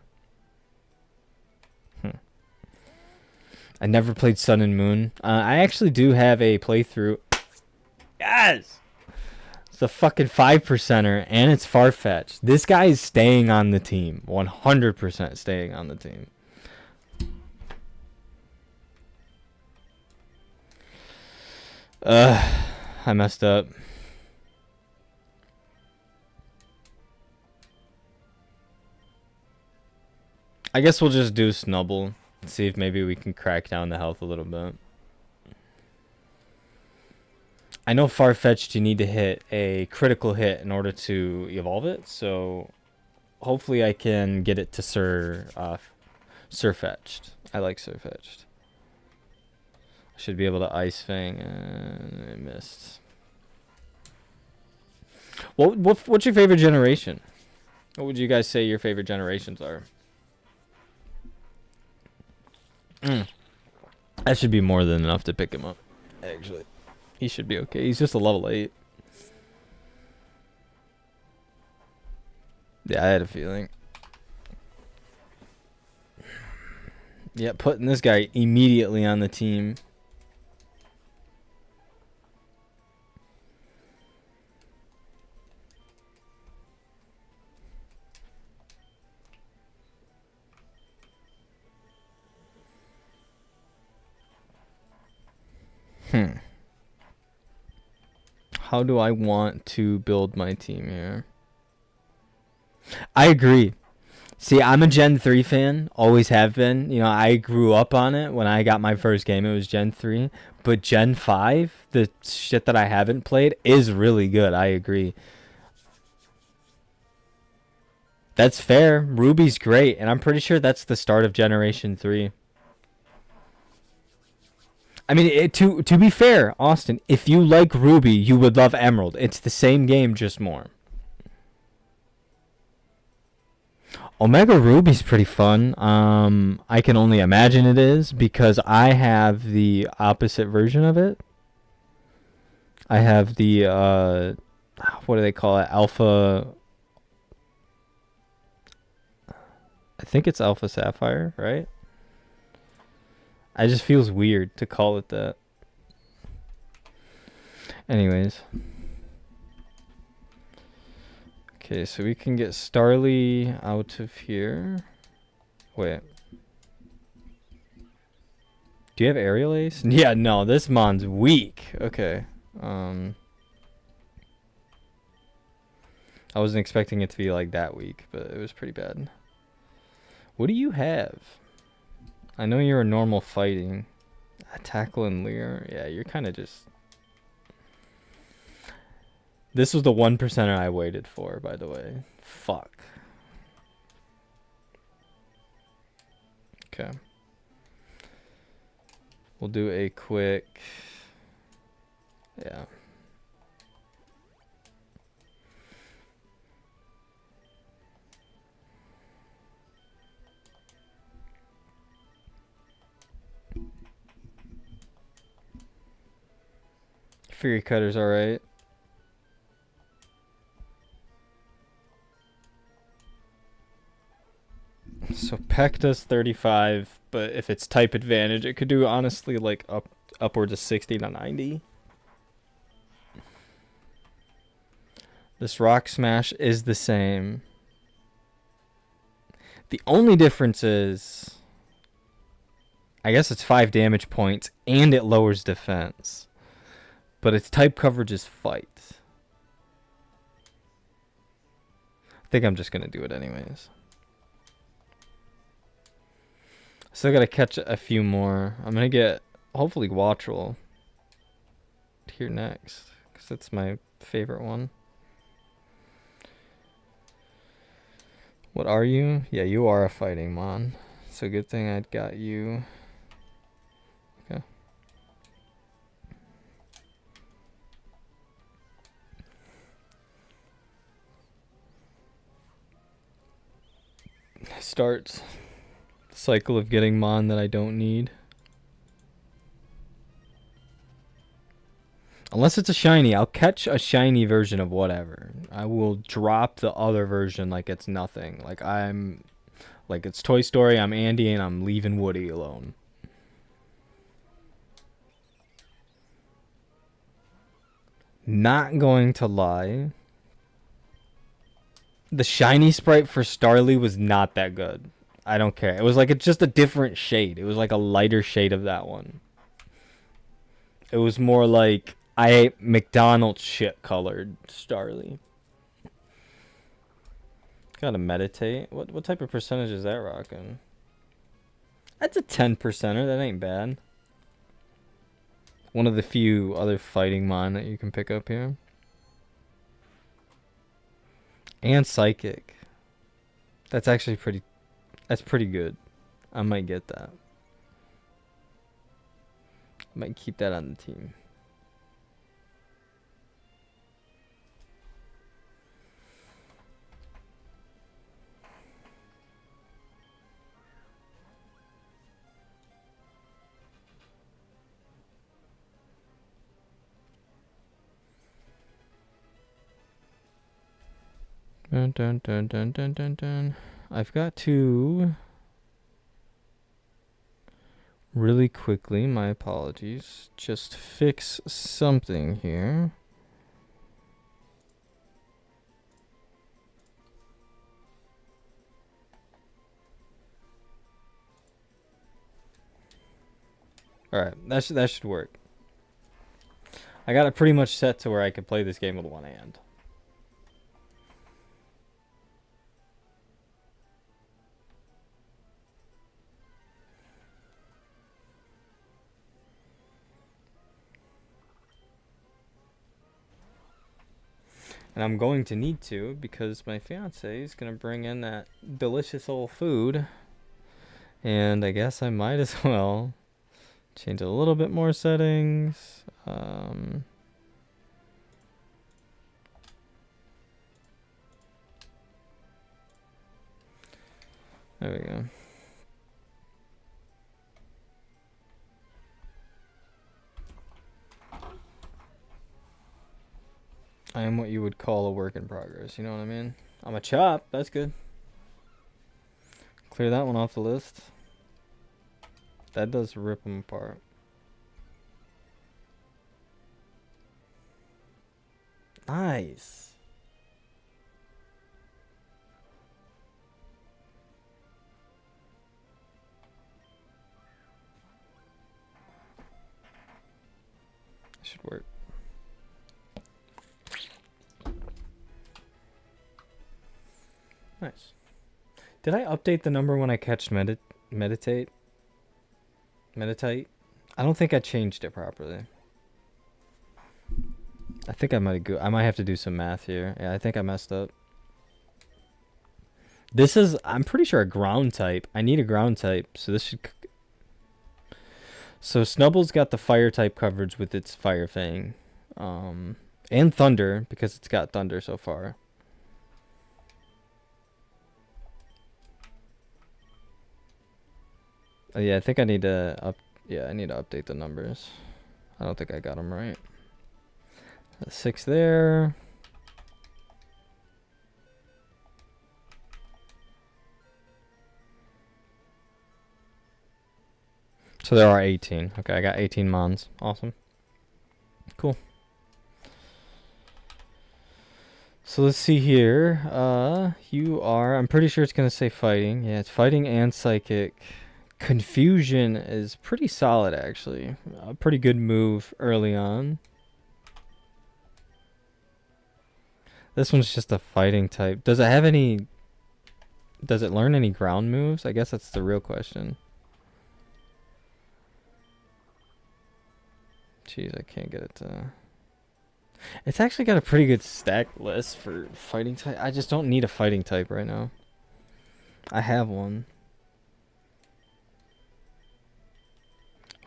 never played Sun and Moon. I actually do have a playthrough. Yes! The fucking 5%er, and it's Farfetch'd. This guy is staying on the team. 100% staying on the team. I messed up. I guess we'll just do Snubble. See if maybe we can crack down the health a little bit. I know Farfetch'd you need to hit a critical hit in order to evolve it, so hopefully I can get it to Surfetched. I like Surfetched. I should be able to Ice Fang, and I missed. What's your favorite generation? What would you guys say your favorite generations are? That should be more than enough to pick him up, actually. He should be okay. He's just a level 8. Yeah, I had a feeling. Yeah, putting this guy immediately on the team. How do I want to build my team here? I agree. See, I'm a Gen 3 fan. Always have been. You know, I grew up on it. When I got my first game, it was Gen 3. But Gen 5, the shit that I haven't played, is really good. I agree. That's fair. Ruby's great. And I'm pretty sure that's the start of Generation 3. I mean, to be fair, Austin, if you like Ruby, you would love Emerald. It's the same game, just more. Omega Ruby's pretty fun. I can only imagine it is because I have the opposite version of it. I have the what do they call it? Alpha. I think it's Alpha Sapphire, right? It just feels weird to call it that. Anyways. Okay, so we can get Starly out of here. Wait. Do you have Aerial Ace? Yeah, no, this mon's weak. Okay. I wasn't expecting it to be like that weak, but it was pretty bad. What do you have? I know you're a normal fighting. Tackle and Leer. Yeah, you're kind of just... This was the 1%er I waited for, by the way. Fuck. Okay. We'll do a quick... Yeah. Fury Cutter's alright. So Peck does 35, but if it's type advantage, it could do honestly like upwards of 60 to 90. This Rock Smash is the same. The only difference is, I guess it's 5 damage points and it lowers defense. But its type coverage is fight. I think I'm just going to do it anyways. Still got to catch a few more. I'm going to get, hopefully, Wattrel here next. Because that's my favorite one. What are you? Yeah, you are a fighting mon. So good thing I got you. Okay. Starts the cycle of getting mon that I don't need. Unless it's a shiny, I'll catch a shiny version of whatever. I will drop the other version like it's nothing. Like it's Toy Story, I'm Andy, and I'm leaving Woody alone. Not going to lie. The shiny sprite for Starly was not that good. I don't care. It was like it's just a different shade. It was like a lighter shade of that one. It was more like I ate McDonald's shit colored Starly. Gotta meditate. What type of percentage is that rocking? That's a 10%er. That ain't bad. One of the few other fighting mon that you can pick up here. And psychic. That's actually pretty. That's pretty good. I might get that. Might keep that on the team. Dun, dun, dun, dun, dun, dun, dun. I've got to really quickly, my apologies, just fix something here. Alright, that should work. I got it pretty much set to where I could play this game with one hand. And I'm going to need to because my fiance is going to bring in that delicious old food. And I guess I might as well change a little bit more settings. There we go. I am what you would call a work in progress, you know what I mean? I'm a chop, that's good. Clear that one off the list. That does rip them apart. Nice. Should work. Nice. Did I update the number when I catched meditate? I don't think I changed it properly. I think I might have to do some math here. Yeah, I think I messed up. This is, I'm pretty sure, a ground type. I need a ground type, so this should... So Snubble's got the fire type coverage with its Fire Fang. And Thunder, because it's got Thunder so far. Yeah, I think I need to update the numbers. I don't think I got them right. 6 there. So there are 18. Okay, I got 18 mons. Awesome. Cool. So let's see here. You are, I'm pretty sure it's going to say fighting. Yeah, it's fighting and psychic. Confusion is pretty solid, actually. A pretty good move early on. This one's just a fighting type. Does it have any... Does it learn any ground moves? I guess that's the real question. Jeez, I can't get it to... It's actually got a pretty good stack list for fighting type. I just don't need a fighting type right now. I have one.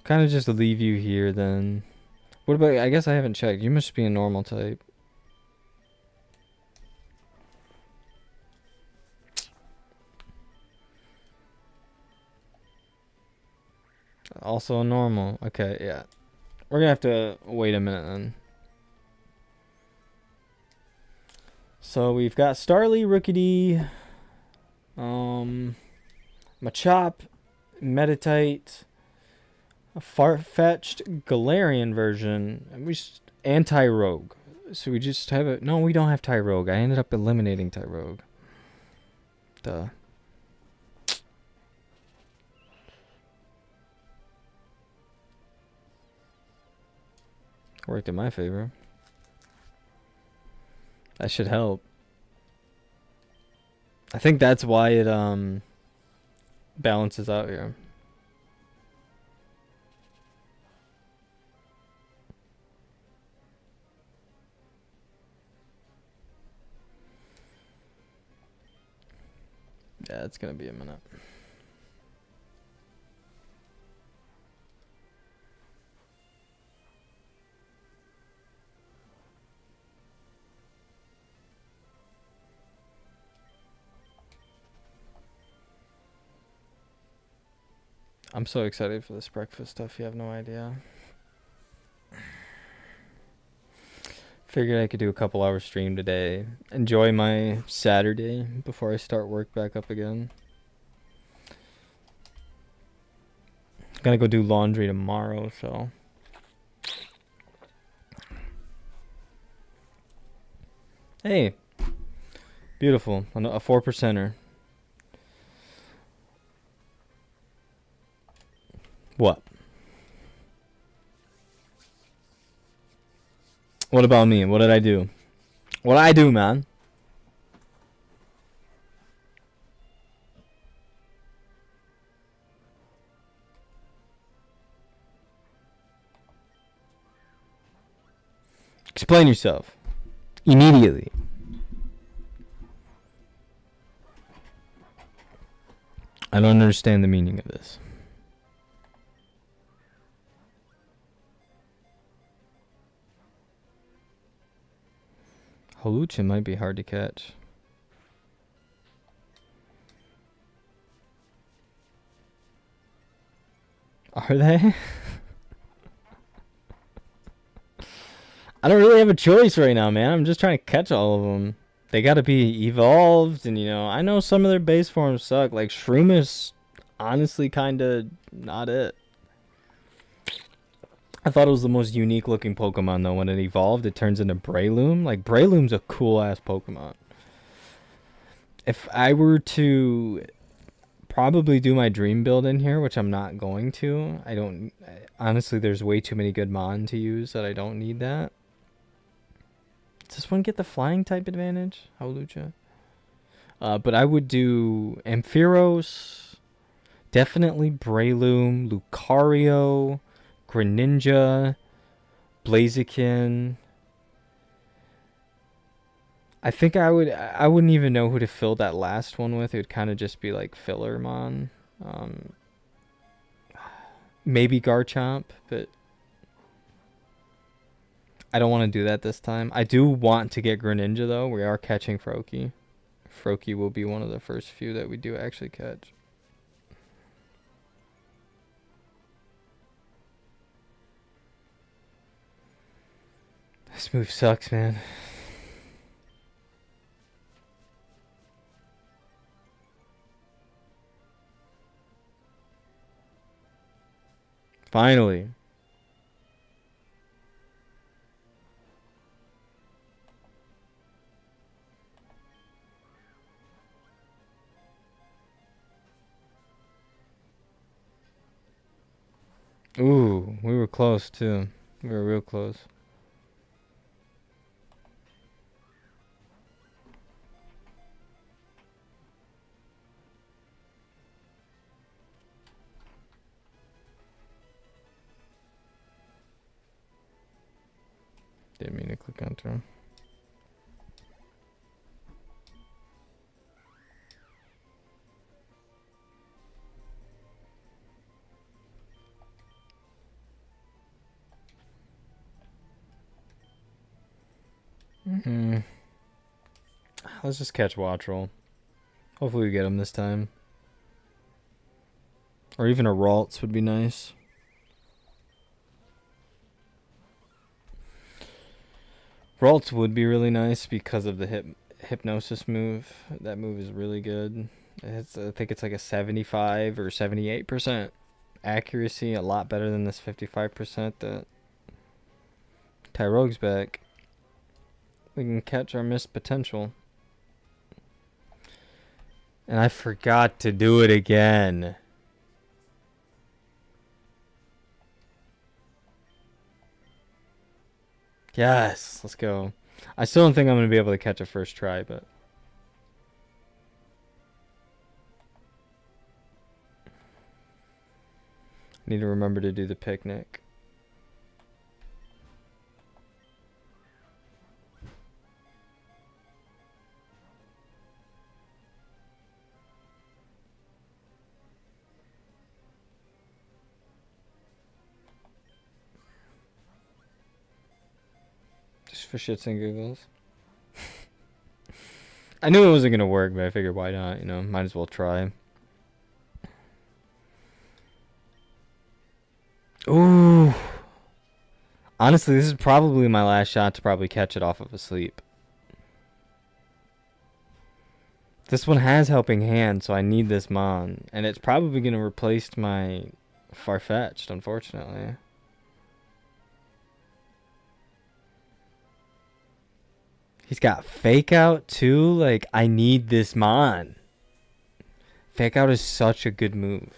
Kind of just leave you here then. What about, I guess I haven't checked. You must be a normal type. Also a normal. Okay, yeah. We're gonna have to wait a minute then. So we've got Starly, Rookity, Machop, Meditite, a far-fetched Galarian version, and we anti-rogue. So we just have it. No, we don't have Tyrogue. I ended up eliminating Tyrogue. Duh. Worked in my favor. That should help. I think that's why it balances out here. Yeah, it's gonna be a minute. I'm so excited for this breakfast stuff, you have no idea. Figured I could do a couple hours stream today. Enjoy my Saturday before I start work back up again. Gonna go do laundry tomorrow, so. Hey. Beautiful. A 4%er. What? What about me? What did I do? What did I do, man? Explain yourself. Immediately. I don't understand the meaning of this. Holuchin might be hard to catch. Are they? I don't really have a choice right now, man. I'm just trying to catch all of them. They gotta be evolved, and you know, I know some of their base forms suck. Like Shroom is honestly kinda not it. I thought it was the most unique looking Pokemon though. When it evolved, it turns into Breloom. Like Breloom's a cool ass Pokemon. If I were to probably do my dream build in here, which I'm not going to, honestly, there's way too many good Mon to use that I don't need that. Does this one get the flying type advantage? Holucha? But I would do Ampharos, definitely Breloom, Lucario, Greninja, Blaziken. I think I wouldn't even know who to fill that last one with. It would kind of just be like filler Mon. Maybe Garchomp, but I don't want to do that this time. I do want to get Greninja though. We are catching Froakie. Froakie will be one of the first few that we do actually catch. This move sucks, man. Finally. Ooh, we were close too. We were real close. Didn't mean to click enter. Let's just catch Wattrel. Hopefully we get him this time. Or even a Ralts would be nice. Ralts would be really nice because of the hypnosis move. That move is really good. I think it's like a 75 or 78% accuracy. A lot better than this 55% that Tyrogue's back. We can catch our missed potential. And I forgot to do it again. Yes, let's go. I still don't think I'm going to be able to catch it first try, but... Need to remember to do the picnic. Just for shits and giggles. I knew it wasn't going to work, but I figured why not, you know, might as well try. Ooh. Honestly, this is probably my last shot to probably catch it off of a sleep. This one has helping hand, so I need this mon. And it's probably going to replace my Farfetch'd, unfortunately. He's got fake out too. Like, I need this mon. Fake out is such a good move.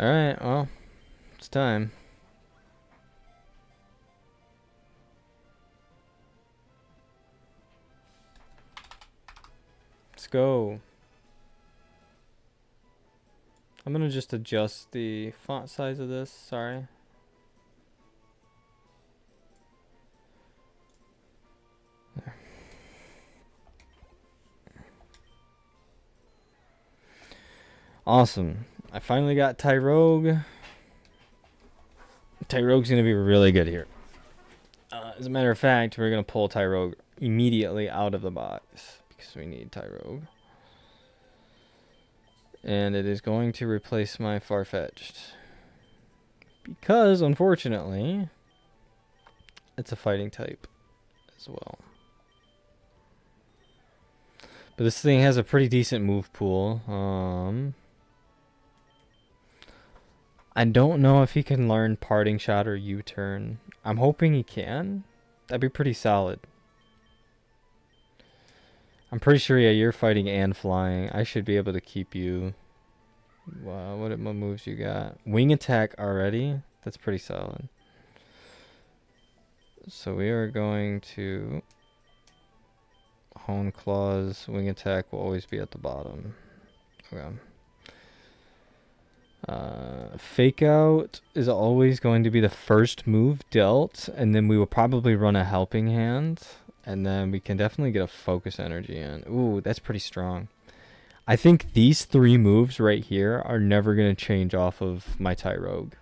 Alright, well, it's time. Let's go. I'm gonna just adjust the font size of this, sorry. There. Awesome. I finally got Tyrogue. Tyrogue's going to be really good here. As a matter of fact, we're going to pull Tyrogue immediately out of the box because we need Tyrogue. And it is going to replace my Farfetch'd. Because, unfortunately, it's a fighting type as well. But this thing has a pretty decent move pool. I don't know if he can learn Parting Shot or U-Turn. I'm hoping he can. That'd be pretty solid. I'm pretty sure, yeah, you're fighting and flying. I should be able to keep you. Wow, what moves you got? Wing attack already? That's pretty solid. So we are going to... Hone Claws. Wing attack will always be at the bottom. Okay. Fake out is always going to be the first move dealt, and then we will probably run a helping hand, and then we can definitely get a focus energy in. Ooh, that's pretty strong. I think these three moves right here are never going to change off of my Tyrogue.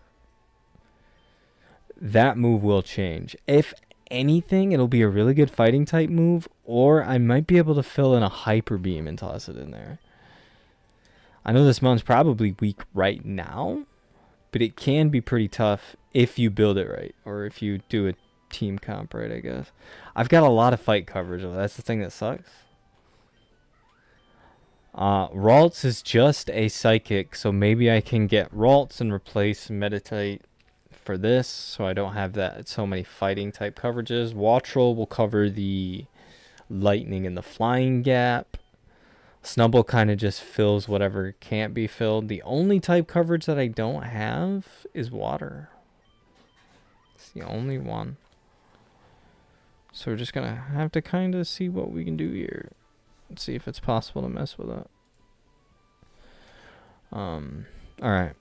That move will change. If anything, it'll be a really good fighting type move, or I might be able to fill in a Hyper Beam and toss it in there. I know this mon's probably weak right now, but it can be pretty tough if you build it right, or if you do a team comp right, I guess. I've got a lot of fight coverage, though. That's the thing that sucks. Ralts is just a psychic, so maybe I can get Ralts and replace Meditate for this, so I don't have that so many fighting type coverages. Wattrel will cover the lightning and the flying gap. Snubble kind of just fills whatever can't be filled. The only type coverage that I don't have is water. It's the only one. So we're just going to have to kind of see what we can do here. Let's see if it's possible to mess with it. Alright.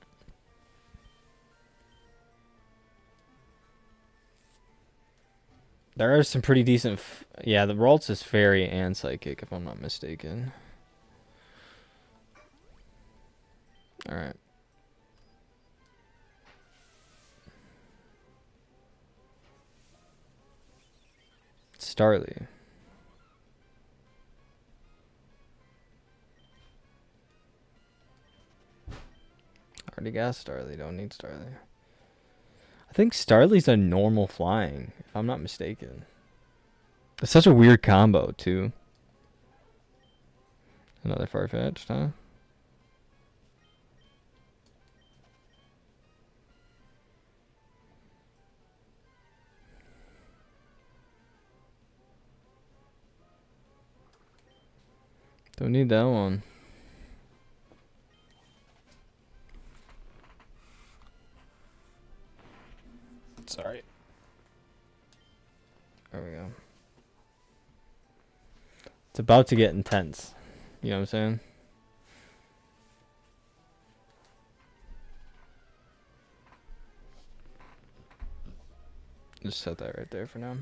There are some pretty decent... yeah, the Ralts is Fairy and Psychic, if I'm not mistaken. Alright. Starly. Already got Starly, don't need Starly. I think Starly's a normal flying, if I'm not mistaken. It's such a weird combo, too. Another Farfetch'd, huh? Don't need that one. Sorry. There we go. It's about to get intense. You know what I'm saying? Just set that right there for now.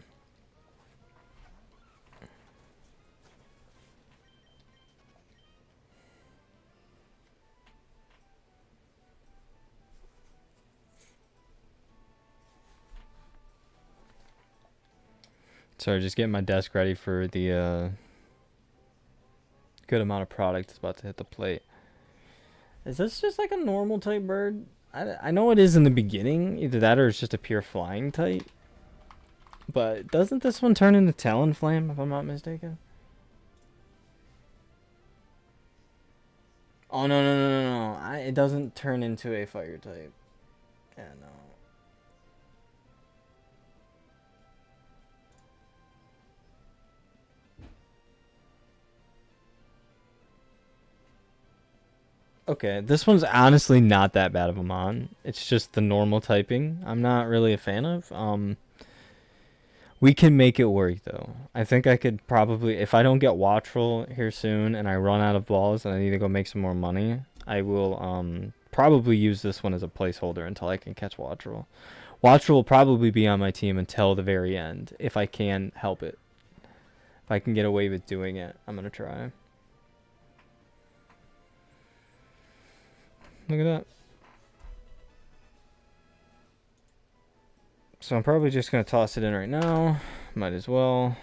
Sorry, just getting my desk ready for the good amount of product that's about to hit the plate. Is this just like a normal type bird? I know it is in the beginning. Either that or it's just a pure flying type. But doesn't this one turn into Talonflame, if I'm not mistaken? Oh, no. It doesn't turn into a fire type. Yeah, no. Okay, this one's honestly not that bad of a mon. It's just the normal typing I'm not really a fan of. We can make it work, though. I think I could probably, if I don't get Watchful here soon and I run out of balls and I need to go make some more money, I will probably use this one as a placeholder until I can catch Watchful. Watchful will probably be on my team until the very end, if I can help it. If I can get away with doing it, I'm going to try. Look at that. So I'm probably just going to toss it in right now. Might as well.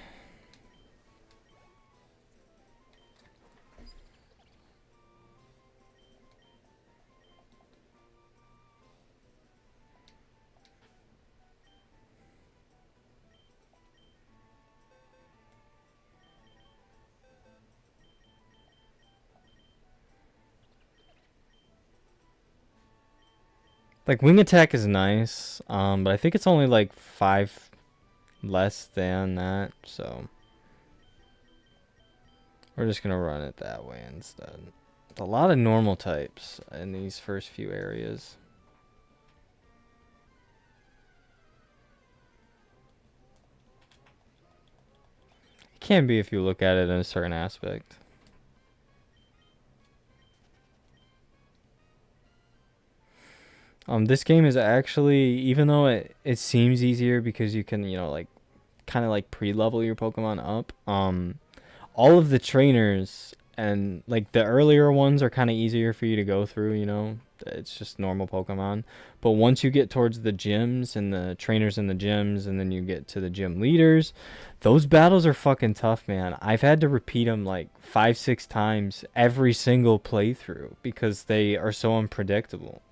Like, wing attack is nice, but I think it's only like 5 less than that, so we're just gonna run it that way instead. A lot of normal types in these first few areas. It can be if you look at it in a certain aspect. This game is actually, even though it seems easier because you can, like, kind of like pre-level your Pokemon up, all of the trainers and like the earlier ones are kind of easier for you to go through, it's just normal Pokemon. But once you get towards the gyms and the trainers in the gyms and then you get to the gym leaders, those battles are fucking tough, man. I've had to repeat them like 5-6 times every single playthrough because they are so unpredictable.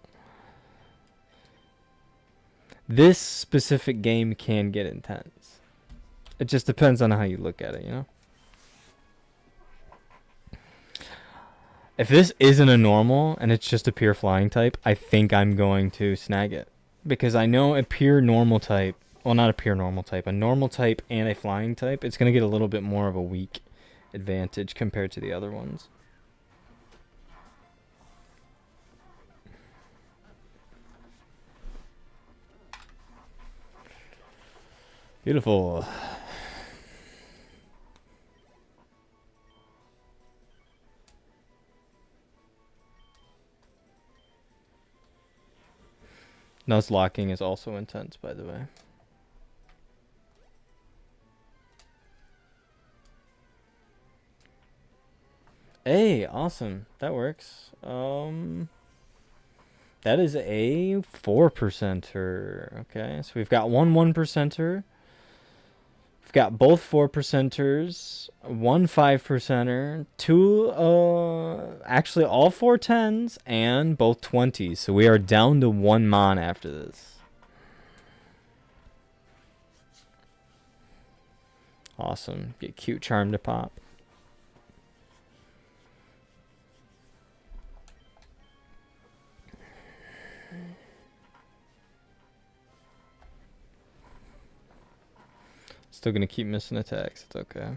This specific game can get intense. It just depends on how you look at it, If this isn't a normal and it's just a pure flying type, I think I'm going to snag it. Because I know a pure normal type, well, not a pure normal type, a normal type and a flying type, it's going to get a little bit more of a weak advantage compared to the other ones. Beautiful. Nuzlocking is also intense, by the way. Hey, awesome. That works. That is a 4%er. Okay, so we've got one 1%er. We've got both 4%ers, one 5%er, two, actually all 4 10s, and both 20s. So we are down to 1 mon after this. Awesome. Get cute charm to pop. Still gonna keep missing attacks. It's okay.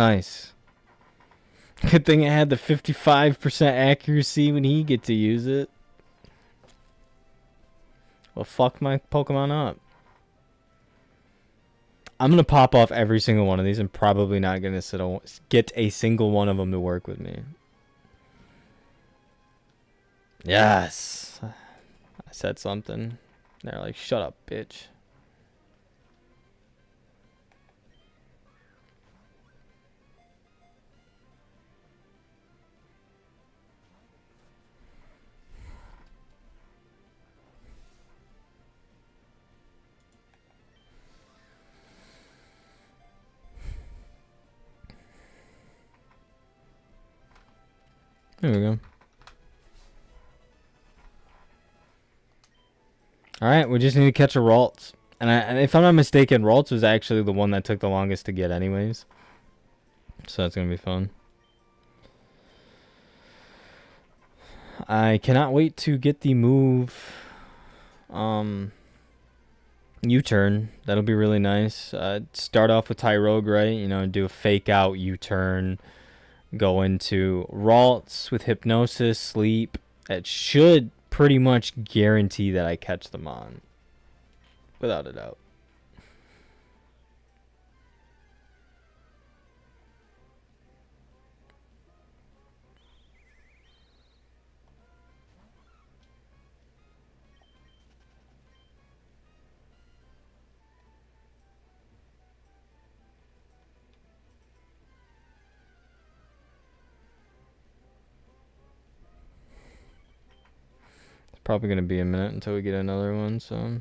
Nice. Good thing it had the 55% accuracy when he get to use it. Well, fuck my Pokemon up. I'm gonna pop off every single one of these and probably not gonna get a single one of them to work with me. Yes. I said something. They're like, shut up, bitch. There we go. Alright, we just need to catch a Ralts. And if I'm not mistaken, Ralts was actually the one that took the longest to get anyways. So that's going to be fun. I cannot wait to get the move U-turn. That'll be really nice. Start off with Tyrogue, right? You know, do a fake out U-turn. Go into Ralts with Hypnosis, Sleep. It should pretty much guarantee that I catch them on. Without a doubt. It's probably going to be a minute until we get another one, so...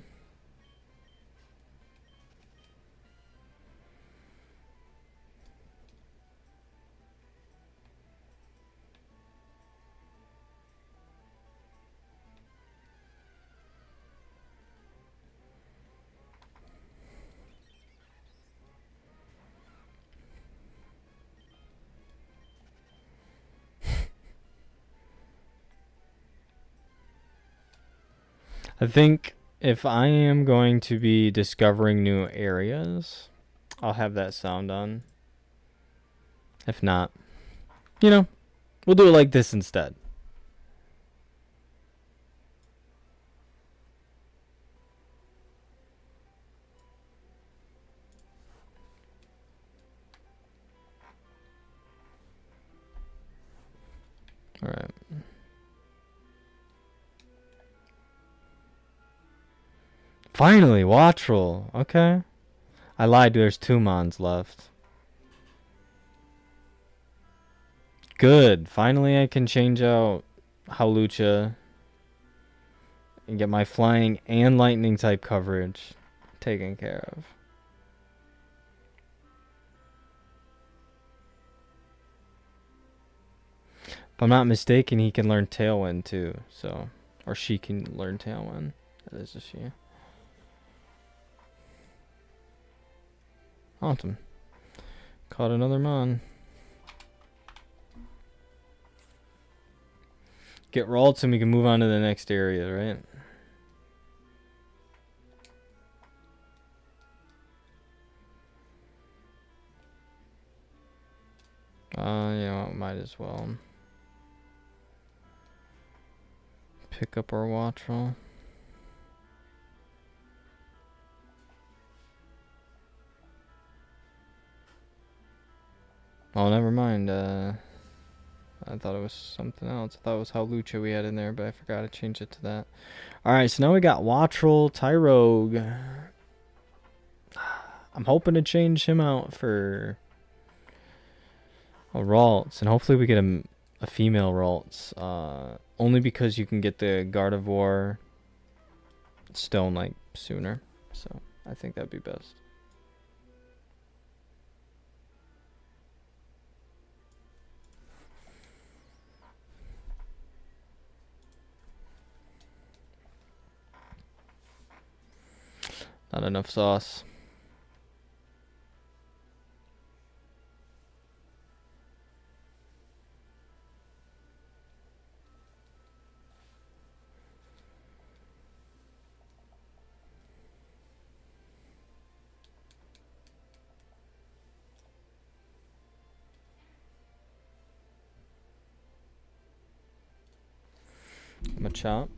I think if I am going to be discovering new areas, I'll have that sound on. If not, you know, we'll do it like this instead. All right. Finally, Wattrel. Okay. I lied. There's 2 Mons left. Good. Finally, I can change out Hawlucha and get my flying and lightning type coverage taken care of. If I'm not mistaken, he can learn Tailwind too. So, or she can learn Tailwind. That is a she. Awesome. Caught another Mon. Get Ralts and we can move on to the next area, right? You know, might as well pick up our Wattrel. Oh, never mind. I thought it was something else. I thought it was Hawlucha we had in there, but I forgot to change it to that. Alright, so now we got Wattrel, Tyrogue. I'm hoping to change him out for a Ralts, and hopefully we get a female Ralts. Only because you can get the Gardevoir Stone like sooner. So I think that'd be best. Not enough sauce. Machop.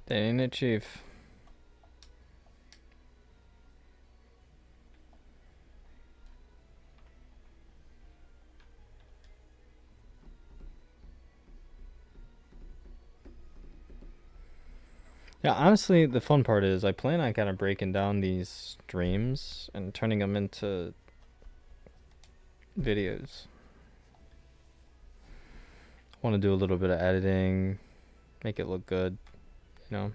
That ain't it, Chief. Yeah, honestly, the fun part is I plan on kind of breaking down these streams and turning them into videos. Want to do a little bit of editing, make it look good, you know.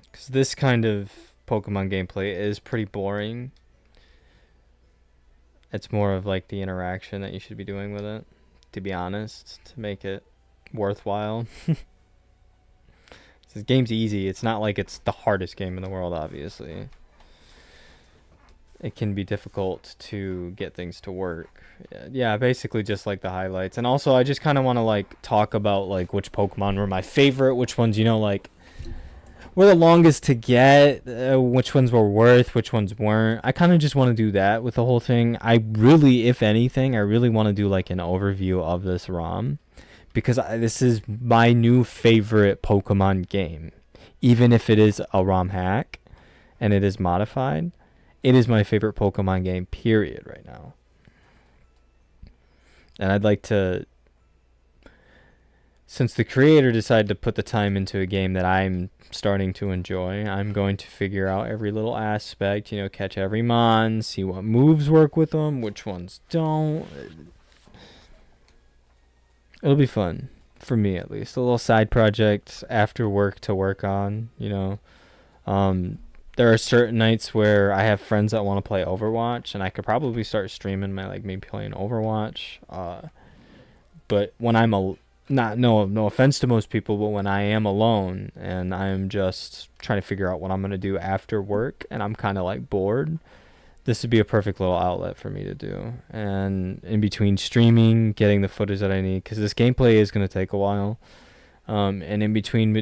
Because this kind of Pokemon gameplay is pretty boring. It's more of like the interaction that you should be doing with it, to be honest, to make it worthwhile. This game's easy. It's not like it's the hardest game in the world, obviously. It can be difficult to get things to work. Yeah, basically just like the highlights. And also I just kind of want to like talk about like which Pokemon were my favorite, which ones, you know, like were the longest to get, which ones were worth, which ones weren't. I kind of just want to do that with the whole thing. I really, if anything, I really want to do like an overview of this ROM, because this is my new favorite Pokemon game. Even if it is a ROM hack and it is modified, it is my favorite Pokemon game, period, right now. And I'd like to, since the creator decided to put the time into a game that I'm starting to enjoy, I'm going to figure out every little aspect, you know, catch every mon, see what moves work with them, which ones don't. It'll be fun, for me at least. A little side project after work to work on, you know. There are certain nights where I have friends that want to play Overwatch, and I could probably start streaming my, like, me playing Overwatch. But when I'm no offense to most people, but when I am alone and I'm just trying to figure out what I'm going to do after work and I'm kind of like bored, this would be a perfect little outlet for me to do. And in between streaming, getting the footage that I need, because this gameplay is going to take a while. And in between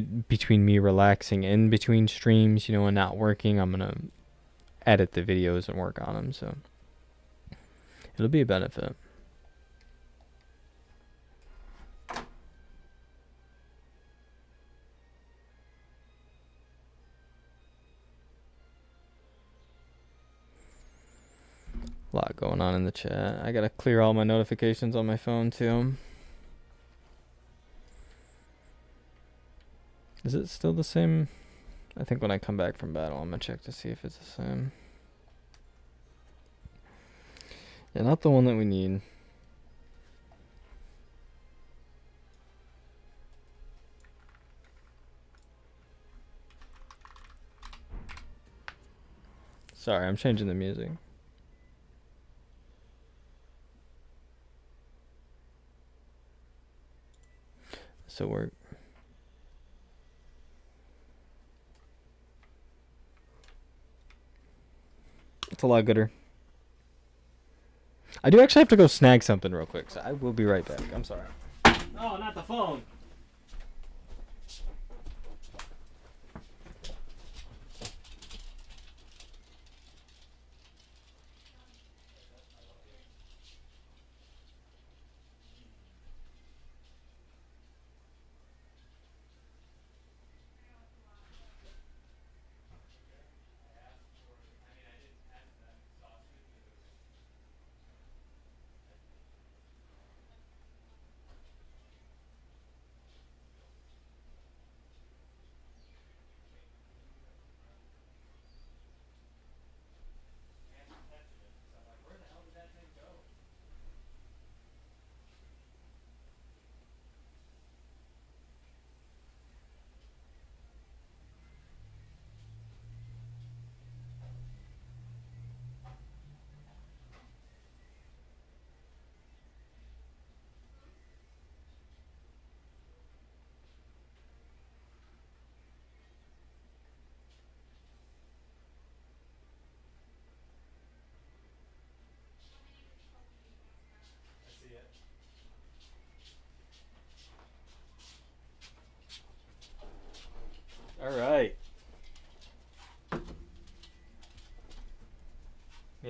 me relaxing in between streams, you know, and not working, I'm going to edit the videos and work on them. So it'll be a benefit. A lot going on in the chat. I gotta clear all my notifications on my phone too. Is it still the same? I think when I come back from battle, I'm gonna check to see if it's the same. Yeah, not the one that we need. Sorry, I'm changing the music. So work. It's a lot gooder. I do actually have to go snag something real quick, so I will be right back. I'm sorry. No, not the phone.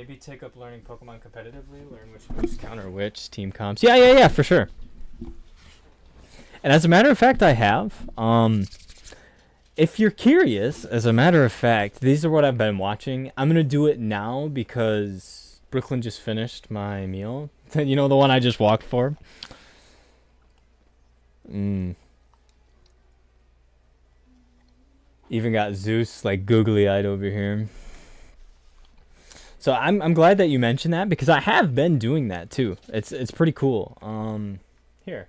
Maybe take up learning Pokemon competitively, learn which moves counter which, team comps. Yeah, for sure. And as a matter of fact, I have. If you're curious, as a matter of fact, these are what I've been watching. I'm gonna do it now because Brooklyn just finished my meal. You know, the one I just walked for. Even got Zeus like googly-eyed over here. So I'm glad that you mentioned that because I have been doing that too. It's pretty cool. Here.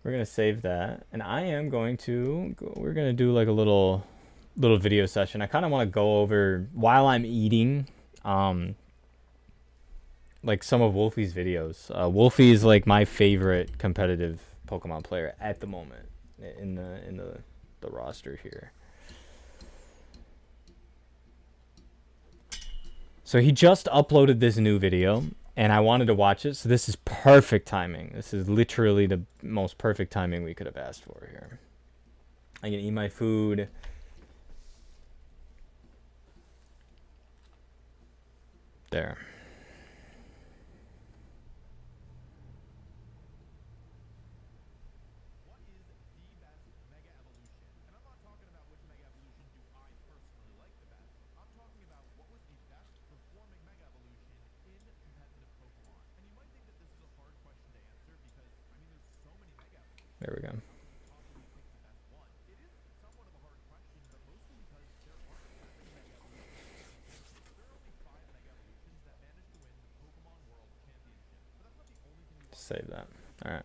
We're gonna save that, and I am going to. We're gonna do like a little video session. I kind of want to go over while I'm eating, like some of Wolfie's videos. Wolfie is like my favorite competitive Pokemon player at the moment in the roster here. So he just uploaded this new video, and I wanted to watch it, so this is perfect timing. This is literally the most perfect timing we could have asked for here. I can eat my food. There. There we go. Save that. All right.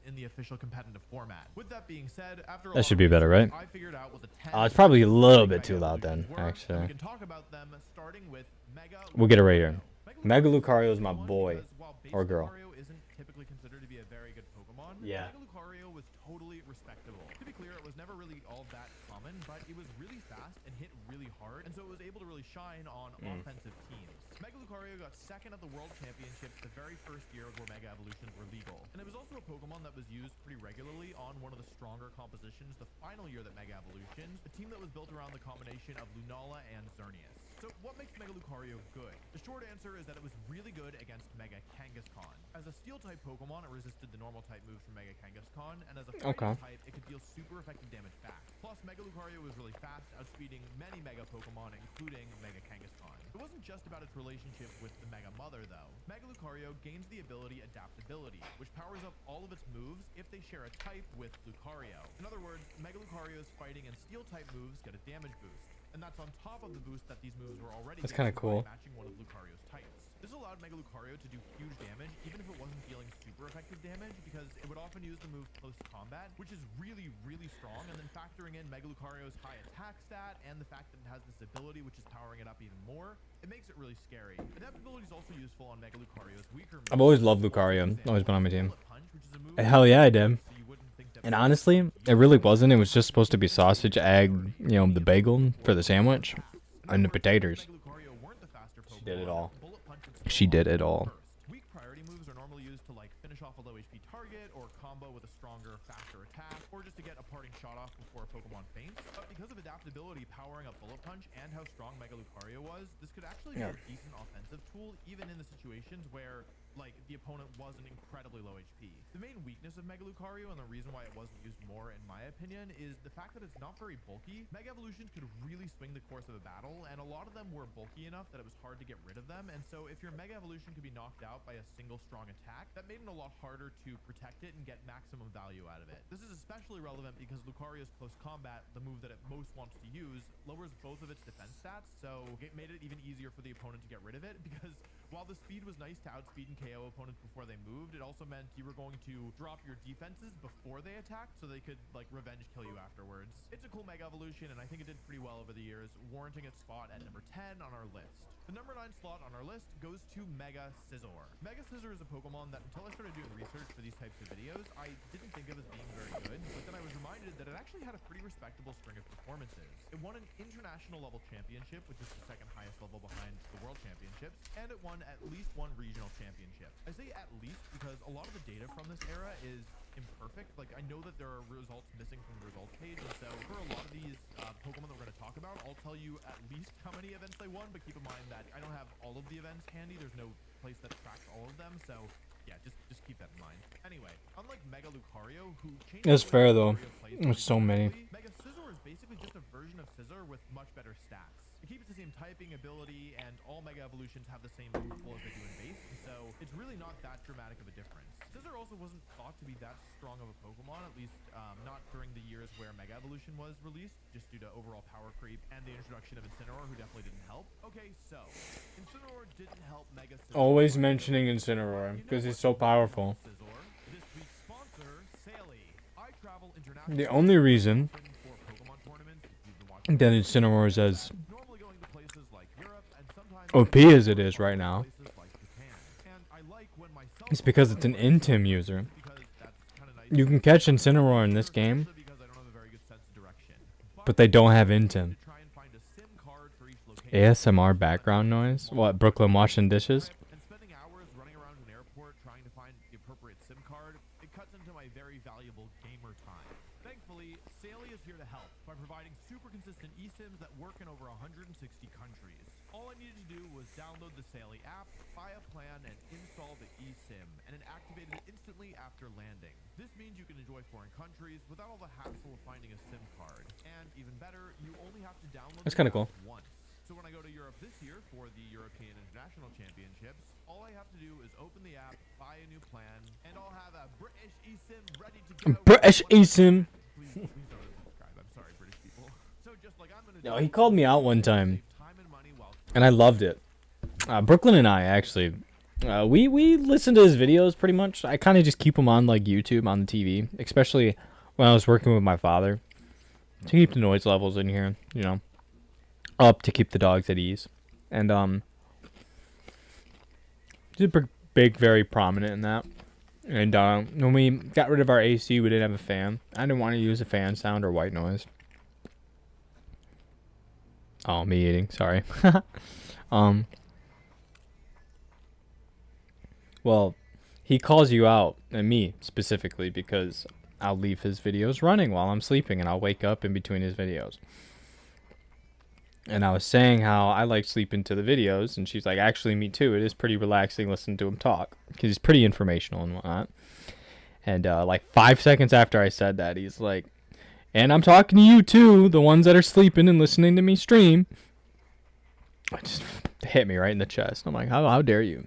In the official competitive format. With that being said, after that should be better, right? I figured out what the 10 it's probably a little bit too loud then, actually. We can talk about them starting with we'll get it right here. Mega Lucario is my boy or girl. Isn't typically considered to be a very good Pokemon. Yeah. Mega Lucario was totally respectable. To be clear, it was never really all that common, but it was really fast and hit really hard, and so it was able to really shine on offensive teams. Mega Lucario got second at the World Championships the very first year where Mega Evolutions were legal. And it was also a Pokemon that was used pretty regularly on one of the stronger compositions the final year that Mega Evolutions, a team that was built around the combination of Lunala and Xerneas. So what makes Mega Lucario good? The short answer is that it was really good against Mega Kangaskhan. As a Steel-type Pokemon, it resisted the normal-type moves from Mega Kangaskhan, and as a Fighting-type, it could deal super effective damage back. Plus, Mega Lucario was really fast, outspeeding many Mega Pokemon, including Mega Kangaskhan. It wasn't just about its relationship with the Mega Mother, though. Mega Lucario gains the ability Adaptability, which powers up all of its moves if they share a type with Lucario. In other words, Mega Lucario's fighting and Steel-type moves get a damage boost. And that's on top of the boost that these moves were already That's kind of cool. Matching one of Lucario's types. This allowed Mega Lucario to do huge damage, even if it wasn't dealing super effective damage, because it would often use the move Close Combat, which is really, really strong, and then factoring in Mega Lucario's high attack stat and the fact that it has this ability, which is powering it up even more, it makes it really scary. Adaptability is also useful on Mega Lucario's weaker moves. I've always loved Lucario. Always been on my team. Hell yeah, I did. And honestly, it really wasn't. It was just supposed to be sausage, egg, you know, the bagel for the sandwich, and the potatoes. She did it all. She did it all. Weak priority moves are normally used to like finish off a low HP target or combo with a stronger, faster attack, or just to get a parting shot off before a Pokemon faints. But because of adaptability powering up Bullet Punch and how strong Mega Lucario was, this could actually be a decent offensive tool, even in the situations where like the opponent wasn't incredibly low HP. The main weakness of Mega Lucario and the reason why it wasn't used more in my opinion is the fact that it's not very bulky. Mega Evolutions could really swing the course of a battle, and a lot of them were bulky enough that it was hard to get rid of them, and so if your Mega Evolution could be knocked out by a single strong attack, that made it a lot harder to protect it and get maximum value out of it. This is especially relevant because Lucario's Close Combat, the move that it most wants to use, lowers both of its defense stats, so it made it even easier for the opponent to get rid of it, because while the speed was nice to outspeed and KO opponents before they moved, it also meant you were going to drop your defenses before they attacked so they could like revenge kill you afterwards. It's a cool Mega Evolution, and I think it did pretty well over the years, warranting its spot at number 10 on our list. The number 9 slot on our list goes to Mega Scizor. Mega Scizor is a Pokemon that until I started doing research for these types of videos, I didn't think of as being very good, but then I was reminded that it actually had a pretty respectable string of performances. It won an international level championship, which is the second highest level behind the World Championships, and and it won at least one regional championship. I say at least because a lot of the data from this era is imperfect. Like, I know that there are results missing from the results page, and so for a lot of these Pokemon that we're going to talk about, I'll tell you at least how many events they won, but keep in mind that I don't have all of the events handy. There's no place that tracks all of them, so yeah, just keep that in mind. Anyway, unlike Mega Lucario, who changed It's the way fair though. Lucario plays There's so many. Mega Scizor is basically just a version of Scizor with much better stats. It keeps the same typing ability, and all Mega Evolutions have the same move pool as they do in base, so it's really not that dramatic of a difference. Scizor also wasn't thought to be that strong of a Pokemon, at least not during the years where Mega Evolution was released, just due to overall power creep and the introduction of Incineroar, who definitely didn't help. Okay, so Incineroar didn't help Mega Scizor. Always mentioning Incineroar because he's so powerful. This week's sponsor, Sally. I travel internationally. The only reason that Incineroar is as OP as it is right now is because it's an Intim user. You can catch Incineroar in this game, but they don't have Intim. ASMR background noise? What, Brooklyn washing dishes? And spending hours running around an airport trying to find the appropriate SIM card, it cuts into my very valuable gamer time. Thankfully, Sally is here to help by providing super consistent eSIMs that work in over 160 countries. All I needed to do was download the Sally app, buy a plan, and install the eSIM, and it activated it instantly after landing. This means you can enjoy foreign countries without all the hassle of finding a SIM card. And even better, you only have to download That's the kind of app cool. once. So when I go to Europe this year for the European International Championships, all I have to do is open the app, buy a new plan, and I'll have a British eSIM ready to go. British eSIM. Please don't unsubscribe. I'm sorry, British people. So just like I'm gonna No, he called me out one time, save time and money while and I loved it. Brooklyn and I actually, we listen to his videos pretty much. I kind of just keep them on like YouTube on the TV, especially when I was working with my father to keep the noise levels in here, you know, up to keep the dogs at ease. And super big, very prominent in that. And when we got rid of our AC, we didn't have a fan. I didn't want to use a fan sound or white noise. Oh, me eating. Sorry. Well, he calls you out, and me specifically, because I'll leave his videos running while I'm sleeping, and I'll wake up in between his videos. And I was saying how I like sleeping to the videos, and she's like, actually, me too. It is pretty relaxing listening to him talk, because he's pretty informational and whatnot. And like 5 seconds after I said that, he's like, and I'm talking to you too, the ones that are sleeping and listening to me stream. It just hit me right in the chest. I'm like, how dare you?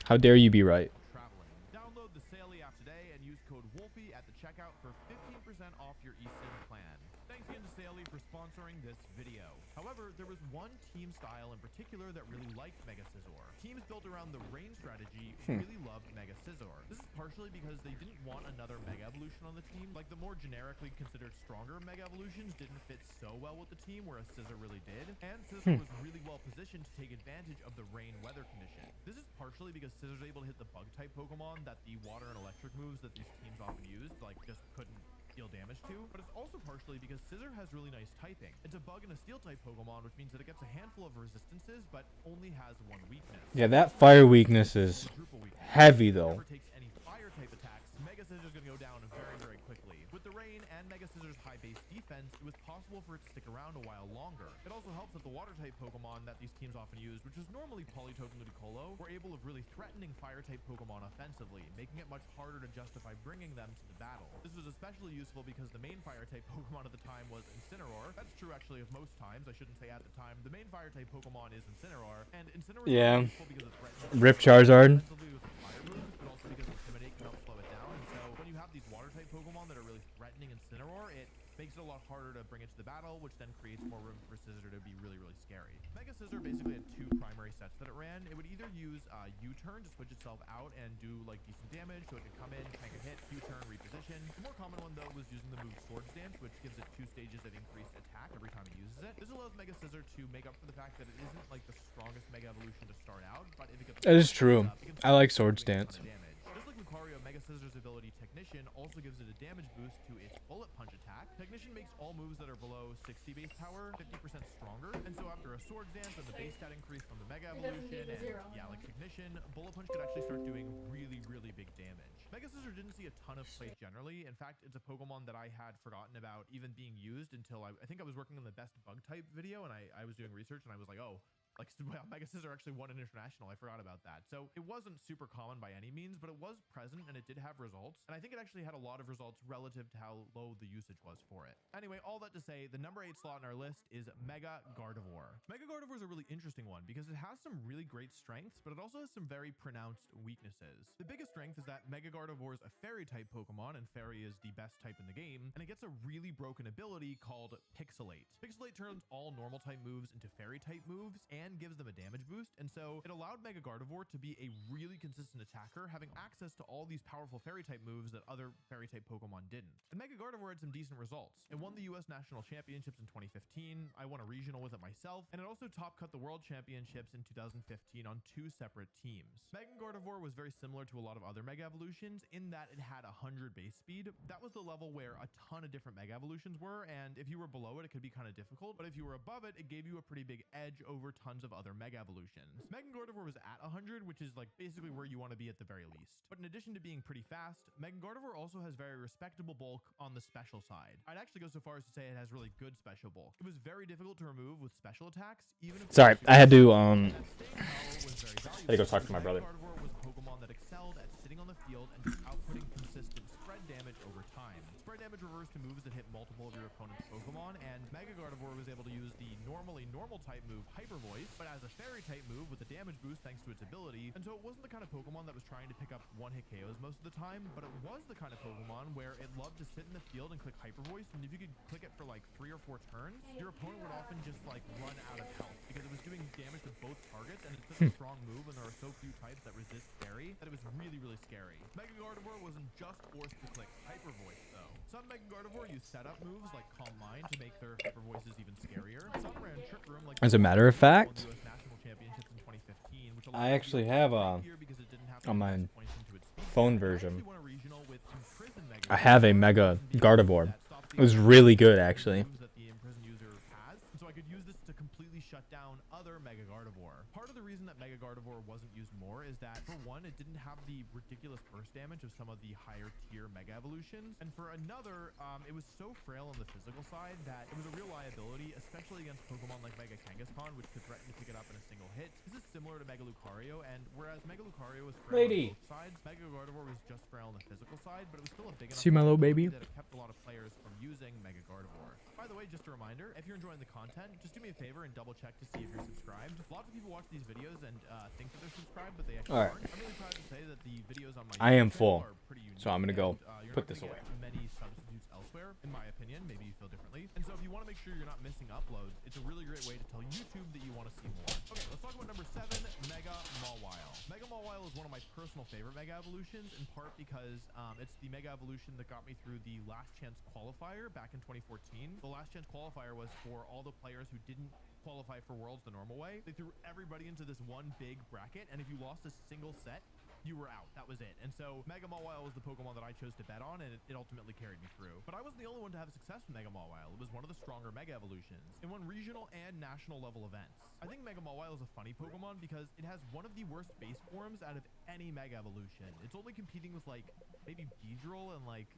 How dare you be right? traveling. Download the Sally app today and use code Wolfie at the checkout for 15% off your eSIM plan. Thanks again to Sally for sponsoring this video. However, there was one team style in particular that really liked Mega Scizor. Teams built around the rain strategy really loved Mega Scizor. This is partially because they didn't want another Mega Evolution on the team. Like, the more generically considered stronger Mega Evolutions didn't fit so well with the team, whereas Scizor really did. And Scizor was really well positioned to take advantage of the rain weather condition. This is partially because Scissor's able to hit the bug-type Pokemon that the water and electric moves that these teams often used, like, just couldn't deal damage to. But it's also partially because Scizor has really nice typing. It's a bug and a steel-type Pokemon, which means that it gets a handful of resistances, but only has one weakness. Yeah, that fire weakness is Quadruple weakness. heavy though. Never takes any fire-type attacks. Mega Scissor's gonna go down very, very quickly. With the rain and Mega Scissor's high base defense, it was possible for it to stick around a while longer. It also helps that the water-type Pokemon that these teams often use, which is normally Politoed and Ludicolo, were able of really threatening fire-type Pokemon offensively, making it much harder to justify bringing them to the battle. This was especially useful because the main fire-type Pokemon at the time was Incineroar. That's true actually of most times. I shouldn't say at the time. The main fire-type Pokemon is Incineroar, and Incineroar Yeah. is useful because it's threatening Rip Charizard. offensively with fire moves, but also because Intimidate can help slow it down. And so when you have these water-type Pokemon that are really threatening Incineroar, it makes it a lot harder to bring it to the battle, which then creates more room for Scizor to be really, really scary. Mega Scizor basically had two primary sets that it ran. It would either use U-turn to switch itself out and do like decent damage, so it could come in, tank a hit, U-turn, reposition. The more common one though was using the move Swords Dance, which gives it 2 stages of increased attack every time it uses it. This allows Mega Scizor to make up for the fact that it isn't like the strongest Mega Evolution to start out, but if it gets That is true. it can I like still Swords make a ton Dance. of damage. Just like Lucario, Mega Scizor's ability Technician also gives it a damage boost to its Bullet Punch attack. Technician makes all moves that are below 60 base power 50% stronger, and so after a Swords Dance and the base stat increase from the Mega Evolution, and yeah, like Technician, Bullet Punch could actually start doing really, really big damage. Mega Scissor didn't see a ton of play generally. In fact, it's a Pokemon that I had forgotten about even being used until I think I was working on the best bug type video, and I was doing research, and I was like, oh, like Mega Scissor actually won an international. I forgot about that. So it wasn't super common by any means, but it was present and it did have results. And I think it actually had a lot of results relative to how low the usage was for it. Anyway, all that to say, the number 8 slot in our list is Mega Gardevoir. Mega Gardevoir is a really interesting one because it has some really great strengths, but it also has some very pronounced weaknesses. The biggest strength is that Mega Gardevoir is a fairy type Pokemon, and fairy is the best type in the game, and it gets a really broken ability called Pixelate. Pixelate turns all normal type moves into fairy type moves and gives them a damage boost, and so it allowed Mega Gardevoir to be a really consistent attacker, having access to all these powerful fairy type moves that other fairy type Pokemon didn't. And Mega Gardevoir had some decent results. It won the US National Championships in 2015, I won a regional with it myself, and it also top cut the World Championships in 2015 on 2 separate teams. Mega Gardevoir was very similar to a lot of other Mega Evolutions in that it had 100 base speed. That was the level where a ton of different Mega Evolutions were, and if you were below it, it could be kind of difficult, but if you were above it, it gave you a pretty big edge over tons of other Mega Evolutions. Mega Gardevoir was at 100, which is like basically where you want to be at the very least. But in addition to being pretty fast, Mega Gardevoir also has very respectable bulk on the special side. I'd actually go so far as to say it has really good special bulk. It was very difficult to remove with special attacks, even if Sorry, I had to go talk to my brother. Gardevoir was a Pokemon that excelled at sitting on the field and just outputting consistent spread damage over time. Spread damage reversed to moves that hit multiple of your opponent's Pokemon, and Mega Gardevoir was able to use the normally normal type move Hyper Voice, but as a fairy type move with a damage boost thanks to its ability, and so it wasn't the kind of Pokemon that was trying to pick up one-hit KOs most of the time, but it was the kind of Pokemon where it loved to sit in the field and click Hyper Voice, and if you could click it for like 3 or 4 turns, your opponent would often just like run out of health because it was doing damage to both targets, and it's such a strong move, and there are so few types that resist fairy that it was really, really scary. Mega Gardevoir wasn't just forced to click Hyper Voice though. Some Mega Gardevoir use setup moves like Calm Mind to make their Hyper Voices even scarier. Some ran Trick Room like As a matter of fact, US National Championships in 2015, which I actually have on my phone version. I have a Mega Gardevoir. It was really good, actually. So I could use this to completely shut down other Mega Gardevoir. Part of the reason that Mega Gardevoir wasn't used more is that, for one, it didn't have the ridiculous burst damage of some of the higher tier Mega Evolutions, and for another, it was so frail on the physical side that it was a real liability, especially against Pokemon like Mega Kangaskhan, which could threaten to pick it up in a single hit. This is similar to Mega Lucario, and whereas Mega Lucario was frail on both sides, Mega Gardevoir was just frail on the physical side, but it was still a big enough See my little baby? that it kept a lot of players from using Mega Gardevoir. By the way, just a reminder, if you're enjoying the content, just do me a favor and double check to see if you're subscribed. Lots of people watch these videos and think that they're subscribed, but they actually aren't. I'm really proud to say that the videos on my I am YouTube full, channel are pretty unique, so I'm gonna go and, put you're this not away. gonna get many substitutes elsewhere, in my opinion. Maybe you feel differently. And so if you want to make sure you're not missing uploads, it's a really great way to tell YouTube that you want to see more. Okay, let's talk about number 7, Mega Mawile. Mega Mawile is one of my personal favorite Mega Evolutions, in part because it's the Mega Evolution that got me through the Last Chance Qualifier back in 2014. The Last Chance Qualifier was for all the players who didn't qualify for Worlds the normal way. They threw everybody into this one big bracket, and if you lost a single set, you were out. That was it. And so Mega Mawile was the Pokemon that I chose to bet on, and it ultimately carried me through. But I wasn't the only one to have success with Mega Mawile. It was one of the stronger Mega Evolutions. It won regional and national level events. I think Mega Mawile is a funny Pokemon because it has one of the worst base forms out of any Mega Evolution. It's only competing with like maybe Beedrill and like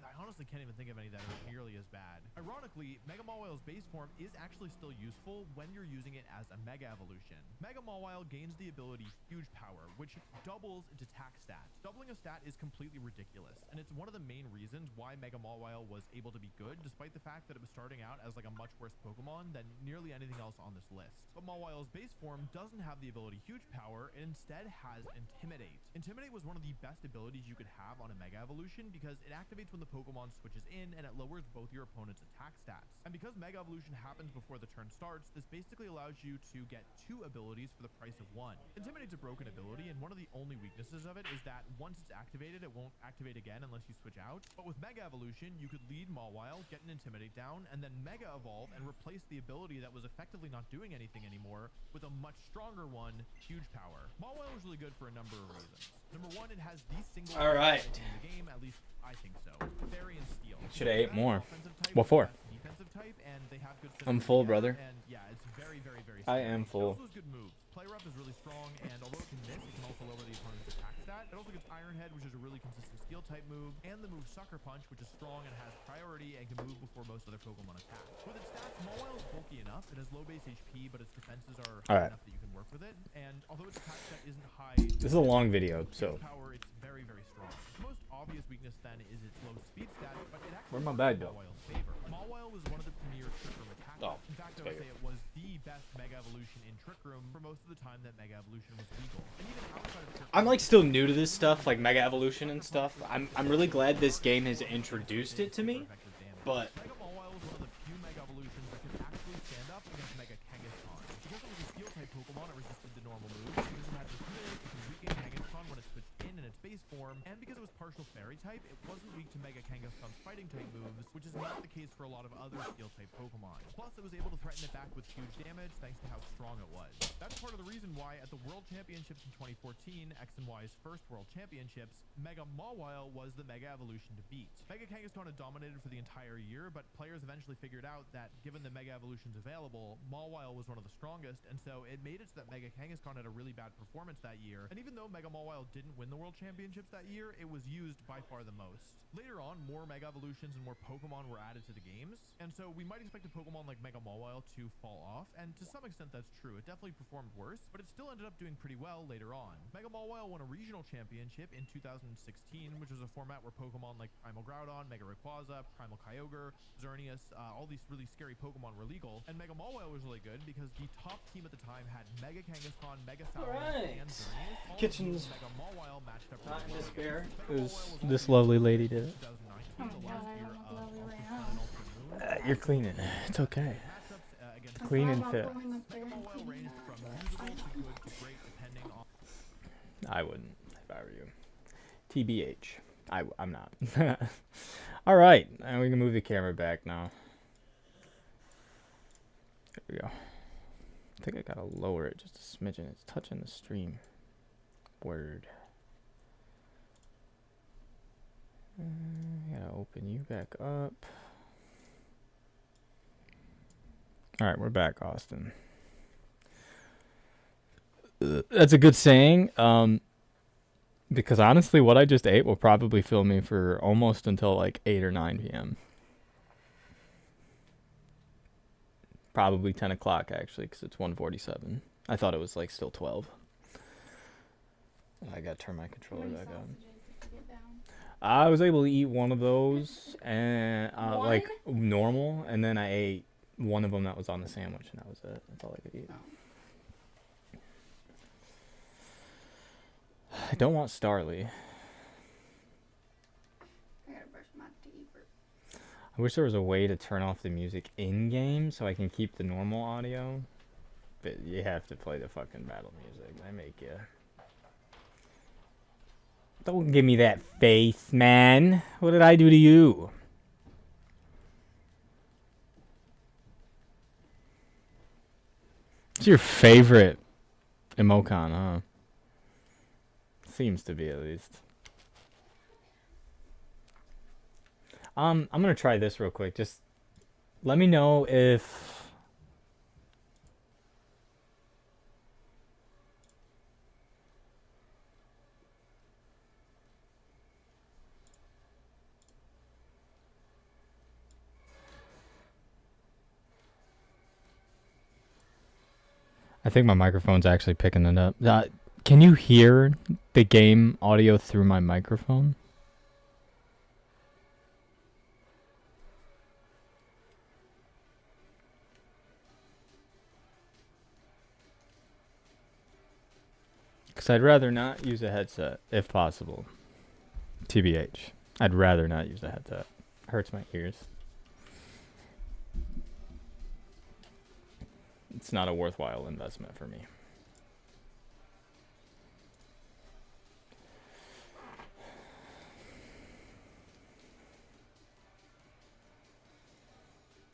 I honestly can't even think of any that are nearly as bad. Ironically, Mega Mawile's base form is actually still useful when you're using it as a Mega Evolution. Mega Mawile gains the ability Huge Power, which doubles its attack stat. Doubling a stat is completely ridiculous, and it's one of the main reasons why Mega Mawile was able to be good, despite the fact that it was starting out as like a much worse Pokemon than nearly anything else on this list. But Mawile's base form doesn't have the ability Huge Power, it instead has Intimidate. Intimidate was one of the best abilities you could have on a Mega Evolution because it activates when when the Pokemon switches in, and it lowers both your opponent's attack stats. And because Mega Evolution happens before the turn starts, this basically allows you to get 2 abilities for the price of 1. Intimidate's a broken ability, and one of the only weaknesses of it is that once it's activated, it won't activate again unless you switch out. But with Mega Evolution, you could lead Mawile, get an Intimidate down, and then Mega Evolve and replace the ability that was effectively not doing anything anymore with a much stronger one, Huge Power. Mawile is really good for a number of reasons. Number 1, it has the single All right. in the game, at least I think so. Fairy and Steel. Should have ate more. Type, What for? defensive type, and they have good I'm full, brother. And yeah, it's very, very, very I am full. It also has good moves. Play Rough is really strong, and although it can miss, it can also lower the opponent's attack stat. It also gets Iron Head, which is a really consistent steel type move, and the move Sucker Punch, which is strong and has priority and can move before most other Pokemon attack. With its stats, Mawile is bulky enough. It has low base HP, but its defenses are high enough that you can work with it. And although its attack stat isn't high, this is a long video, so power, it's very, very strong. The most obvious weakness then is its low speed stat, but it actually where's my bag though? Mawile's favor. Mawile was one of the premier Trick Room attackers. Oh, in fact, I would say it was the best Mega Evolution in Trick Room for most of the time that Mega Evolution was legal. And even outside of Trick Room, I'm like still new to this stuff, like Mega Evolution and stuff. I'm really glad this game has introduced it to me, but Mega Mawile was one of the few Mega Evolutions that could actually stand up against Mega Kangaskhan. Because it was a steel type Pokemon, it resisted the normal moves. Because it had Intimidate, it could weaken Kangaskhan when it switched in its base form, and because it was partial Fairy type, it wasn't weak to Mega Kangaskhan's fighting type moves, which is not the case for a lot of other steel type Pokemon. Plus, it was able to threaten it back with huge damage thanks to how strong it was. That's part of the reason why at the World Championships in 2014, X and Y's first World Championships, Mega Mawile was the Mega Evolution to beat. Mega Kangaskhan had dominated for the entire year, but players eventually figured out that given the Mega Evolutions available, Mawile was one of the strongest, and so it made it so that Mega Kangaskhan had a really bad performance that year. And even though Mega Mawile didn't win the World Championships that year, it was used by far the most. Later on, more Mega Evolutions and more Pokemon were added to the games, and so we might expect a Pokemon like Mega Mawile to fall off, and to some extent that's true. It definitely performed worse, but it still ended up doing pretty well later on. Mega Mawile won a regional championship in 2016, which was a format where Pokemon like Primal Groudon, Mega Rayquaza, Primal Kyogre, Xerneas, all these really scary Pokemon were legal, and Mega Mawile was really good because the top team at the time had Mega Kangaskhan, Mega Falcon, and Xerneas. Kitchens. Mega Mawile matched up Not in really well despair. against. It Mega was Mawile this lovely lady did it. 2019, the last year of Ultra Sun and Ultra Moon. You're cleaning. It's okay. Matchups against Clean and fit. Mega Mawile ranged from usable to good to great depending on. I wouldn't if I were you. TBH. I'm not. All right, and we can move the camera back now. There we go. I think I gotta lower it just a smidgen. It's touching the stream. Word. Gotta open you back up. All right, we're back, Austin. That's a good saying. Because honestly, what I just ate will probably fill me for almost until like 8 or 9 p.m. Probably 10 o'clock, actually, because it's 1:47. I thought it was like still 12. I got to turn my controller back on. I was able to eat one of those, and like normal, and then I ate one of them that was on the sandwich, and that was it. That's all I could eat. I don't want Starly. I gotta brush my teeth. I wish there was a way to turn off the music in-game so I can keep the normal audio. But you have to play the fucking battle music. They make you... Don't give me that face, man. What did I do to you? It's your favorite Emocon, huh? Seems to be, at least. I'm gonna try this real quick. Just let me know if I think my microphone's actually picking it up. Can you hear the game audio through my microphone? Because I'd rather not use a headset, if possible. TBH. I'd rather not use a headset. Hurts my ears. It's not a worthwhile investment for me.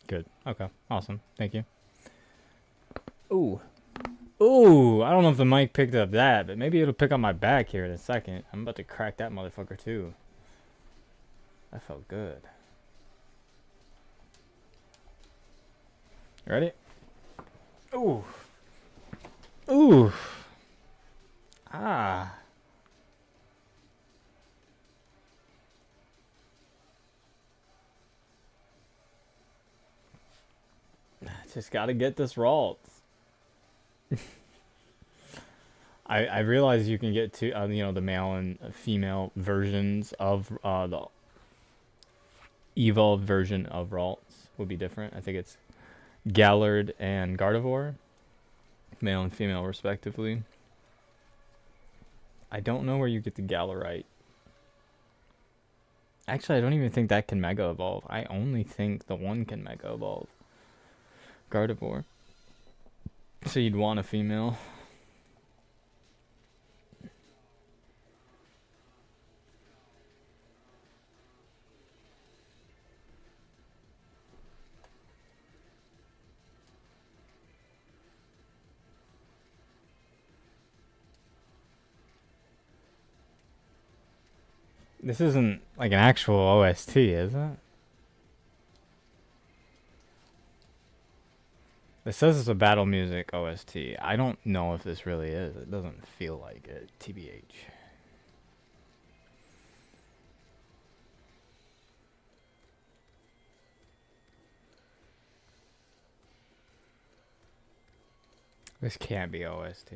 Good. Okay. Awesome. Thank you. Ooh. Ooh. I don't know if the mic picked up that, but maybe it'll pick up my back here in a second. I'm about to crack that motherfucker too. That felt good. Ready? Ooh. Ooh. Ah. Just gotta get this Ralt. I realize you can get to you know, the male and female versions of the evolved version of Ralts would be different. I think it's Gallard and Gardevoir, male and female respectively. I don't know where you get the Gallarite. Actually, I don't even think that can Mega Evolve. I only think the one can Mega Evolve. Gardevoir. So you'd want a female. This isn't like an actual OST, is it? It says it's a battle music OST. I don't know if this really is. It doesn't feel like it, TBH. This can't be OST.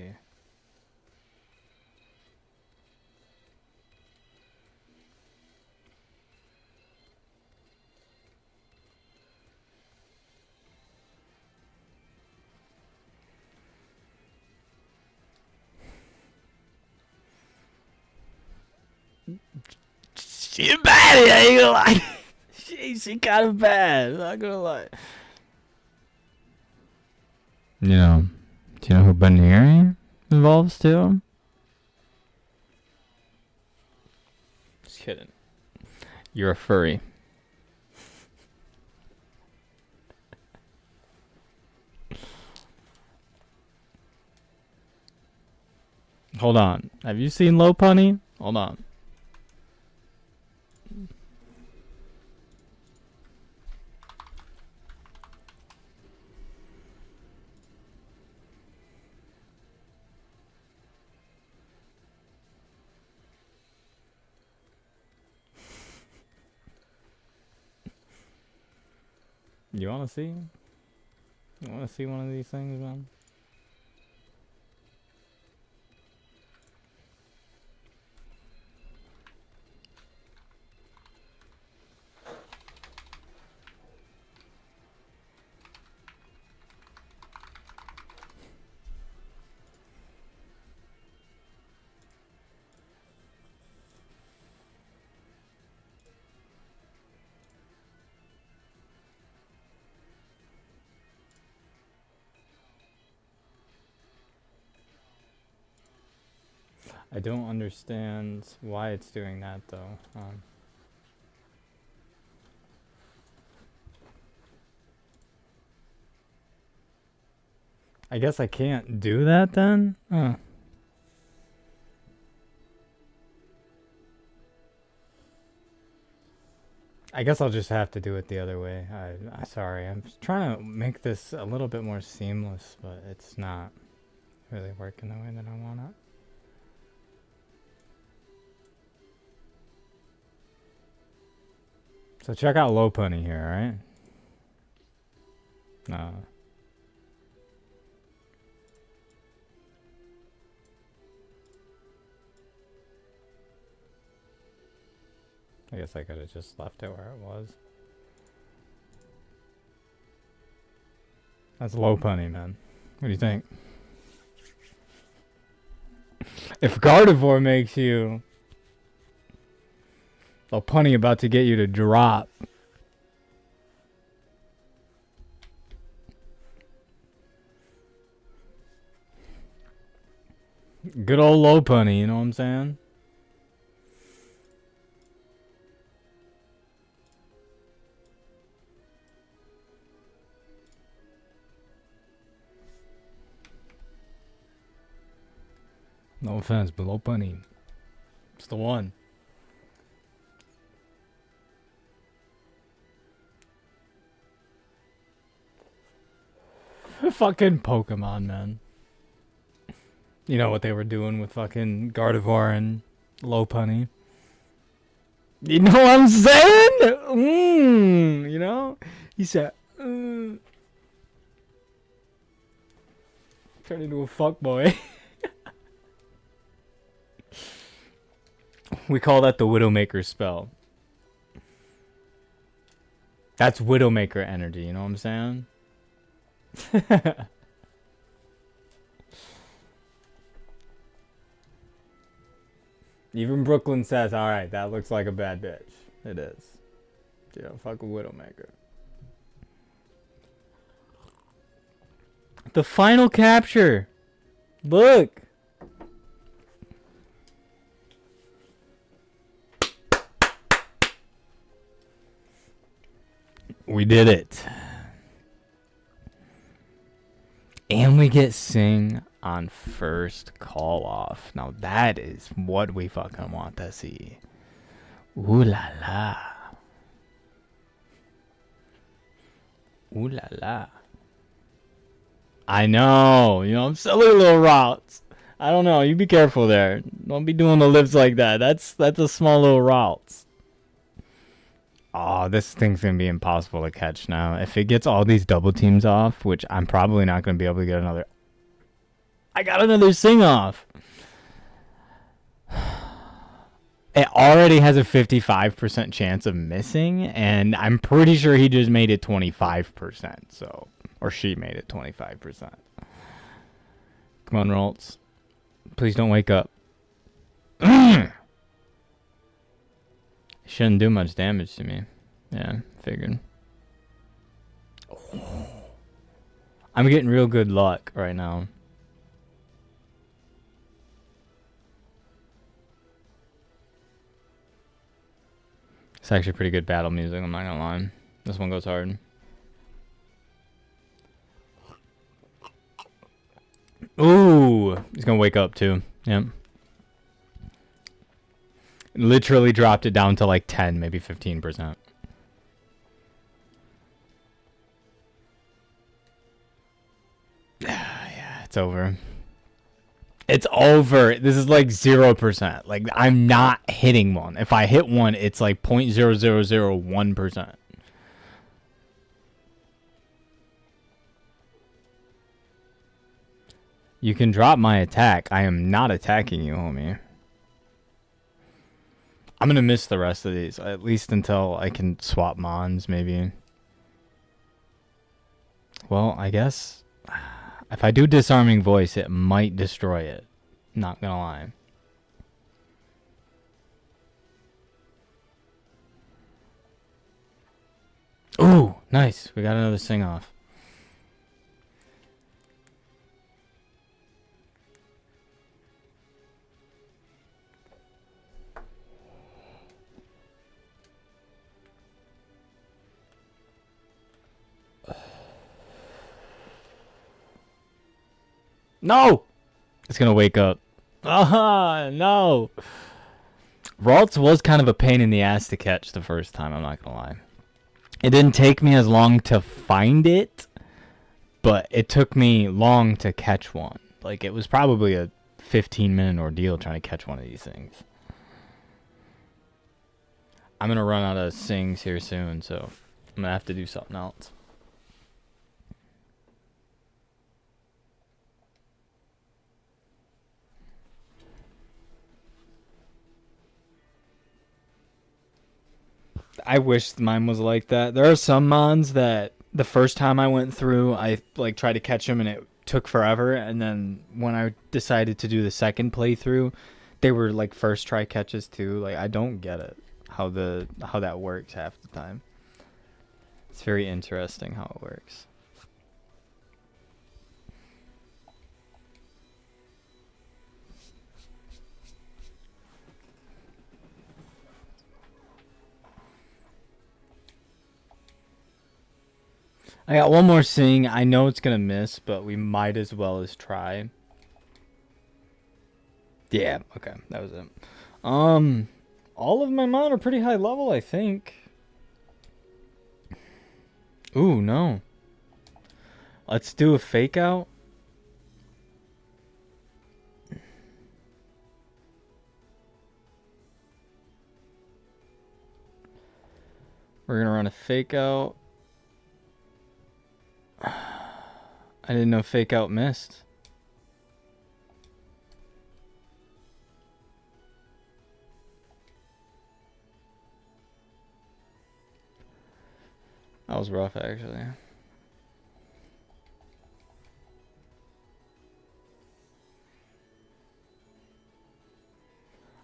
She's bad, I ain't gonna lie. She kind of bad, not gonna lie. You know, do you know who Baneri involves too? Just kidding. You're a furry. Hold on. Have you seen Lopunny? Hold on. You wanna see? You wanna see one of these things, man? I don't understand why it's doing that though. I guess I can't do that then? I guess I'll just have to do it the other way. I sorry, I'm trying to make this a little bit more seamless, but it's not really working the way that I want it. So check out Lopunny here, alright? No. I guess I could have just left it where it was. That's Lopunny, man. What do you think? If Gardevoir makes you A punny about to get you to drop. Good old low punny, you know what I'm saying? No offense, but low punny. It's the one. Fucking Pokemon, man. You know what they were doing with fucking Gardevoir and Lopunny. You know what I'm saying? You know? He said, Turn into a fuckboy. We call that the Widowmaker spell. That's Widowmaker energy, you know what I'm saying? Even Brooklyn says, alright, that looks like a bad bitch. It is. Yeah, fuck a Widowmaker. The final capture. Look. We did it. And we get Sing on first call off. Now that is what we fucking want to see. Ooh la la. Ooh la la. I know. You know, I'm silly little routes. I don't know. You be careful there. Don't be doing the lips like that. That's a small little routes. Oh, this thing's going to be impossible to catch now. If it gets all these double teams off, which I'm probably not going to be able to get another... I got another Sing off. It already has a 55% chance of missing, and I'm pretty sure he just made it 25%, so... Or she made it 25%. Come on, Ralts. Please don't wake up. Shouldn't do much damage to me. Yeah, figured. Oh. I'm getting real good luck right now. It's actually pretty good battle music, I'm not gonna lie. This one goes hard. Ooh, he's gonna wake up too. Yep. Literally dropped it down to like 10, maybe 15%. Yeah, it's over. It's over. This is like 0%. Like, I'm not hitting one. If I hit one, it's like 0.0001%. You can drop my attack. I am not attacking you, homie. I'm going to miss the rest of these, at least until I can swap Mons, maybe. Well, I guess if I do Disarming Voice, it might destroy it. Not going to lie. Ooh, nice. We got another Sing off. No! It's gonna wake up. No! Ralts was kind of a pain in the ass to catch the first time, I'm not gonna lie. It didn't take me as long to find it, but it took me long to catch one. Like, it was probably a 15-minute ordeal trying to catch one of these things. I'm gonna run out of Sings here soon, so I'm gonna have to do something else. I wish mine was like that. There are some mons that the first time I went through, I like tried to catch them and it took forever. And then when I decided to do the second playthrough, they were like first try catches too. Like, I don't get it. how that works half the time. It's very interesting how it works. I got one more thing. I know it's gonna miss, but we might as well as try. Yeah, okay, that was it. All of my mon are pretty high level, I think. Ooh, no. Let's do a fake out. We're gonna run a fake out. I didn't know fake out missed. That was rough, actually.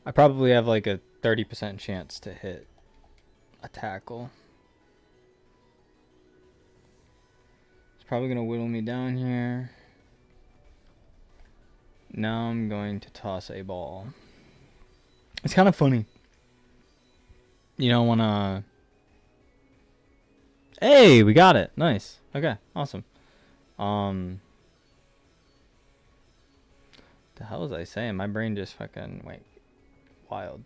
I probably have like a 30% chance to hit a tackle. It's probably going to whittle me down here. Now I'm going to toss a ball. It's kind of funny. You don't want to... Hey, we got it. Nice. Okay, awesome. The hell was I saying? My brain just fucking went wild.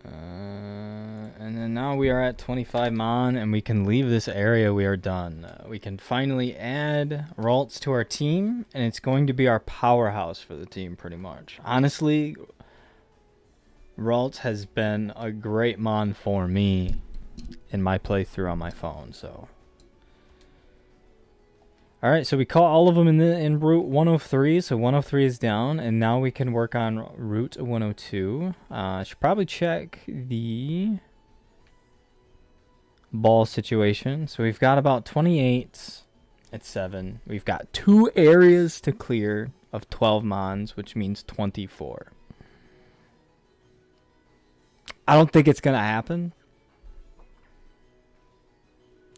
And then now we are at 25 mon, and we can leave this area. We are done. We can finally add Ralts to our team, and it's going to be our powerhouse for the team, pretty much. Honestly, Ralts has been a great mon for me in my playthrough on my phone, so... Alright, so we caught all of them in Route 103, so 103 is down, and now we can work on Route 102. I should probably check the ball situation. So we've got about 28 at 7. We've got 2 areas to clear of 12 mons, which means 24. I don't think it's going to happen.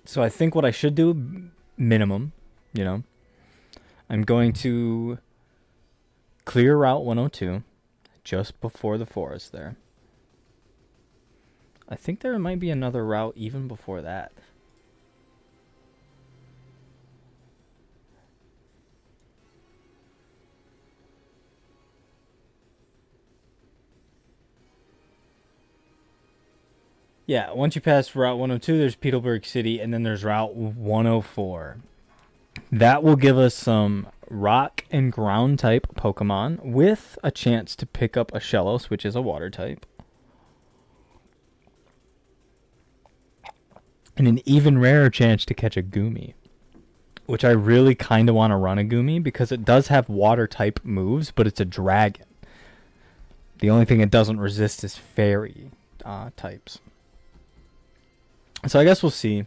So I think what I should do, minimum... You know, I'm going to clear Route 102 just before the forest there. I think there might be another route even before that. Yeah, once you pass Route 102, there's Petersburg City, and then there's Route 104. That will give us some rock and ground type Pokemon with a chance to pick up a Shellos, which is a water type. And an even rarer chance to catch a Goomy, which I really kind of want to run a Goomy because it does have water type moves, but it's a dragon. The only thing it doesn't resist is fairy types. So I guess we'll see.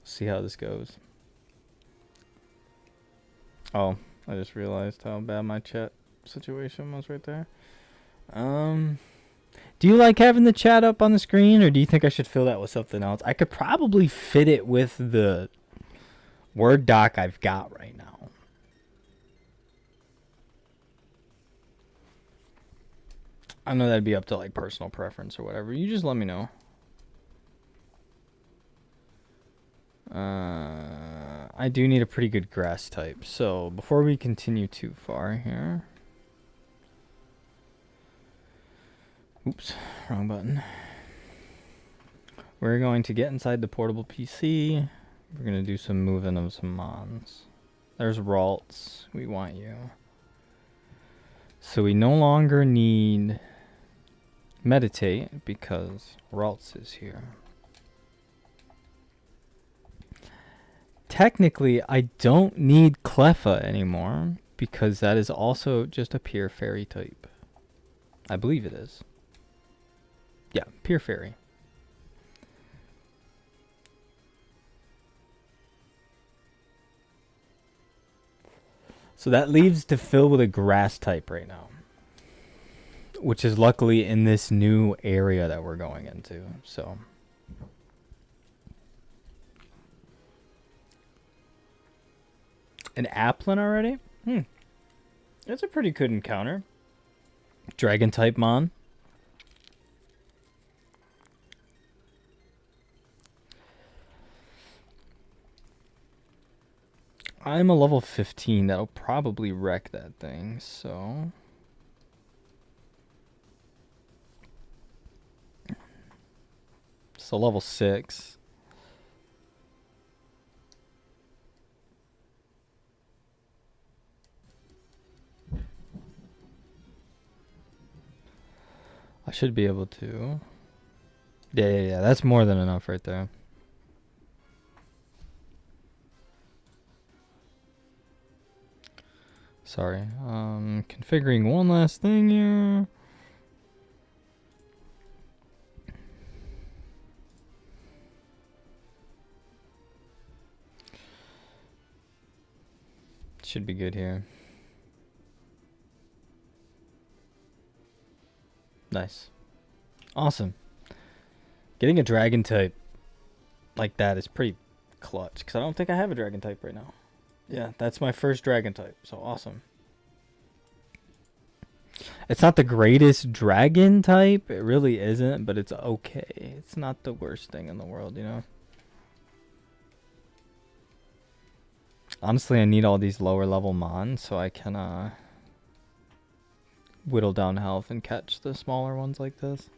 See how this goes. Oh, I just realized how bad my chat situation was right there. Do you like having the chat up on the screen, or do you think I should fill that with something else? I could probably fit it with the Word doc I've got right now. I know that'd be up to like personal preference or whatever. You just let me know. I do need a pretty good grass type. So before we continue too far here. Oops, wrong button. We're going to get inside the portable PC. We're going to do some moving of some mons. There's Ralts. We want you. So we no longer need meditate because Ralts is here. Technically, I don't need Cleffa anymore because that is also just a pure fairy type. I believe it is. Yeah, pure fairy. So that leaves to fill with a grass type right now, which is luckily in this new area that we're going into. So an Applin already? That's a pretty good encounter. Dragon type Mon. I'm a level 15. That'll probably wreck that thing, so... So level 6. I should be able to. Yeah. That's more than enough right there. Sorry. Configuring one last thing here. Should be good here. Nice. Awesome. Getting a dragon type like that is pretty clutch, because I don't think I have a dragon type right now. Yeah, that's my first dragon type, so awesome. It's not the greatest dragon type, it really isn't, but it's okay. It's not the worst thing in the world, you know? Honestly, I need all these lower level mons so I can whittle down health and catch the smaller ones like this.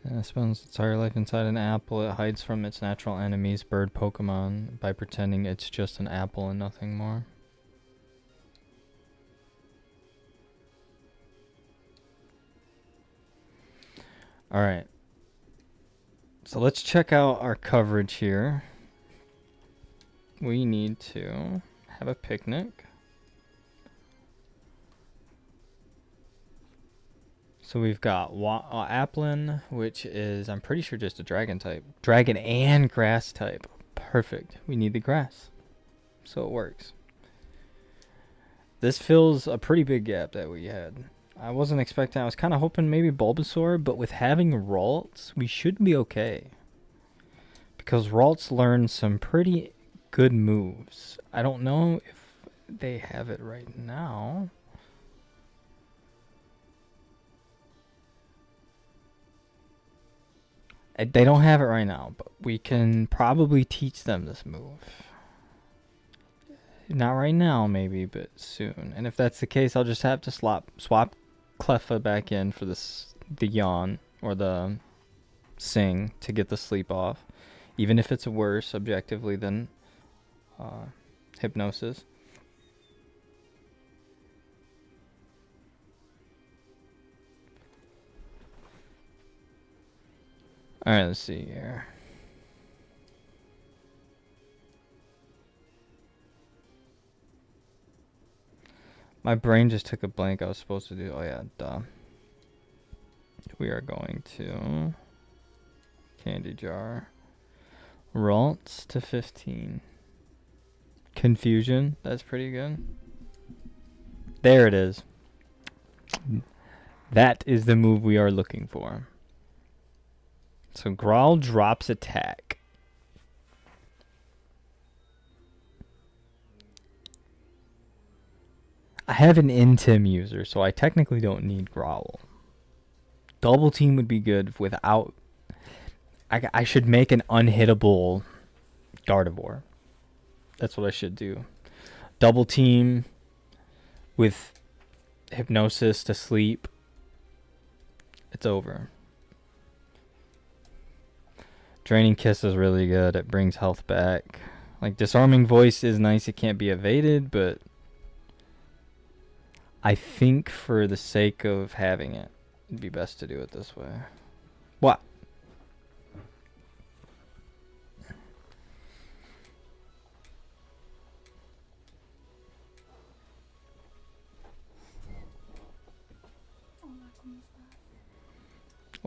It spends its entire life inside an apple. It hides from its natural enemies, bird Pokemon, by pretending it's just an apple and nothing more. Alright. So let's check out our coverage here. We need to have a picnic. So we've got Applin, which is, I'm pretty sure, just a dragon type. Dragon and grass type. Perfect. We need the grass. So it works. This fills a pretty big gap that we had. I wasn't expecting, I was kind of hoping maybe Bulbasaur, but with having Ralts, we should be okay. Because Ralts learn some pretty good moves. I don't know if they have it right now. They don't have it right now, but we can probably teach them this move. Not right now, maybe, but soon. And if that's the case, I'll just have to swap Cleffa back in for the Yawn or the Sing to get the sleep off. Even if it's worse objectively than Hypnosis. Alright, let's see here. My brain just took a blank. I was supposed to do... Oh, yeah, duh. We are going to... Candy Jar. Ralts to 15. Confusion. That's pretty good. There it is. That is the move we are looking for. So Growl drops attack. I have an Intim user, so I technically don't need Growl. Double Team would be good without... I should make an unhittable Gardevoir. That's what I should do. Double Team with Hypnosis to sleep. It's over. Draining Kiss is really good. It brings health back. Like, Disarming Voice is nice. It can't be evaded, but I think for the sake of having it, it'd be best to do it this way. What?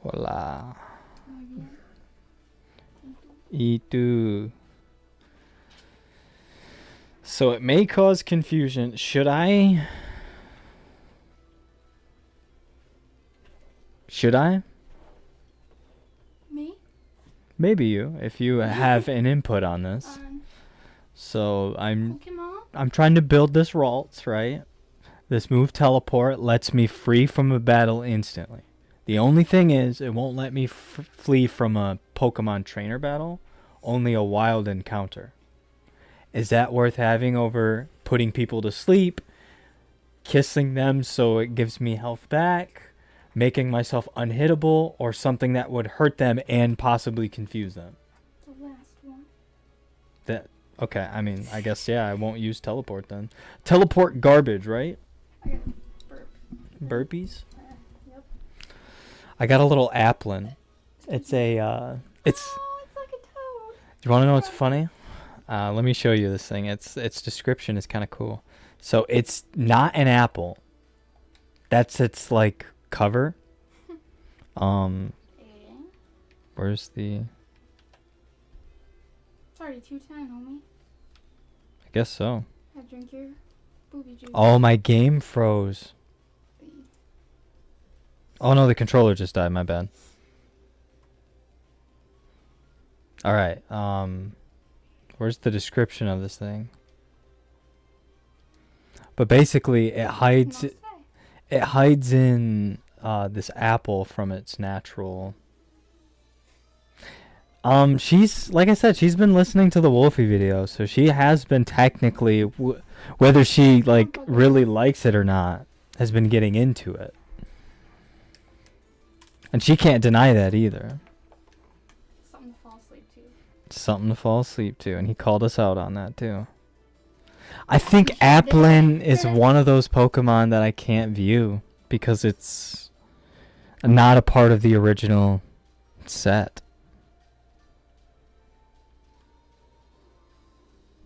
Hola. ¿Y tú? So it may cause confusion. Should I? Should I? Me? Maybe you, if you have an input on this. So Pokemon? I'm trying to build this Ralts, right? This move teleport lets me free from a battle instantly. The only thing is, it won't let me flee from a Pokemon trainer battle, only a wild encounter. Is that worth having over putting people to sleep, kissing them so it gives me health back, making myself unhittable, or something that would hurt them and possibly confuse them? The last one. Okay, I mean, I guess, yeah, I won't use teleport then. Teleport garbage, right? I got a burp. Burpees? Yep. I got a little applin. It's a, Oh, it's like a toad. do you want to know what's funny? Let me show you this thing. Its description is kind of cool. So it's not an apple. That's its like cover. Where's the? It's already 2:10, homie. I guess so. I drink your booby juice. Oh, my game froze. Oh no, the controller just died. My bad. All right. Where's the description of this thing? But basically, it hides. It hides in this apple from its natural. She's like I said, she's been listening to the Wolfie video, so she has been technically, whether she like really likes it or not, has been getting into it, and she can't deny that either. Something to fall asleep to. Something to fall asleep to, and he called us out on that too. I think Applin is one of those Pokemon that I can't view because it's not a part of the original set.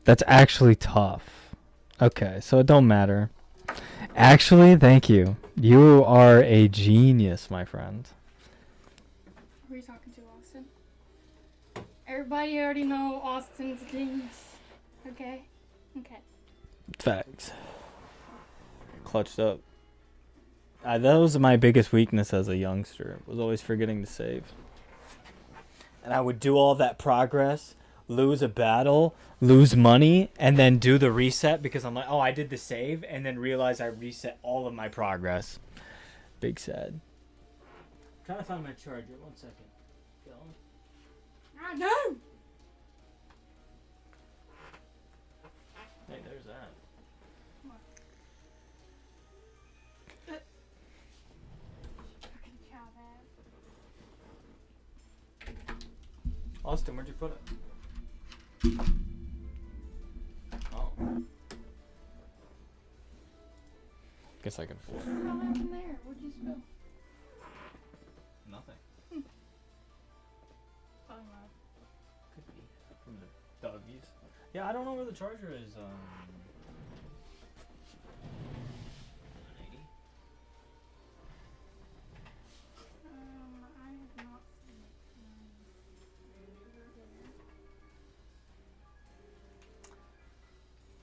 That's actually tough. Okay, so it don't matter. Actually, thank you. You are a genius, my friend. Who are you talking to, Austin? Everybody already know Austin's a genius. Okay? Okay. Facts. Clutched up. That was my biggest weakness as a youngster. Was always forgetting to save. And I would do all that progress, lose a battle, lose money, and then do the reset because I'm like, oh, I did the save, and then realize I reset all of my progress. Big sad. Trying to find my charger. 1 second. I know! Hey, there's that. Fucking cow ass. Austin, where'd you put it? Oh. Guess I can afford it. What happened there? What'd you spill? Nothing. Probably not. Could be from the doggies. Yeah, I don't know where the charger is. 180. I have not seen it.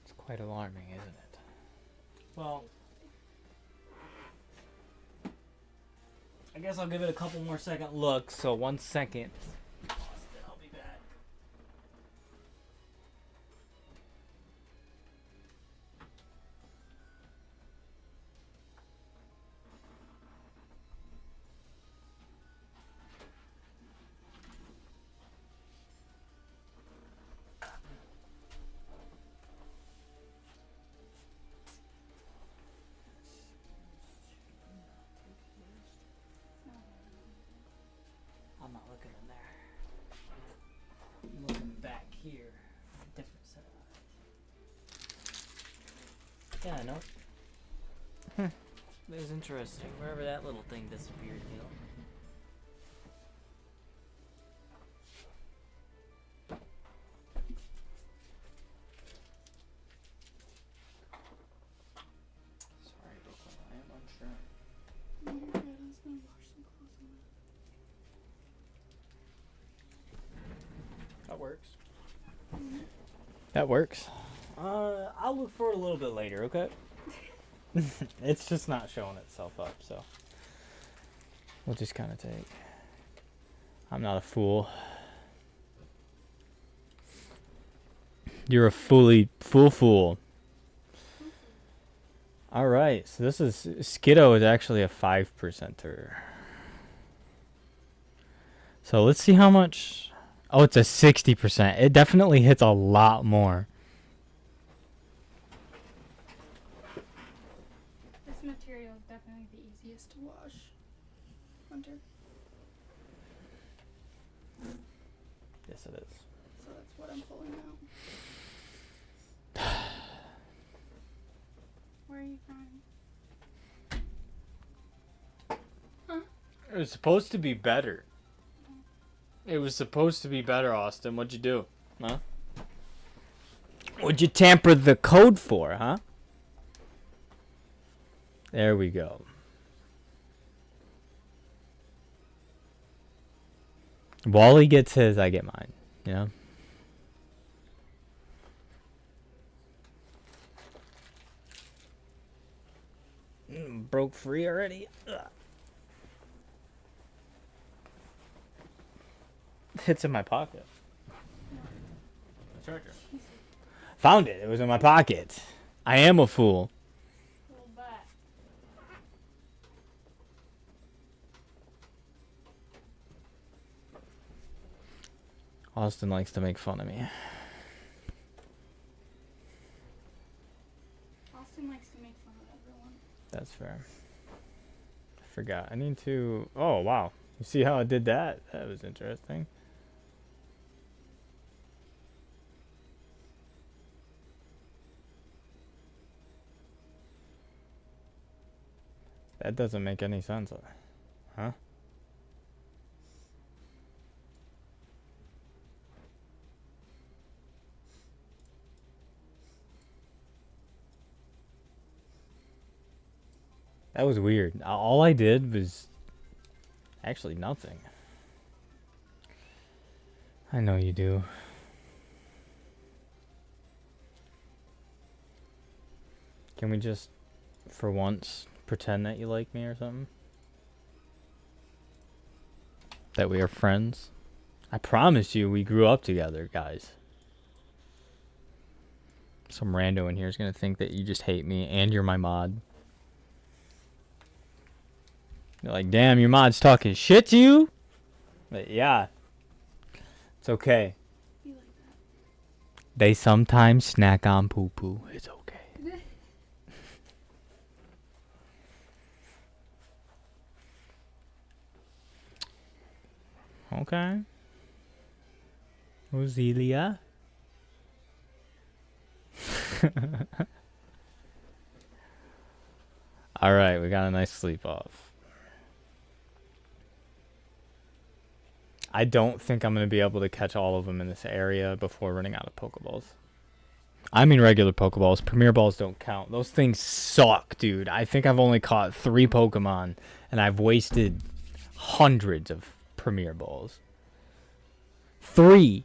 It's quite alarming, isn't it? Well, I guess I'll give it a couple more second looks. So 1 second. Austin, I'll be back. I'm not looking in there. I'm looking back here. Different set of eyes. Yeah, I know. That was interesting. Wherever that little thing disappeared, you know. Sorry, Brooklyn. I am unsure. You're good. I was gonna wash some clothes on that. That works. That works. I'll look for it a little bit later, okay? It's just not showing itself up, so we'll just kind of take. I'm not a fool. You're a fool. All right, so this is Skiddo is actually a 5%er. So let's see how much. Oh, it's a 60%. It definitely hits a lot more. This material is definitely the easiest to wash. Hunter. Yes, it is. So that's what I'm pulling out. Where are you from? Huh? It was supposed to be better. It was supposed to be better, Austin. What'd you do? Huh? What'd you tamper the code for, huh? There we go. Wally gets his, I get mine. You know? Broke free already? Ugh. It's in my pocket. Charger. Found it. It was in my pocket. I am a fool. Little bat. Austin likes to make fun of me. Austin likes to make fun of everyone. That's fair. I forgot. I need to... Oh, wow. You see how I did that? That was interesting. That doesn't make any sense. Huh? That was weird. All I did was actually nothing. I know you do. Can we just, for once, pretend that you like me or something? That we are friends? I promise you we grew up together, guys. Some rando in here is going to think that you just hate me and you're my mod. You're like, damn, your mod's talking shit to you? But yeah. It's okay. You like that? They sometimes snack on poo-poo. It's okay. Okay. Roselia. All right, we got a nice sleep off. I don't think I'm going to be able to catch all of them in this area before running out of Pokeballs. I mean regular Pokeballs. Premier Balls don't count. Those things suck, dude. I think I've only caught 3 Pokemon, and I've wasted hundreds of Premier Balls. 3.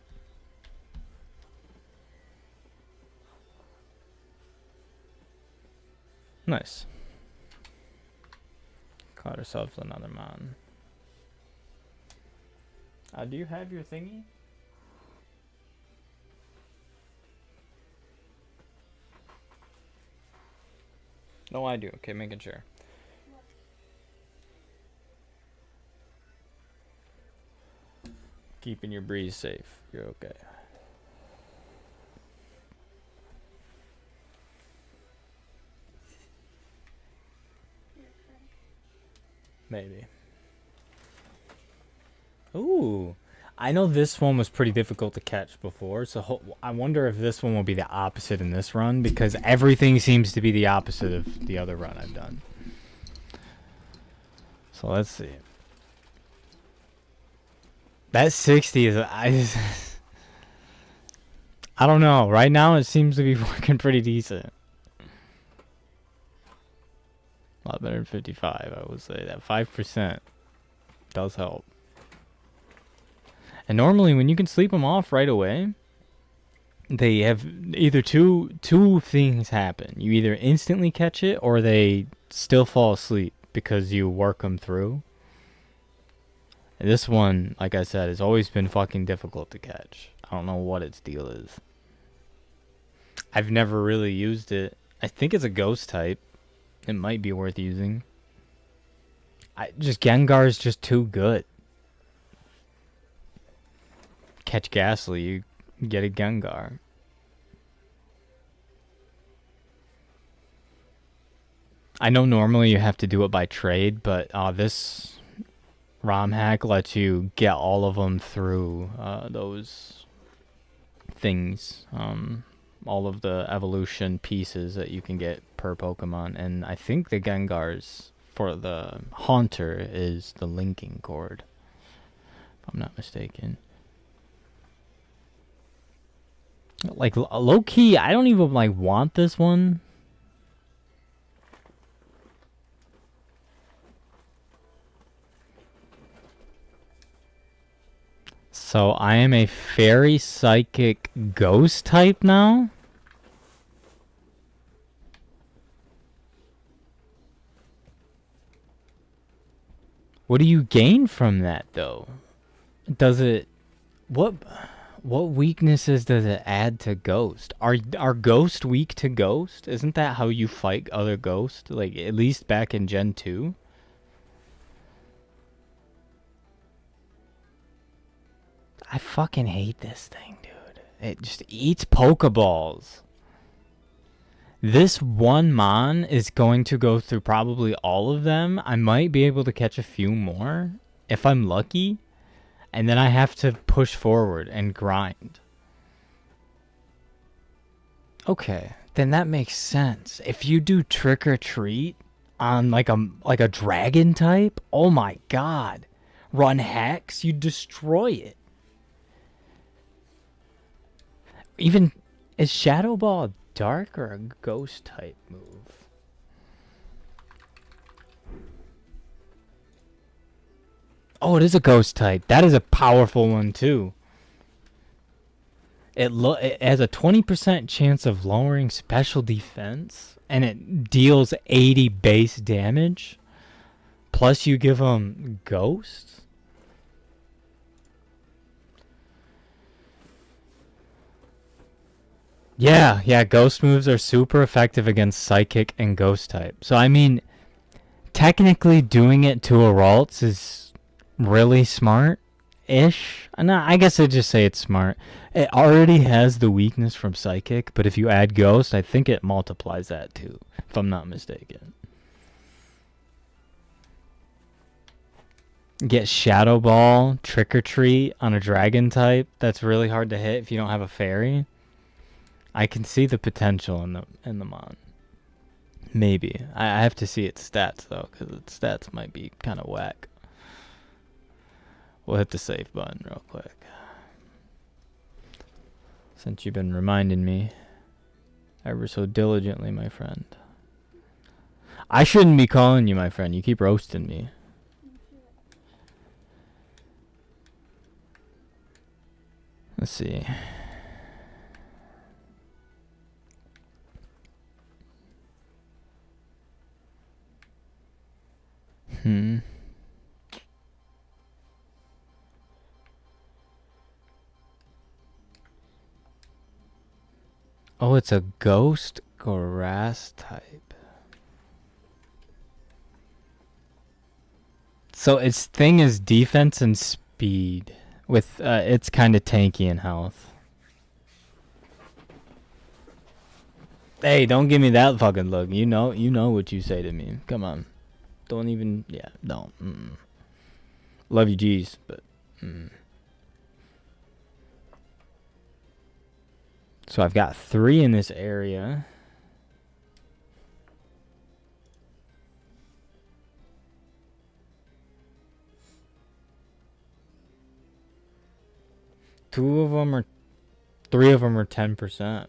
Nice. Caught ourselves another mon. Do you have your thingy? No, I do. Okay, making sure. Keeping your breeze safe. You're okay. Maybe. Ooh. I know this one was pretty difficult to catch before, so I wonder if this one will be the opposite in this run, because everything seems to be the opposite of the other run I've done. So let's see. That 60 is... I don't know. Right now it seems to be working pretty decent. A lot better than 55, I would say. That 5% does help. And normally when you can sleep them off right away, they have either two things happen. You either instantly catch it or they still fall asleep because you work them through. And this one, like I said, has always been fucking difficult to catch. I don't know what its deal is. I've never really used it. I think it's a ghost type. It might be worth using. Gengar is just too good. Catch Ghastly, you get a Gengar. I know normally you have to do it by trade, but this ROM hack lets you get all of them through those things. All of the evolution pieces that you can get per Pokemon. And I think the Gengars for the Haunter is the linking cord, if I'm not mistaken. Like, low-key, I don't even, like, want this one. So, I am a Fairy Psychic Ghost type now? What do you gain from that, though? Does it... What weaknesses does it add to Ghost? Are Ghost weak to Ghost? Isn't that how you fight other Ghosts? Like, at least back in Gen 2? I fucking hate this thing, dude. It just eats Pokeballs. This one Mon is going to go through probably all of them. I might be able to catch a few more if I'm lucky. And then I have to push forward and grind. Okay, then that makes sense. If you do Trick or Treat on like a dragon type, oh my god. Run Hex, you destroy it. Even, is Shadow Ball a dark or a ghost type move? Oh, it is a ghost type. That is a powerful one too. It has a 20% chance of lowering special defense, and it deals 80 base damage. Plus you give them ghosts. Yeah, ghost moves are super effective against psychic and ghost type. So I mean, technically doing it to a Ralts is really smart-ish. No, I guess I'd just say it's smart. It already has the weakness from psychic, but if you add ghost, I think it multiplies that too, if I'm not mistaken. Get Shadow Ball, Trick or Treat on a dragon type. That's really hard to hit if you don't have a fairy. I can see the potential in the Mon. Maybe. I have to see its stats though, because its stats might be kind of whack. We'll hit the save button real quick. Since you've been reminding me ever so diligently, my friend. I shouldn't be calling you my friend. You keep roasting me. Let's see. Oh, it's a ghost grass type. So its thing is defense and speed. With it's kind of tanky in health. Hey, don't give me that fucking look. You know what you say to me. Come on. Don't even, yeah, don't. Love you, G's, but. So I've got 3 in this area. Three of them are 10%.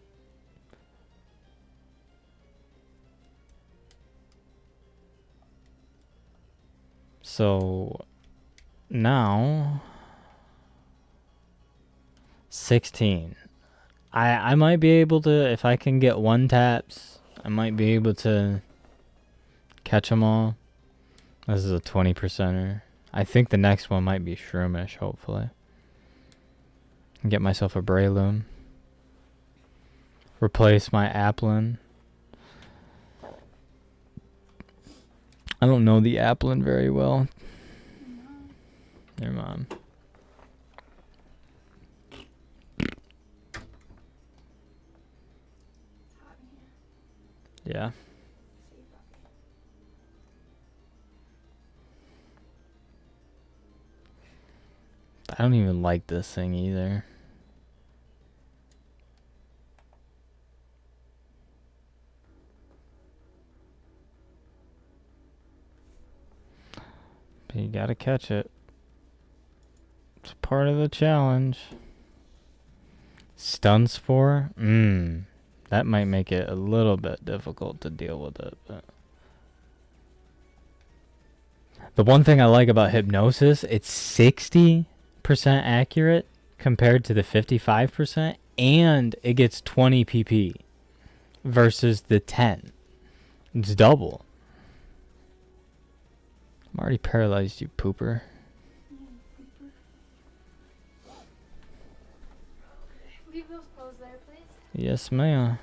So now 16. I might be able to, if I can get 1-taps, I might be able to catch them all. This is a 20%er. I think the next one might be Shroomish, hopefully. Get myself a Breloom. Replace my Applin. I don't know the Applin very well. Never mind. Yeah. I don't even like this thing either. But you gotta catch it. It's part of the challenge. Stun Spore? That might make it a little bit difficult to deal with it. But the one thing I like about Hypnosis, it's 60% accurate compared to the 55%, and it gets 20 PP versus the 10. It's double. I'm already paralyzed, you pooper. Leave those clothes there, please. Yes, ma'am.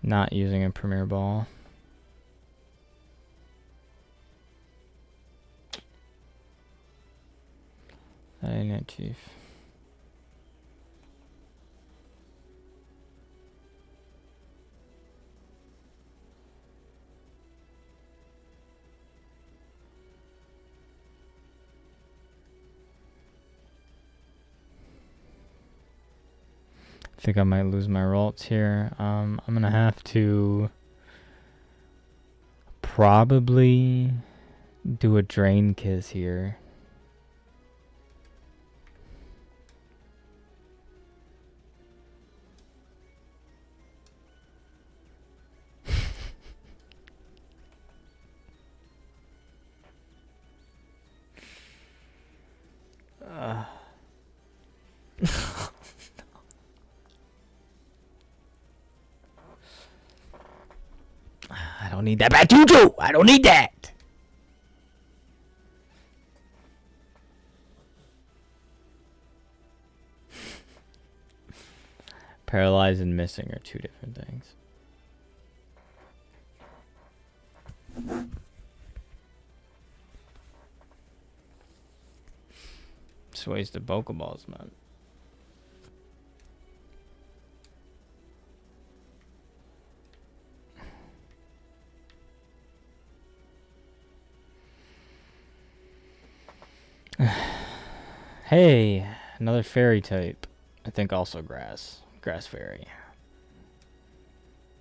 Not using a Premier Ball. Hey, Night Chief. I think I might lose my Ralts here. I'm gonna have to probably do a Drain Kiss here. I don't need that bad juju. I don't need that. Paralyzed and missing are two different things. Just wasted Pokeballs, man. Hey, another fairy type. I think also grass. Grass fairy.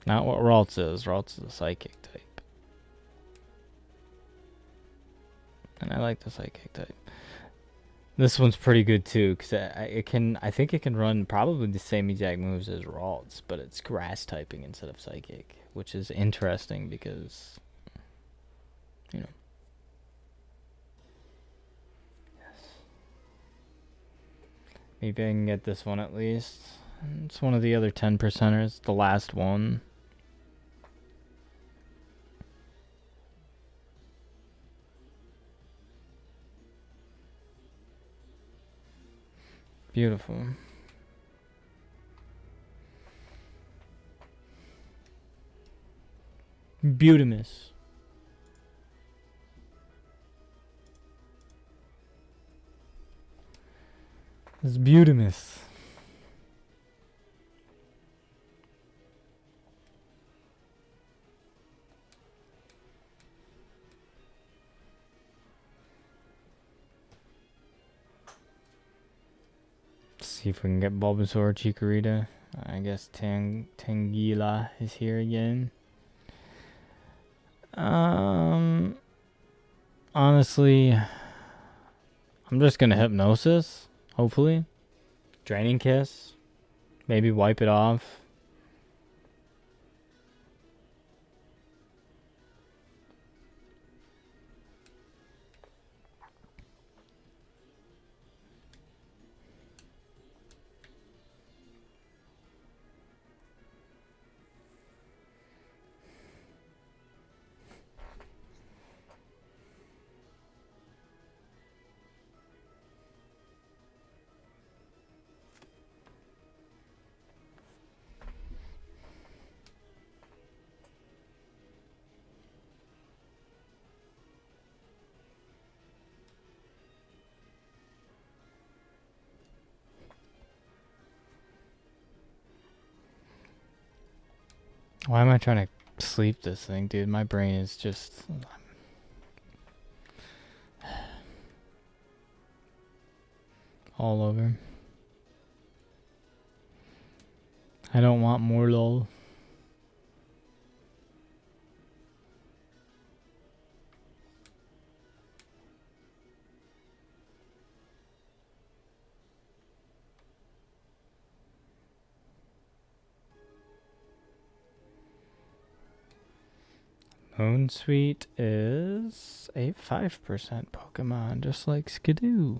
Not what Ralts is. Ralts is a psychic type. And I like the psychic type. This one's pretty good too, because I think it can run probably the same exact moves as Ralts, but it's grass typing instead of psychic, which is interesting because, you know. Maybe I can get this one at least. It's one of the other 10%ers, the last one. Beautiful. Beautimus. It's Beautimus. See if we can get Bulbasaur, Chikorita. I guess Tangela is here again. Honestly, I'm just gonna Hypnosis, hopefully. Draining Kiss. Maybe wipe it off. Why am I trying to sleep this thing, dude? My brain is just... all over. I don't want more lol. Moon Sweet is a 5% Pokemon, just like Skidoo.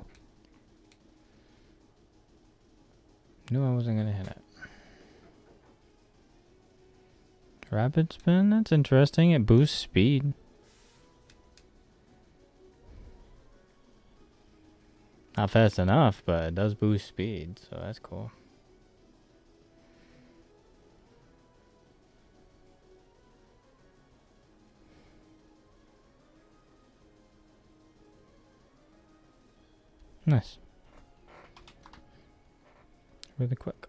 Knew I wasn't gonna hit it. Rapid Spin, that's interesting. It boosts speed. Not fast enough, but it does boost speed, so that's cool. Nice. Really quick.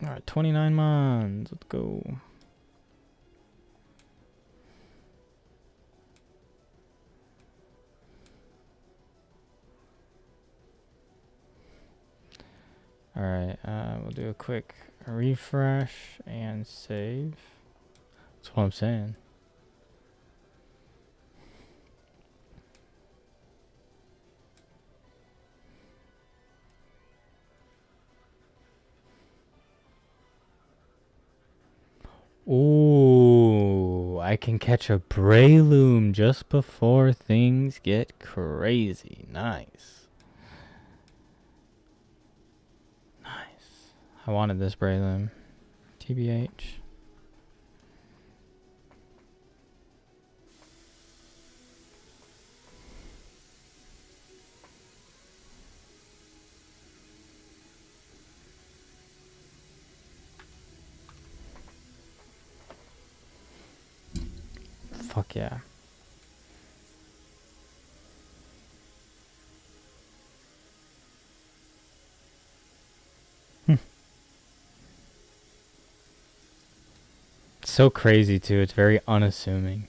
Alright, 29 mons. Let's go. Alright, we'll do a quick refresh and save. That's what I'm saying. Ooh, I can catch a Breloom just before things get crazy. Nice. Nice. I wanted this Breloom. TBH. Fuck yeah. It's so crazy too. It's very unassuming.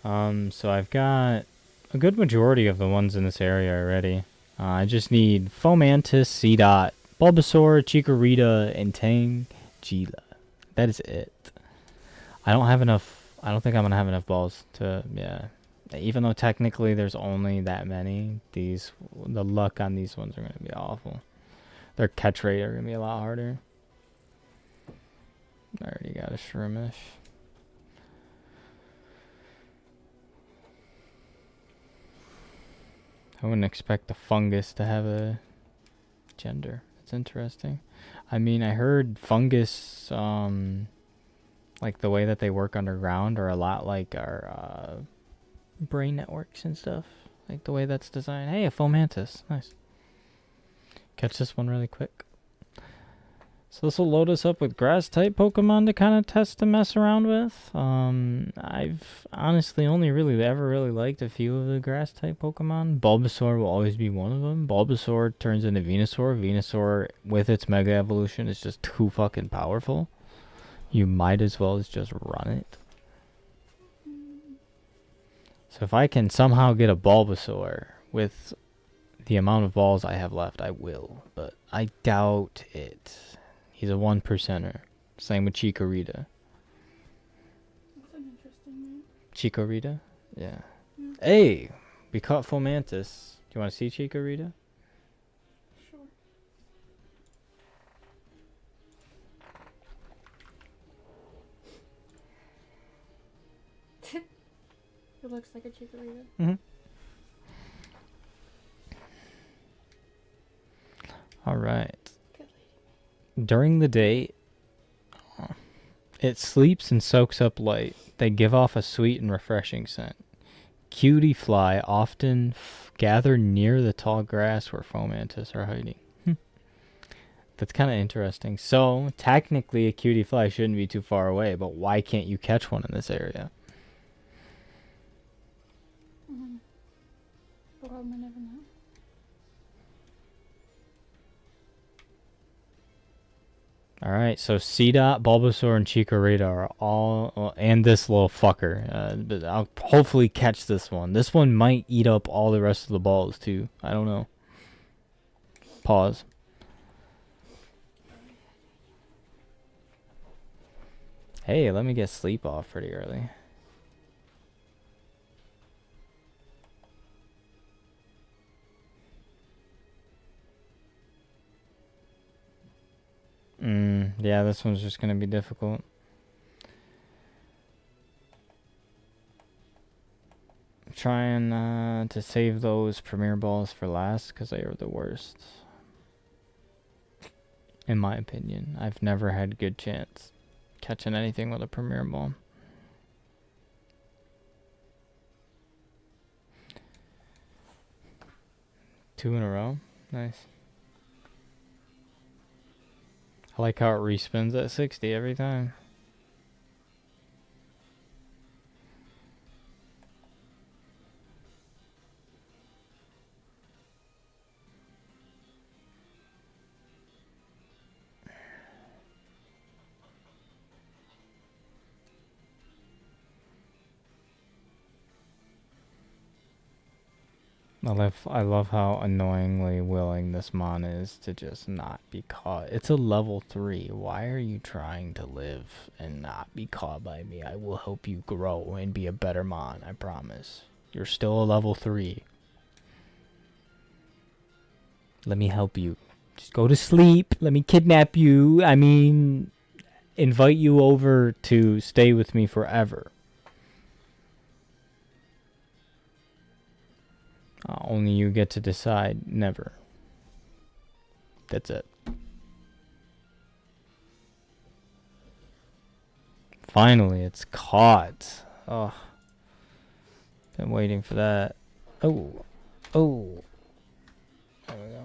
So I've got a good majority of the ones in this area already. I just need Fomantis, Seedot, Bulbasaur, Chikorita, and Tangela. That is it. I don't have enough. I don't think I'm gonna have enough balls to, yeah. Even though technically there's only that many, the luck on these ones are gonna be awful. Their catch rate are gonna be a lot harder. I already got a Shroomish. I wouldn't expect a fungus to have a gender. That's interesting. I mean, I heard fungus, like the way that they work underground are a lot like our brain networks and stuff. Like the way that's designed. Hey, a Fomantis. Nice. Catch this one really quick. So this will load us up with grass type Pokemon to kind of test and mess around with. I've honestly only really ever liked a few of the grass type Pokemon. Bulbasaur will always be one of them. Bulbasaur turns into Venusaur. Venusaur with its Mega Evolution is just too fucking powerful. You might as well just run it. So if I can somehow get a Bulbasaur with the amount of balls I have left, I will. But I doubt it. He's a 1%er. Same with Chikorita. That's an interesting name. Chikorita? Yeah. Yeah. Hey! We caught Fomantis. Do you want to see Chikorita? Sure. It looks like a Chikorita. Mm-hmm. Alright. Good lady. During the day, it sleeps and soaks up light. They give off a sweet and refreshing scent. Cutie fly often gather near the tall grass where Fomantis are hiding. That's kind of interesting. So, technically, a cutie fly shouldn't be too far away, but why can't you catch one in this area? But I never know. Alright, so C-Dot, Bulbasaur, and Chikorita are all... and this little fucker. But I'll hopefully catch this one. This one might eat up all the rest of the balls, too. I don't know. Pause. Hey, let me get sleep off pretty early. Yeah, this one's just gonna be difficult. I'm trying to save those premier balls for last because they are the worst. In my opinion, I've never had a good chance catching anything with a premier ball. Two in a row. Nice. I like how it respins at 60 every time. I love how annoyingly willing this mon is to just not be caught. It's a level 3. Why are you trying to live and not be caught by me? I will help you grow and be a better mon, I promise. You're still a level 3. Let me help you. Just go to sleep. Let me kidnap you. I mean, invite you over to stay with me forever. Only you get to decide. Never. That's it. Finally, it's caught. Oh. Been waiting for that. Oh. Oh. There we go.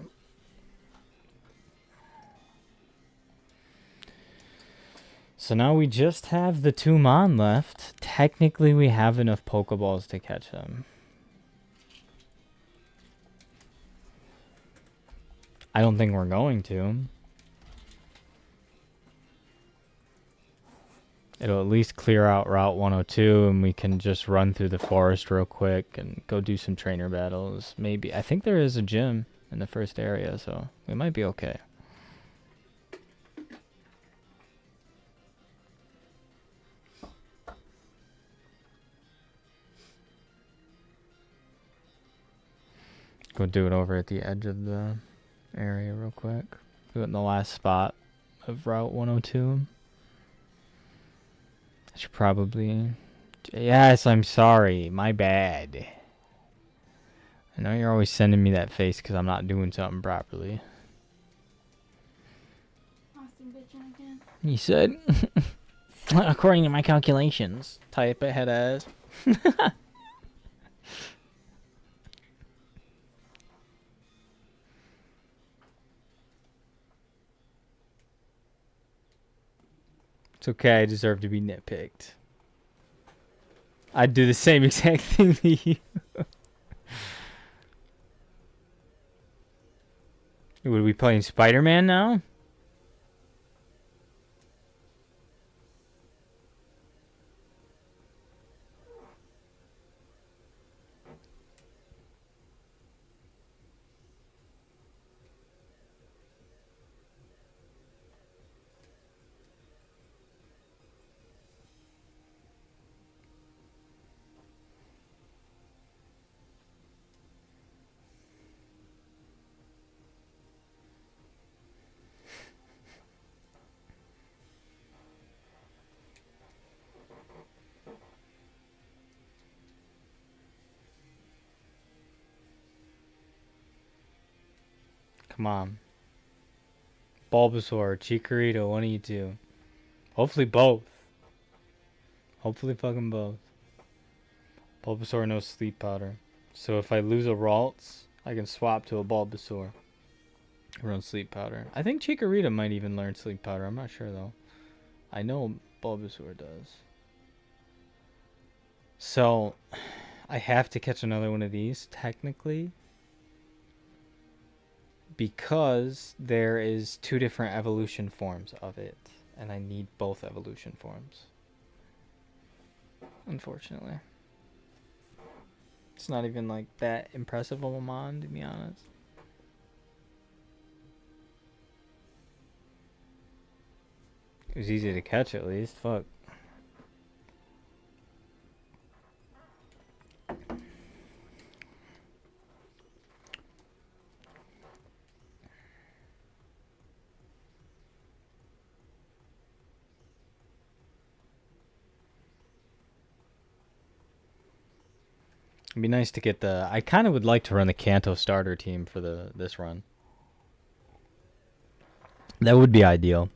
So now we just have the 2 mon left. Technically, we have enough Pokeballs to catch them. I don't think we're going to. It'll at least clear out Route 102 and we can just run through the forest real quick and go do some trainer battles. Maybe. I think there is a gym in the first area, so we might be okay. Go do it over at the edge of the area real quick. Do it in the last spot of Route 102. I should probably... Yes, I'm sorry. My bad. I know you're always sending me that face because I'm not doing something properly. Austin bitching again. You said... According to my calculations. Type it, head ass. It's okay, I deserve to be nitpicked. I'd do the same exact thing to you. Would we playing Spider-Man now? Come on. Bulbasaur, Chikorita, one of you two. Hopefully both. Hopefully fucking both. Bulbasaur, no sleep powder. So if I lose a Ralts, I can swap to a Bulbasaur. Run sleep powder. I think Chikorita might even learn sleep powder. I'm not sure though. I know Bulbasaur does. So I have to catch another one of these, technically. because there is 2 different evolution forms of it, and I need both evolution forms. Unfortunately. It's not even like that impressive of a mon, to be honest. It was easy to catch at least. Fuck. It'd be nice to get the... I kind of would like to run the Kanto starter team for this run. That would be ideal.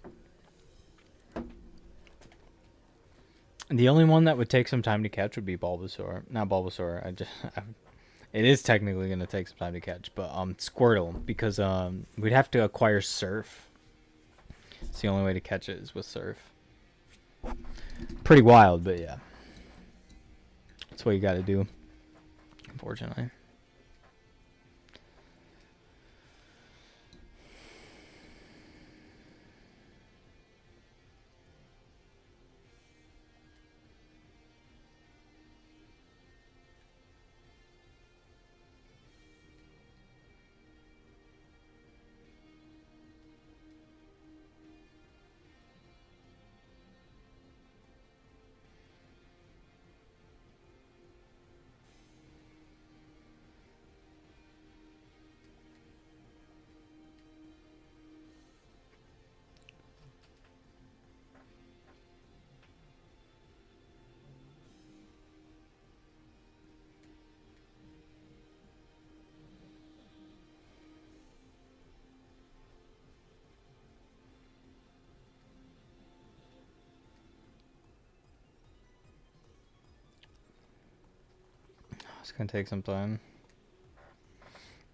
The only one that would take some time to catch would be Bulbasaur. Not Bulbasaur. It is technically going to take some time to catch, but Squirtle, because we'd have to acquire Surf. It's the only way to catch it is with Surf. Pretty wild, but yeah. That's what you got to do. Unfortunately. It's gonna take some time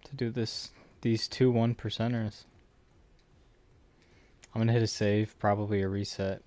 to do these 2 1%ers. I'm gonna hit a save, probably a reset.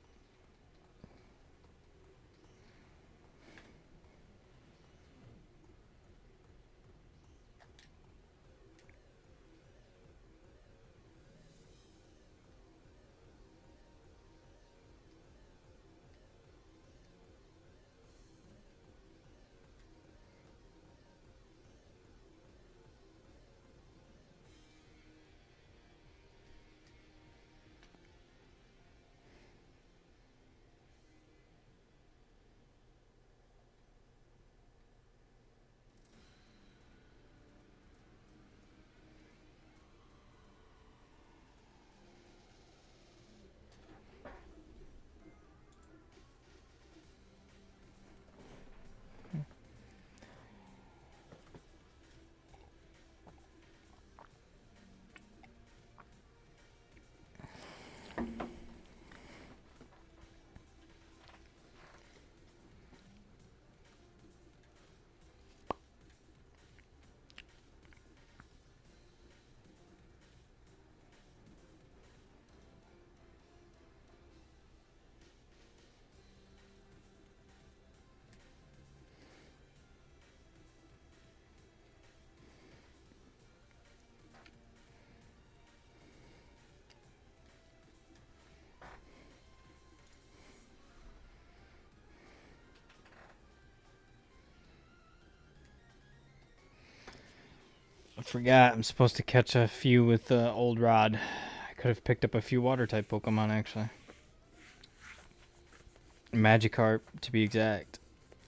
I forgot I'm supposed to catch a few with Old Rod. I could have picked up a few water type Pokemon actually. Magikarp to be exact.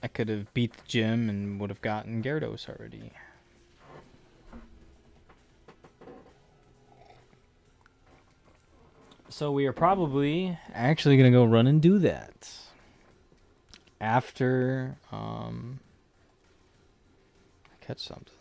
I could have beat the gym and would have gotten Gyarados already. So we are probably actually going to go run and do that. After I catch something.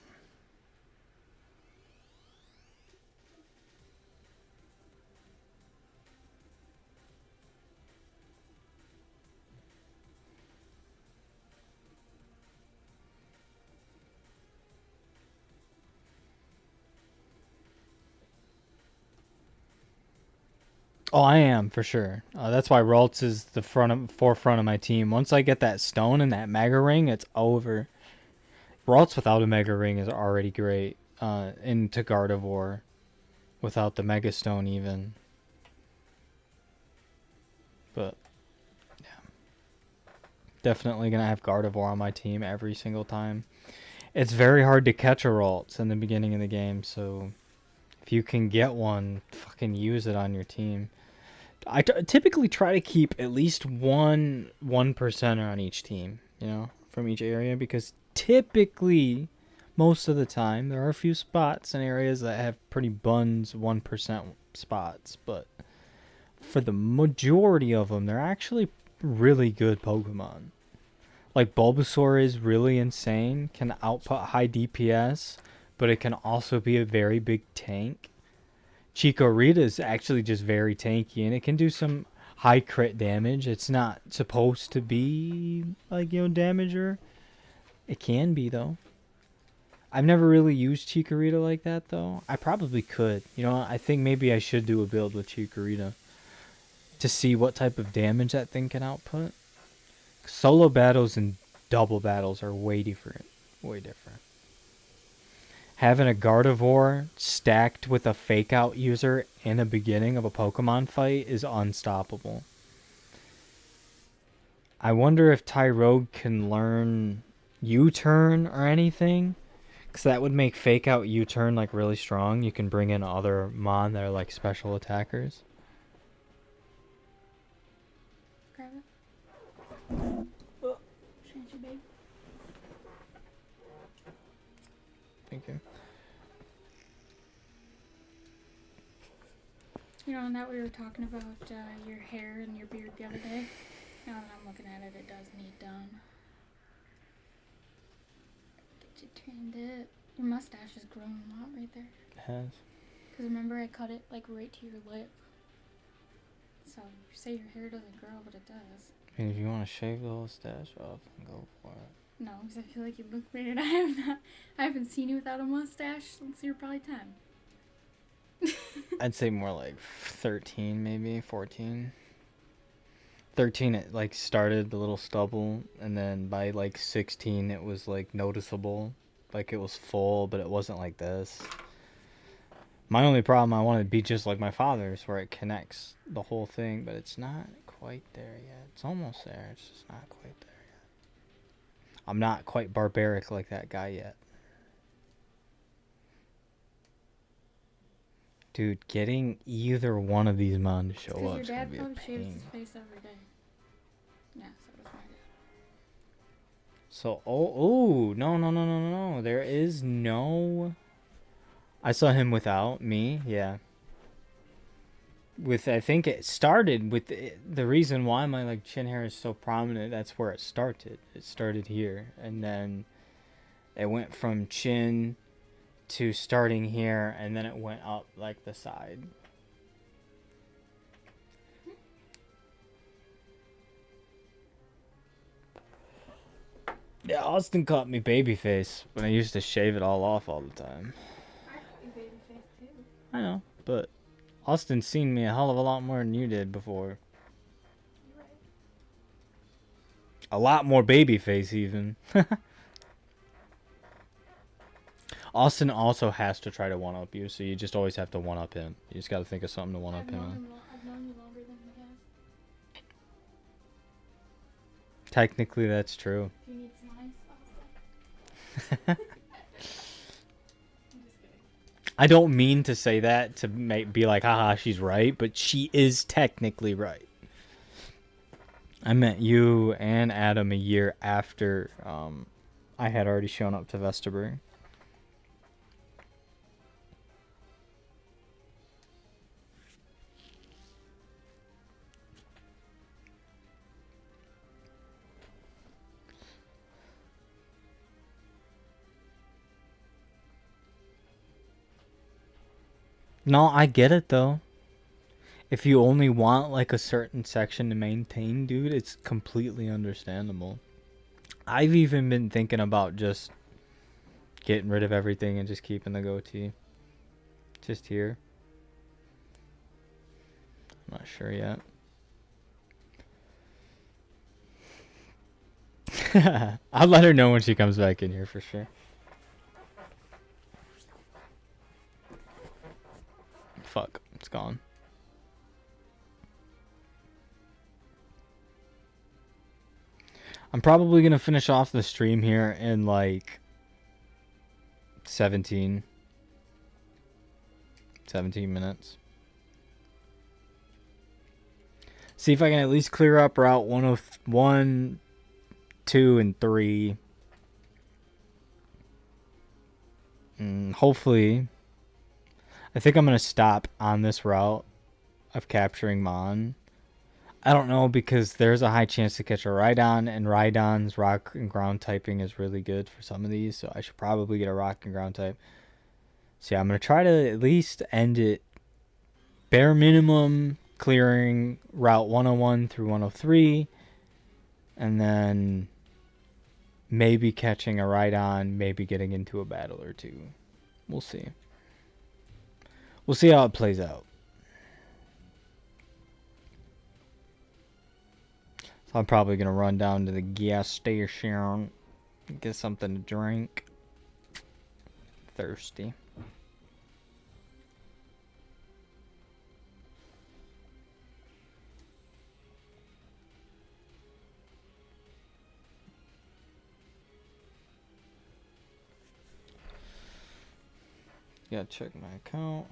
Oh, I am for sure. That's why Ralts is the forefront of my team. Once I get that stone and that Mega Ring, it's over. Ralts without a Mega Ring is already great into Gardevoir. without the Mega Stone even. But yeah, definitely gonna have Gardevoir on my team every single time. It's very hard to catch Aralts in the beginning of the game, so if you can get one, fucking use it on your team. I typically try to keep at least one 1%er on each team, you know, from each area, because typically, most of the time, there are a few spots and areas that have pretty buns 1% spots, but for the majority of them, they're actually really good Pokemon. Like Bulbasaur is really insane, can output high DPS, but it can also be a very big tank. Chikorita is actually just very tanky, and it can do some high crit damage. It's not supposed to be like, you know, damager. It can be though. I've never really used Chikorita like that though. I probably could. You know, I think maybe I should do a build with Chikorita to see what type of damage that thing can output. Solo battles and double battles are way different. Way different. Having a Gardevoir stacked with a fake out user in the beginning of a Pokemon fight is unstoppable. I wonder if Tyrogue can learn U-turn or anything, because that would make fake out U-turn like really strong. You can bring in other Mon that are like special attackers. Grab it. Shanty, babe. Thank you. You know, now we were talking about your hair and your beard the other day. Now that I'm looking at it, it does need done. Get you trimmed it. Your mustache has grown a lot right there. It has. Because remember, I cut it like right to your lip. So you say your hair doesn't grow, but it does. I mean, if you want to shave the whole stash off, then go for it. No, because I feel like you look weird. I haven't seen you without a mustache since you were probably 10. I'd say more like 13, maybe 14. 13, it like started the little stubble, and then by like 16, it was like noticeable, like it was full, but it wasn't like this. My only problem, I want to be just like my father's, where it connects the whole thing, but it's not quite there yet. It's almost there. It's just not quite there yet. I'm not quite barbaric like that guy yet. Dude, getting either one of these Mon to show up Because is your gonna dad be a probably shaves pain. his face every day. Yeah, so does my dad. So, oh, no. There is no... I saw him without me, yeah. I think it started with the reason why my like chin hair is so prominent. That's where it started. It started here, and then it went from chin to starting here, and then it went up like the side. Yeah, Austin caught me babyface when I used to shave it all off all the time. I got you baby face too. I know, but Austin's seen me a hell of a lot more than you did before. You're right. A lot more babyface even. Austin also has to try to one-up you, so you just always have to one-up him. You just gotta think of something to one-up him on. I've known you longer than he has. Technically, that's true. If you need some ice, Austin. I'm just kidding. I don't mean to say that to be like, haha, she's right, but she is technically right. I met you and Adam a year after I had already shown up to Vesterberg. No, I get it though. If you only want like a certain section to maintain, dude, it's completely understandable. I've even been thinking about just getting rid of everything and just keeping the goatee. Just here. I'm not sure yet. I'll let her know when she comes back in here for sure. fuck. It's gone. I'm probably going to finish off the stream here in like 17 minutes. See if I can at least clear up Route 101, 2, and 3. Hopefully, I think I'm going to stop on this route of capturing Mon. I don't know, because there's a high chance to catch a Rhydon, and Rhydon's rock and ground typing is really good for some of these, so I should probably get a rock and ground type. So yeah, I'm going to try to at least end it bare minimum clearing Route 101 through 103, and then maybe catching a Rhydon, maybe getting into a battle or two. We'll see. We'll see how it plays out. So I'm probably going to run down to the gas station, get something to drink. Thirsty. Gotta check my account.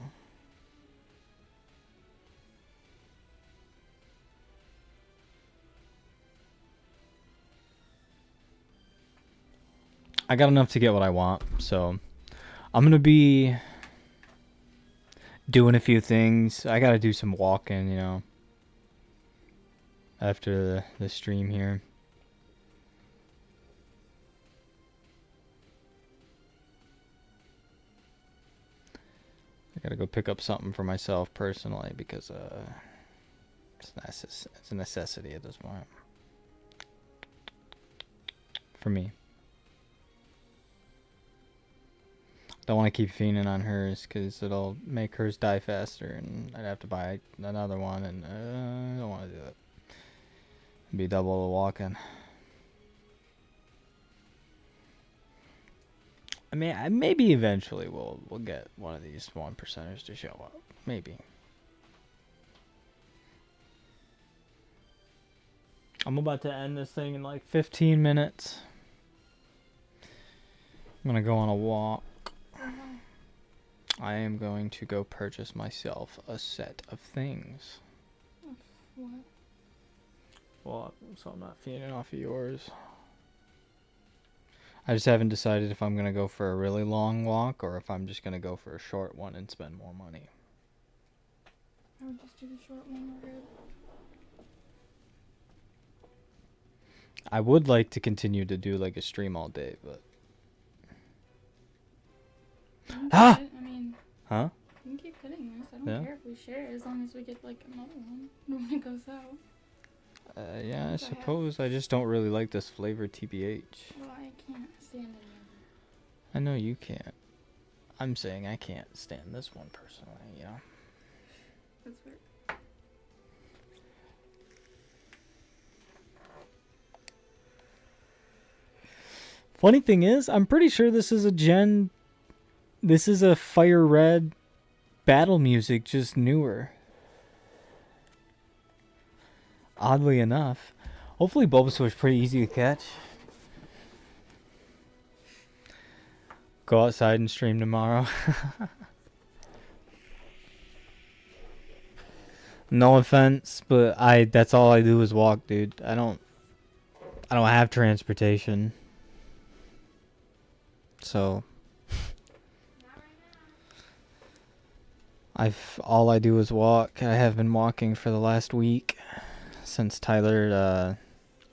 I got enough to get what I want, so I'm gonna be doing a few things. I gotta do some walking, you know, after the stream here. I gotta go pick up something for myself personally, because it's a necessity at this point for me. Don't want to keep fiending on hers, because it'll make hers die faster, and I'd have to buy another one, and I don't want to do it. It'd be double the walking. I mean, maybe eventually we'll get one of these 1%ers to show up. Maybe. I'm about to end this thing in like 15 minutes. I'm gonna go on a walk. I am going to go purchase myself a set of things. What? Well, so I'm not feeding off of yours. I just haven't decided if I'm going to go for a really long walk or if I'm just going to go for a short one and spend more money. I would just do the short one. We're good. I would like to continue to do like a stream all day, but... Ah! I mean... Huh? We can keep hitting this. I don't Yeah? care if we share, as long as we get like another one when it goes out. Yeah, I suppose. I just don't really like this flavor TBH. Well, I can't stand it. I know you can't. I'm saying I can't stand this one personally, you know? That's weird. Funny thing is, I'm pretty sure this is a Fire Red battle music, just newer. Oddly enough. Hopefully Bulbasaur is pretty easy to catch. Go outside and stream tomorrow. No offense, but that's all I do is walk, dude. I don't have transportation. So all I do is walk. I have been walking for the last week since Tyler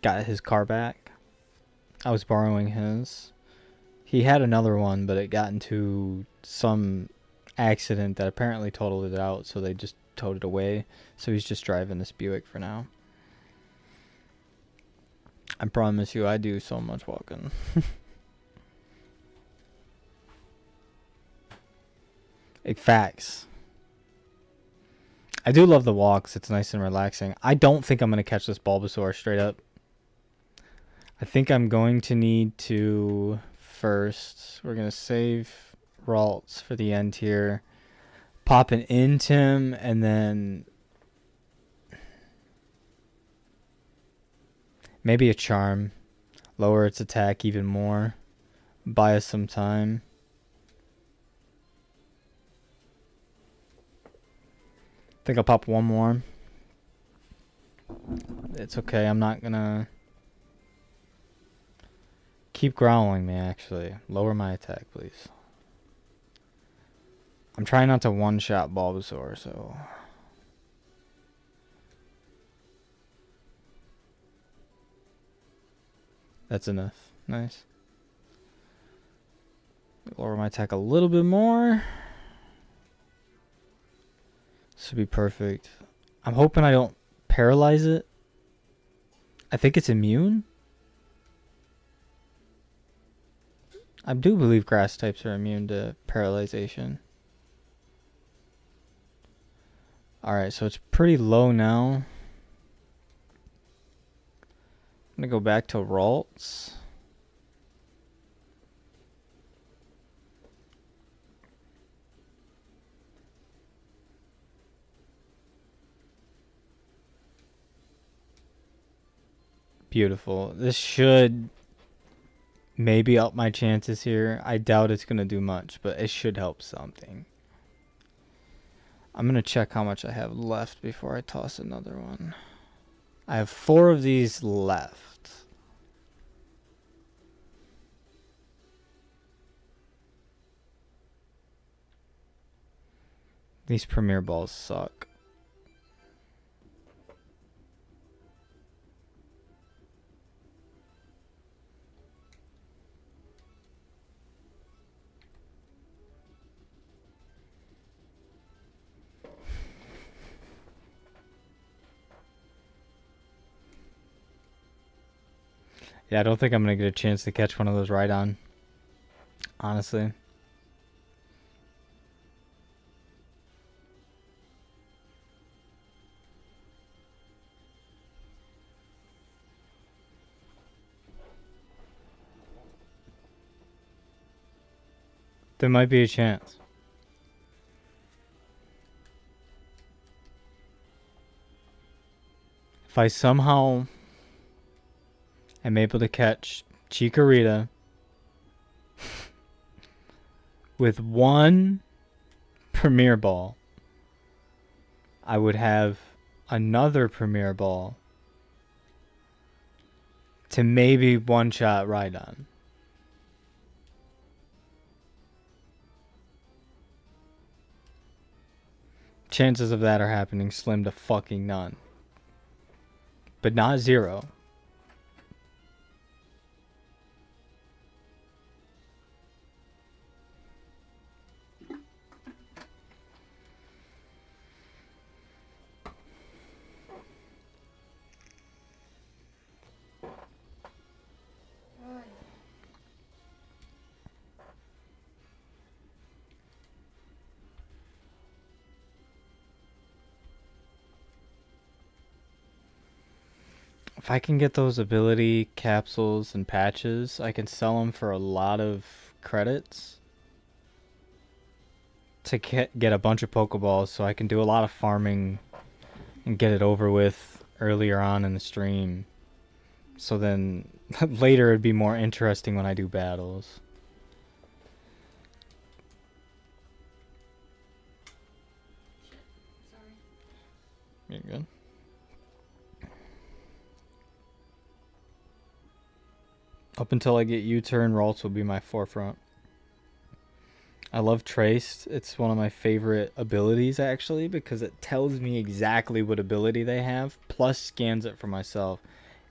got his car back. I was borrowing his. He had another one, but it got into some accident that apparently totaled it out, so they just towed it away. So he's just driving this Buick for now. I promise you, I do so much walking. Like, facts. I do love the walks. It's nice and relaxing. I don't think I'm going to catch this Bulbasaur straight up. I think I'm going to need to... First, we're going to save Ralts for the end here. pop an Intim and then maybe a Charm. Lower its attack even more. Buy us some time. I think I'll pop one more. It's okay, I'm not gonna keep growling me actually. Lower my attack, please. I'm trying not to one-shot Bulbasaur, so... That's enough. Nice. Lower my attack a little bit more. This would be perfect. I'm hoping I don't paralyze it. I think it's immune. I do believe grass types are immune to paralyzation. Alright, so it's pretty low now. I'm gonna go back to Ralts. Beautiful. This should maybe up my chances here. I doubt it's gonna do much, but it should help something. I'm gonna check how much I have left before I toss another one. I have 4 of these left. These Premier Balls suck. Yeah, I don't think I'm going to get a chance to catch one of those right on. Honestly. There might be a chance. If I somehow am able to catch Chikorita with one Premier Ball, I would have another Premier Ball to maybe one-shot Rhydon. Chances of that are happening slim to fucking none. But not 0. If I can get those ability capsules and patches, I can sell them for a lot of credits to get a bunch of Pokeballs so I can do a lot of farming and get it over with earlier on in the stream. So then later it'd be more interesting when I do battles. You're good. Up until I get U-turn, Ralts will be my forefront. I love Traced. It's one of my favorite abilities, actually, because it tells me exactly what ability they have, plus scans it for myself.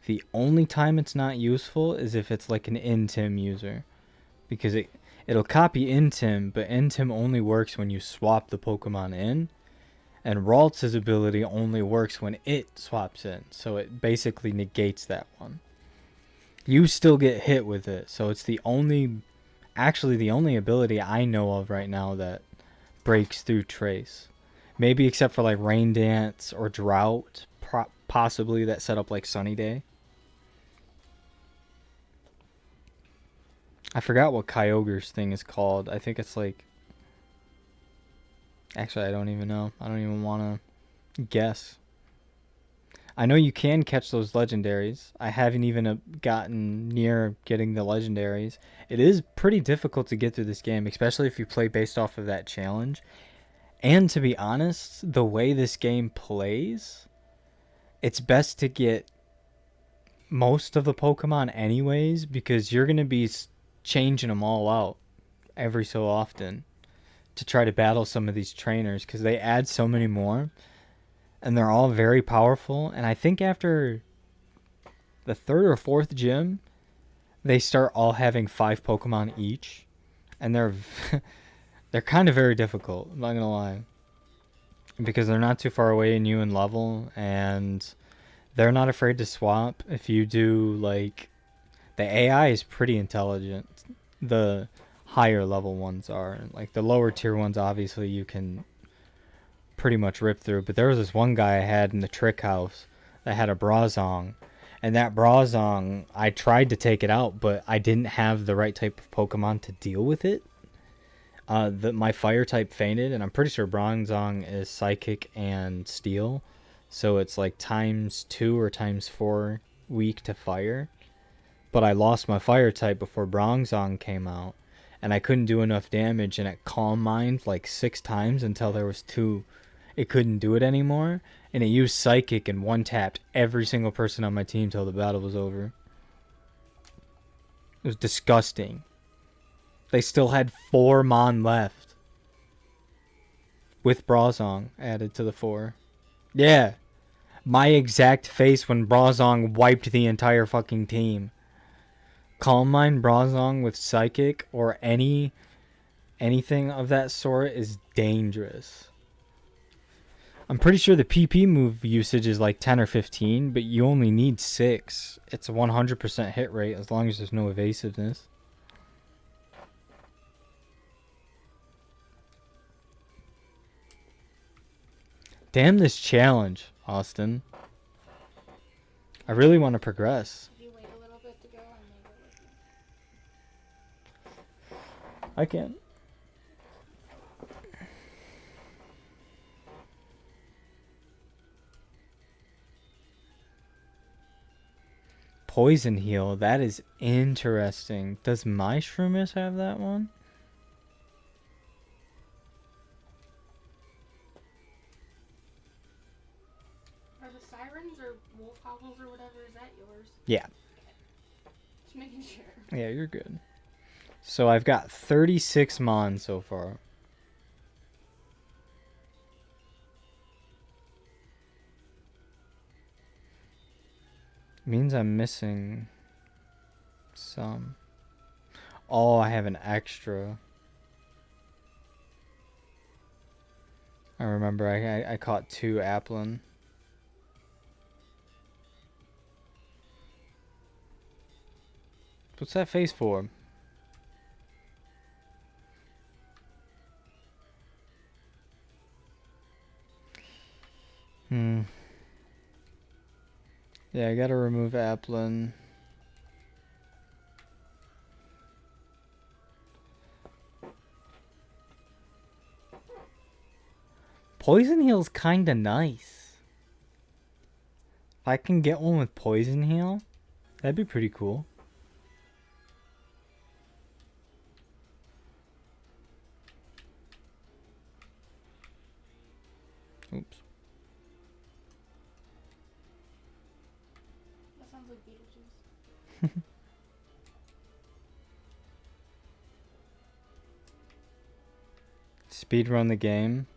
The only time it's not useful is if it's like an Intim user, because it'll copy Intim, but Intim only works when you swap the Pokemon in, and Ralts' ability only works when it swaps in, so it basically negates that one. You still get hit with it, so it's the only ability I know of right now that breaks through Trace. Maybe except for like Rain Dance or Drought, possibly that set up like Sunny Day. I forgot what Kyogre's thing is called. I think it's like Actually, I don't even know. I don't even want to guess. I know you can catch those legendaries. I haven't even gotten near getting the legendaries. It is pretty difficult to get through this game, especially if you play based off of that challenge. And to be honest, the way this game plays, it's best to get most of the Pokemon anyways, because you're going to be changing them all out every so often to try to battle some of these trainers, because they add so many more. And they're all very powerful. And I think after the third or fourth gym, they start all having 5 Pokemon each. And they're they're kind of very difficult, I'm not going to lie. Because they're not too far away in you in level. And they're not afraid to swap. If you do, like... The AI is pretty intelligent. The higher level ones are. Like, the lower tier ones, obviously, you can... pretty much rip through. But there was this one guy I had in the trick house that had a Brazong, and that Brazong, I tried to take it out, but I didn't have the right type of Pokemon to deal with it. My fire type fainted, and I'm pretty sure Brazong is psychic and steel, so it's like ×2 or ×4 weak to fire. But I lost my fire type before Brazong came out, and I couldn't do enough damage, and it Calm Mind like 6 times until there was 2. It couldn't do it anymore, and it used Psychic and one-tapped every single person on my team till the battle was over. It was disgusting. They still had 4 Mon left. With Brazong added to the 4. Yeah. My exact face when Brazong wiped the entire fucking team. Calm Mind Brazong with Psychic or anything of that sort is dangerous. I'm pretty sure the PP move usage is like 10 or 15, but you only need 6. It's a 100% hit rate as long as there's no evasiveness. Damn this challenge, Austin. I really want to progress. If you wait a little bit to go, I may go with you. I can. Poison Heal, that is interesting. Does my Shroomis have that one? Are the sirens or wolf howls or whatever, is that yours? Yeah. Just making sure. Yeah, you're good. So I've got 36 Mon so far. Means I'm missing some. Oh, I have an extra. I remember I caught 2 Applin. What's that face for? Yeah, I gotta remove Applin. Poison Heal's kinda nice. If I can get one with Poison Heal, that'd be pretty cool. Oops. That sounds like Beetlejuice. Speedrun the game.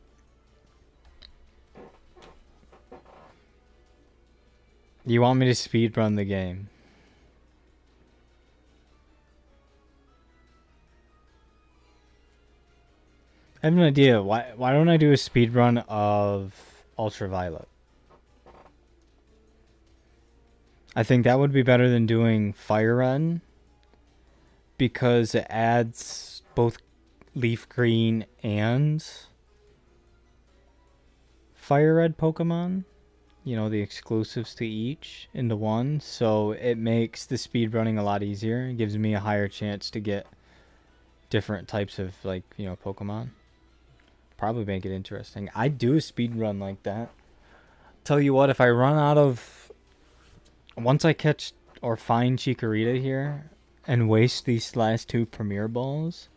You want me to speedrun the game? I have an idea. Why don't I do a speedrun of Ultraviolet? I think that would be better than doing Fire Run, because it adds both Leaf Green and Fire Red Pokemon. You know, the exclusives to each into one. So it makes the speedrunning a lot easier. It gives me a higher chance to get different types of, like, you know, Pokemon. probably make it interesting. I do a speed run like that. Tell you what, if I run out of... Once I catch or find Chikorita here and waste these last 2 Premier Balls,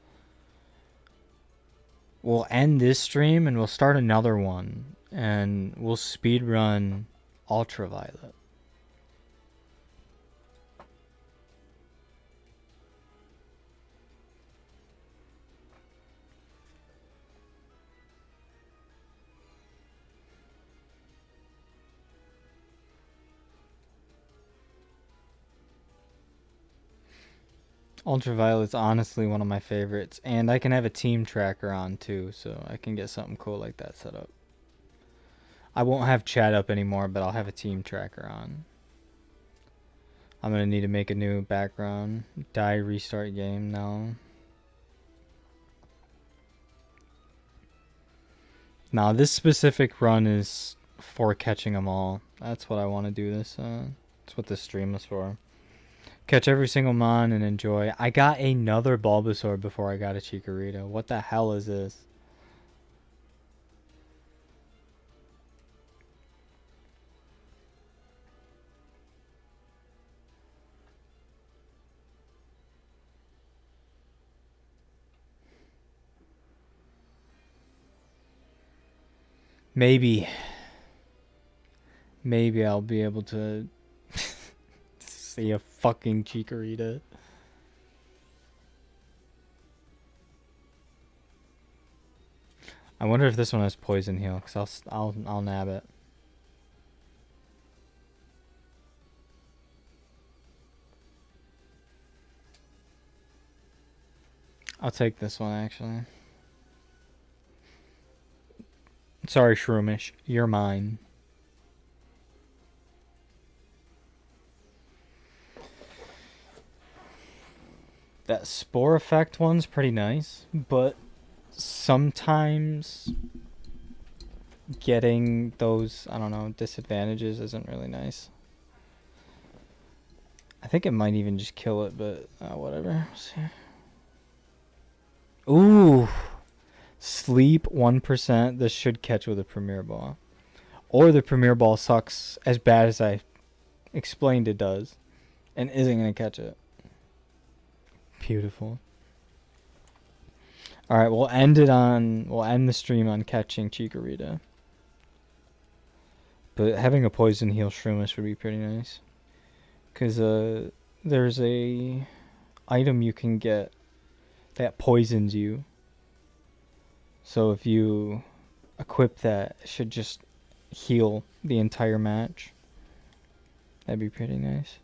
we'll end this stream and we'll start another one. And we'll speed run Ultraviolet. Ultraviolet's honestly one of my favorites, and I can have a team tracker on too, so I can get something cool like that set up. I won't have chat up anymore, but I'll have a team tracker on. I'm gonna need to make a new background. Die, restart game now. Now this specific run is for catching them all. That's what I want to do this. That's what this stream is for. Catch every single mon and enjoy. I got another Bulbasaur before I got a Chikorita. What the hell is this? Maybe I'll be able to see a fucking Chikorita. I wonder if this one has Poison Heal, cause I'll nab it. I'll take this one actually. Sorry, Shroomish, you're mine. That Spore Effect one's pretty nice, but sometimes getting those, I don't know, disadvantages isn't really nice. I think it might even just kill it, but whatever. Let's see. Ooh! Sleep 1%. This should catch with a Premier Ball. Or the Premier Ball sucks as bad as I explained it does, and isn't going to catch it. Beautiful. Alright, we'll end the stream on catching Chikorita. But having a Poison Heal Shroomish would be pretty nice. Because there's a item you can get that poisons you. So if you equip that, it should just heal the entire match. That'd be pretty nice.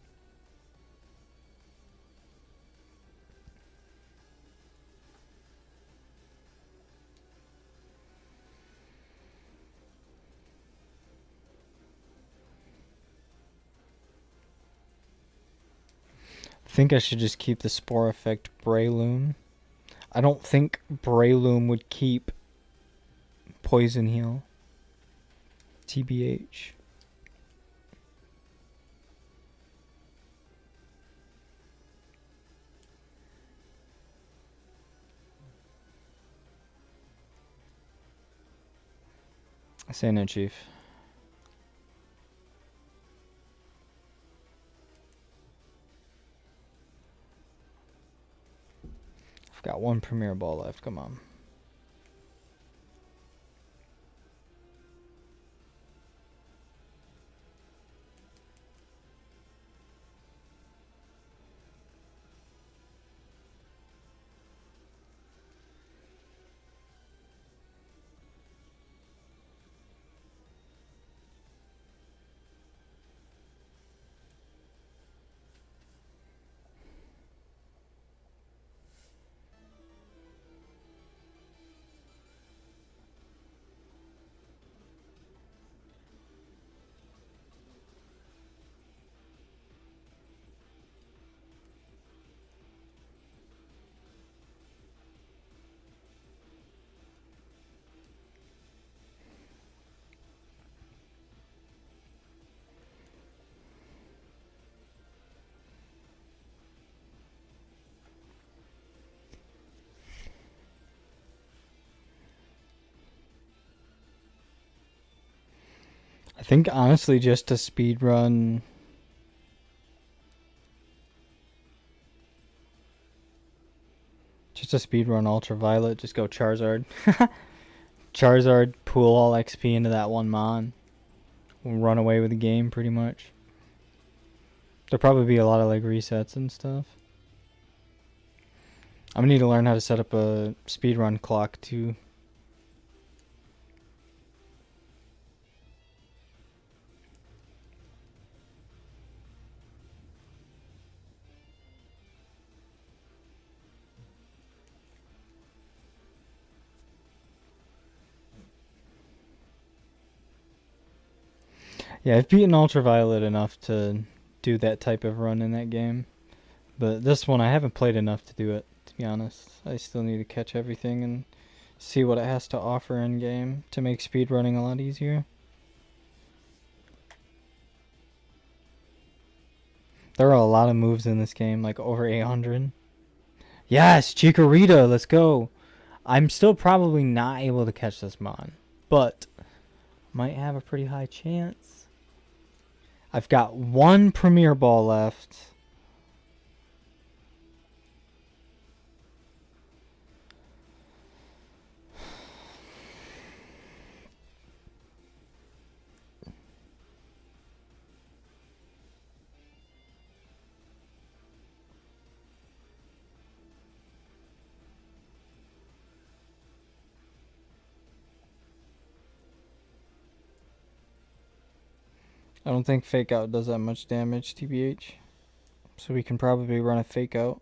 I think I should just keep the Spore Effect Breloom. I don't think Breloom would keep Poison Heal. TBH. I say no, Chief. I've got one Premier Ball left. Come on. think honestly just to speed run. Just a speed run Ultraviolet, just go Charizard. Charizard, pool all XP into that one mon. Run away with the game pretty much. There'll probably be a lot of like resets and stuff. I'm gonna need to learn how to set up a speedrun clock too. Yeah, I've beaten Ultraviolet enough to do that type of run in that game. But this one I haven't played enough to do it, to be honest. I still need to catch everything and see what it has to offer in game to make speedrunning a lot easier. There are a lot of moves in this game, like over 800. Yes, Chikorita, let's go. I'm still probably not able to catch this mon, but might have a pretty high chance. I've got one Premier Ball left. I don't think Fake Out does that much damage, TBH. So we can probably run a Fake Out.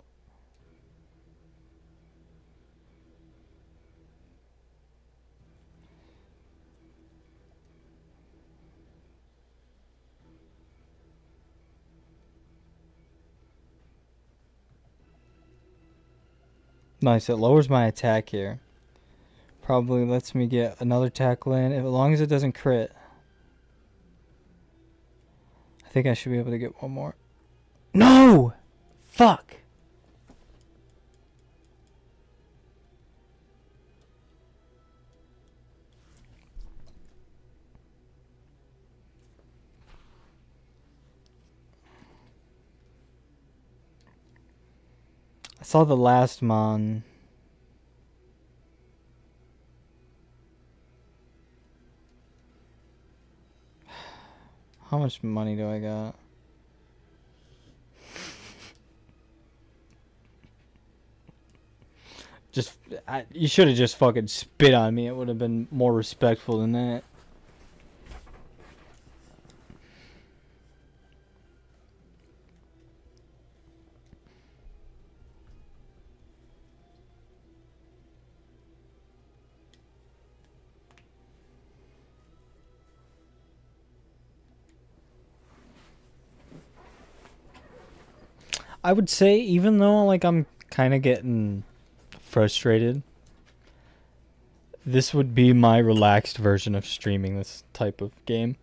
Nice, it lowers my attack here. Probably lets me get another tackle in, as long as it doesn't crit. I think I should be able to get one more. No! Fuck! I saw the last mon. How much money do I got? You should have just fucking spit on me. It would have been more respectful than that. I would say, even though like I'm kind of getting frustrated, this would be my relaxed version of streaming this type of game.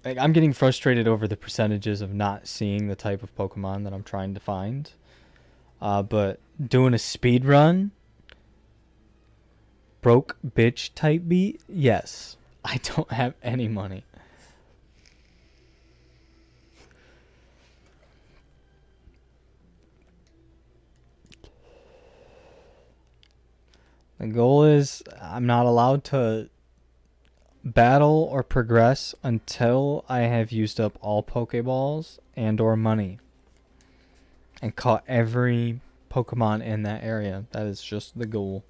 Like, I'm getting frustrated over the percentages of not seeing the type of Pokemon that I'm trying to find. But doing a speed run, broke bitch type beat, yes. I don't have any money. The goal is I'm not allowed to battle or progress until I have used up all Pokeballs and or money and caught every Pokemon in that area. That is just the goal.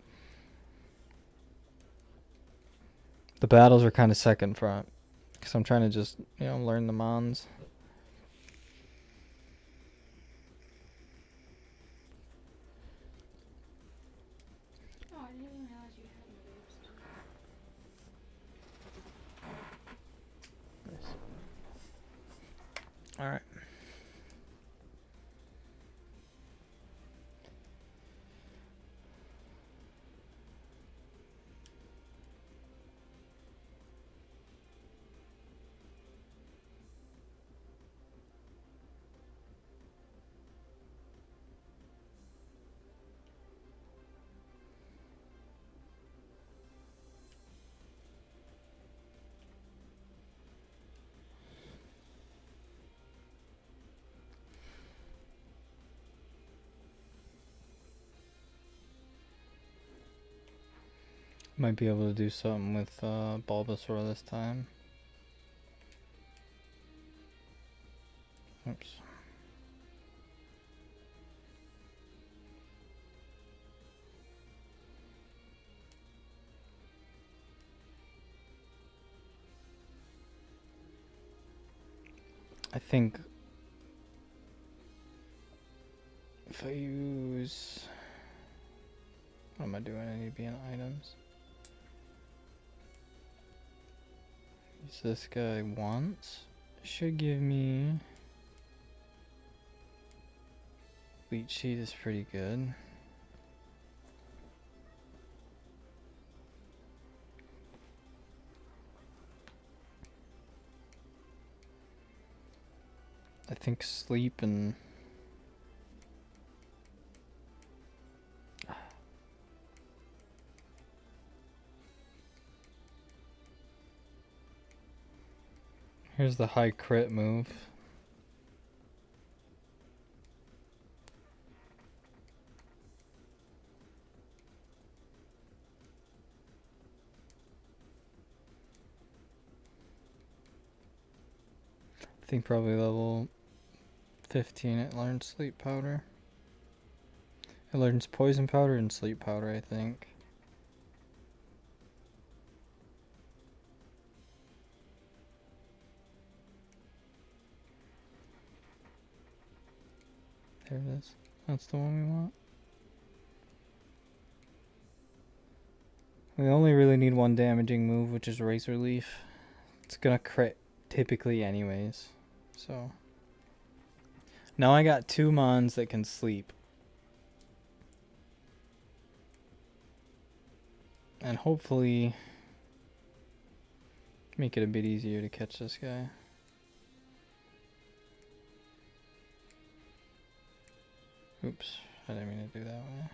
The battles are kind of second front because I'm trying to just, learn the mons. Oh, I didn't even realize you had moves. All right. Might be able to do something with Bulbasaur this time. Oops. I think if I use... What am I doing? I need to be in items. Use this guy once. Should give me... Leech Seed is pretty good. I think sleep and... Here's the high crit move. I think probably level 15 it learns sleep powder. It learns poison powder and sleep powder, I think. There it is. That's the one we want. We only really need one damaging move, which is Razor Leaf. It's gonna crit typically anyways. So now I got 2 mons that can sleep. And hopefully make it a bit easier to catch this guy. Oops, I didn't mean to do that way.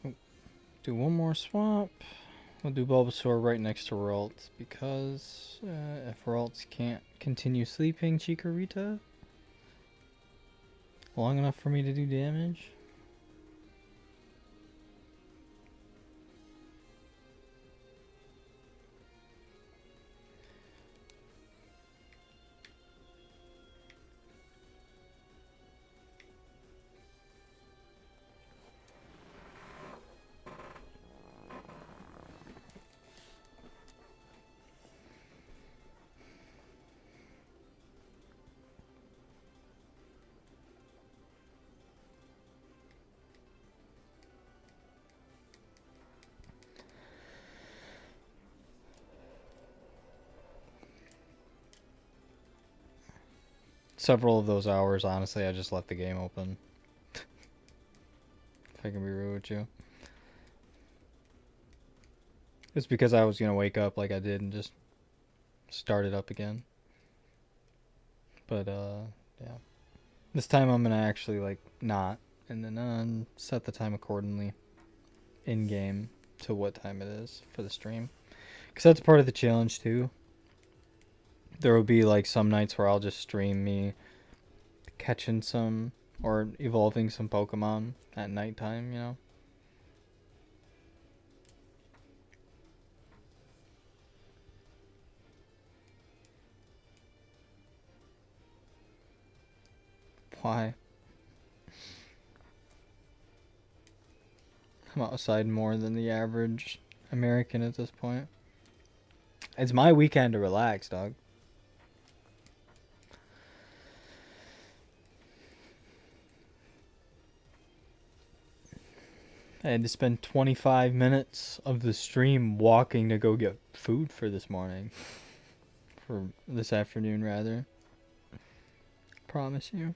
Oh, do one more swap. We'll do Bulbasaur right next to Ralt because if Ralt can't continue sleeping Chikorita long enough for me to do damage. Several of those hours, honestly, I just left the game open. If I can be real with you. It's because I was going to wake up like I did and just start it up again. But, yeah. This time I'm going to actually, like, not. And then set the time accordingly in-game to what time it is for the stream. Because that's part of the challenge, too. There will be like some nights where I'll just stream me catching some or evolving some Pokemon at nighttime, you know. Why? I'm outside more than the average American at this point. It's my weekend to relax, dog. I had to spend 25 minutes of the stream walking to go get food for this morning. For this afternoon, rather. Promise you.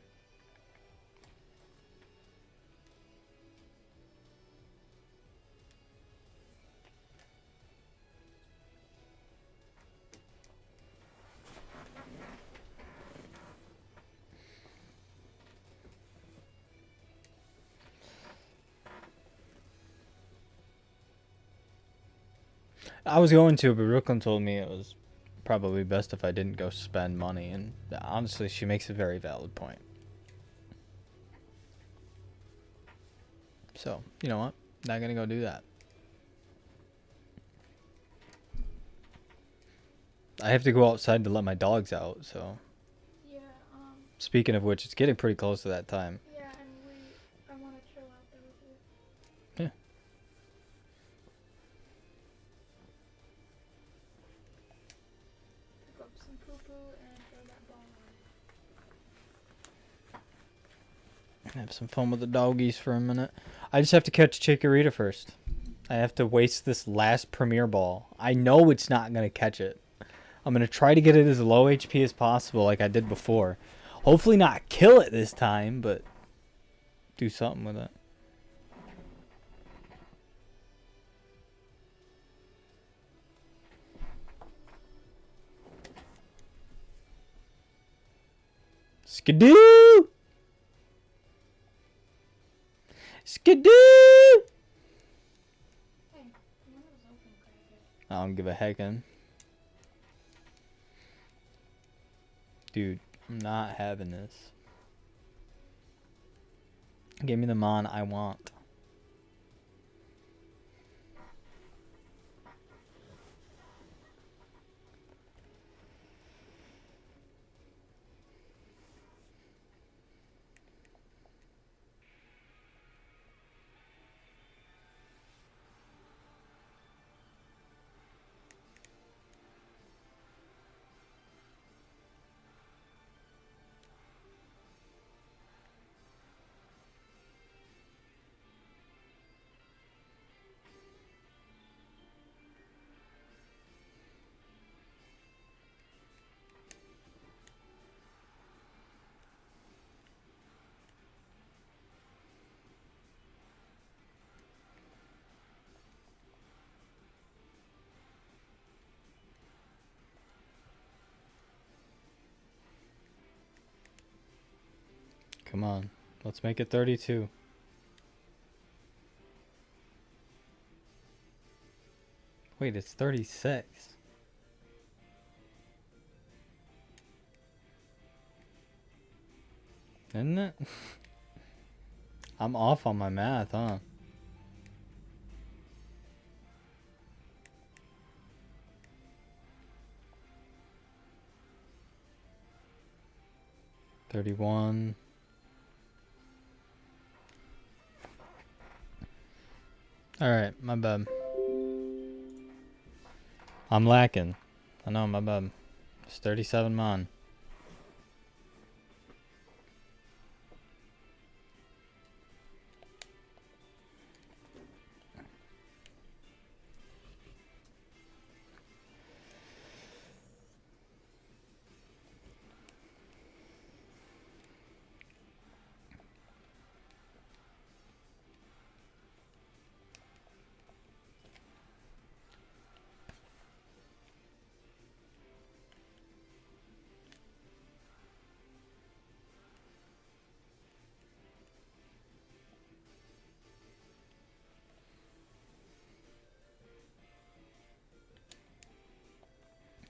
I was going to, but Brooklyn told me it was probably best if I didn't go spend money, and honestly, she makes a very valid point. So, you know what? Not gonna go do that. I have to go outside to let my dogs out, so. Yeah, Speaking of which, it's getting pretty close to that time. yeah, and I want to chill out there with you. Yeah. Pick up some poo-poo and throw that ball around. Have some fun with the doggies for a minute. I just have to catch Chikorita first. I have to waste this last Premier Ball. I know it's not going to catch it. I'm going to try to get it as low HP as possible like I did before. Hopefully not kill it this time, but do something with it. Skidoo! Skidoo! Hey, the window was open, crackhead. I don't give a heckin'. Dude, I'm not having this. Give me the mon I want. Come on. Let's make it 32. Wait, it's 36. Isn't it? I'm off on my math, huh? $31. Alright, my bad. I'm lacking. I know, my bad. It's 37 mon.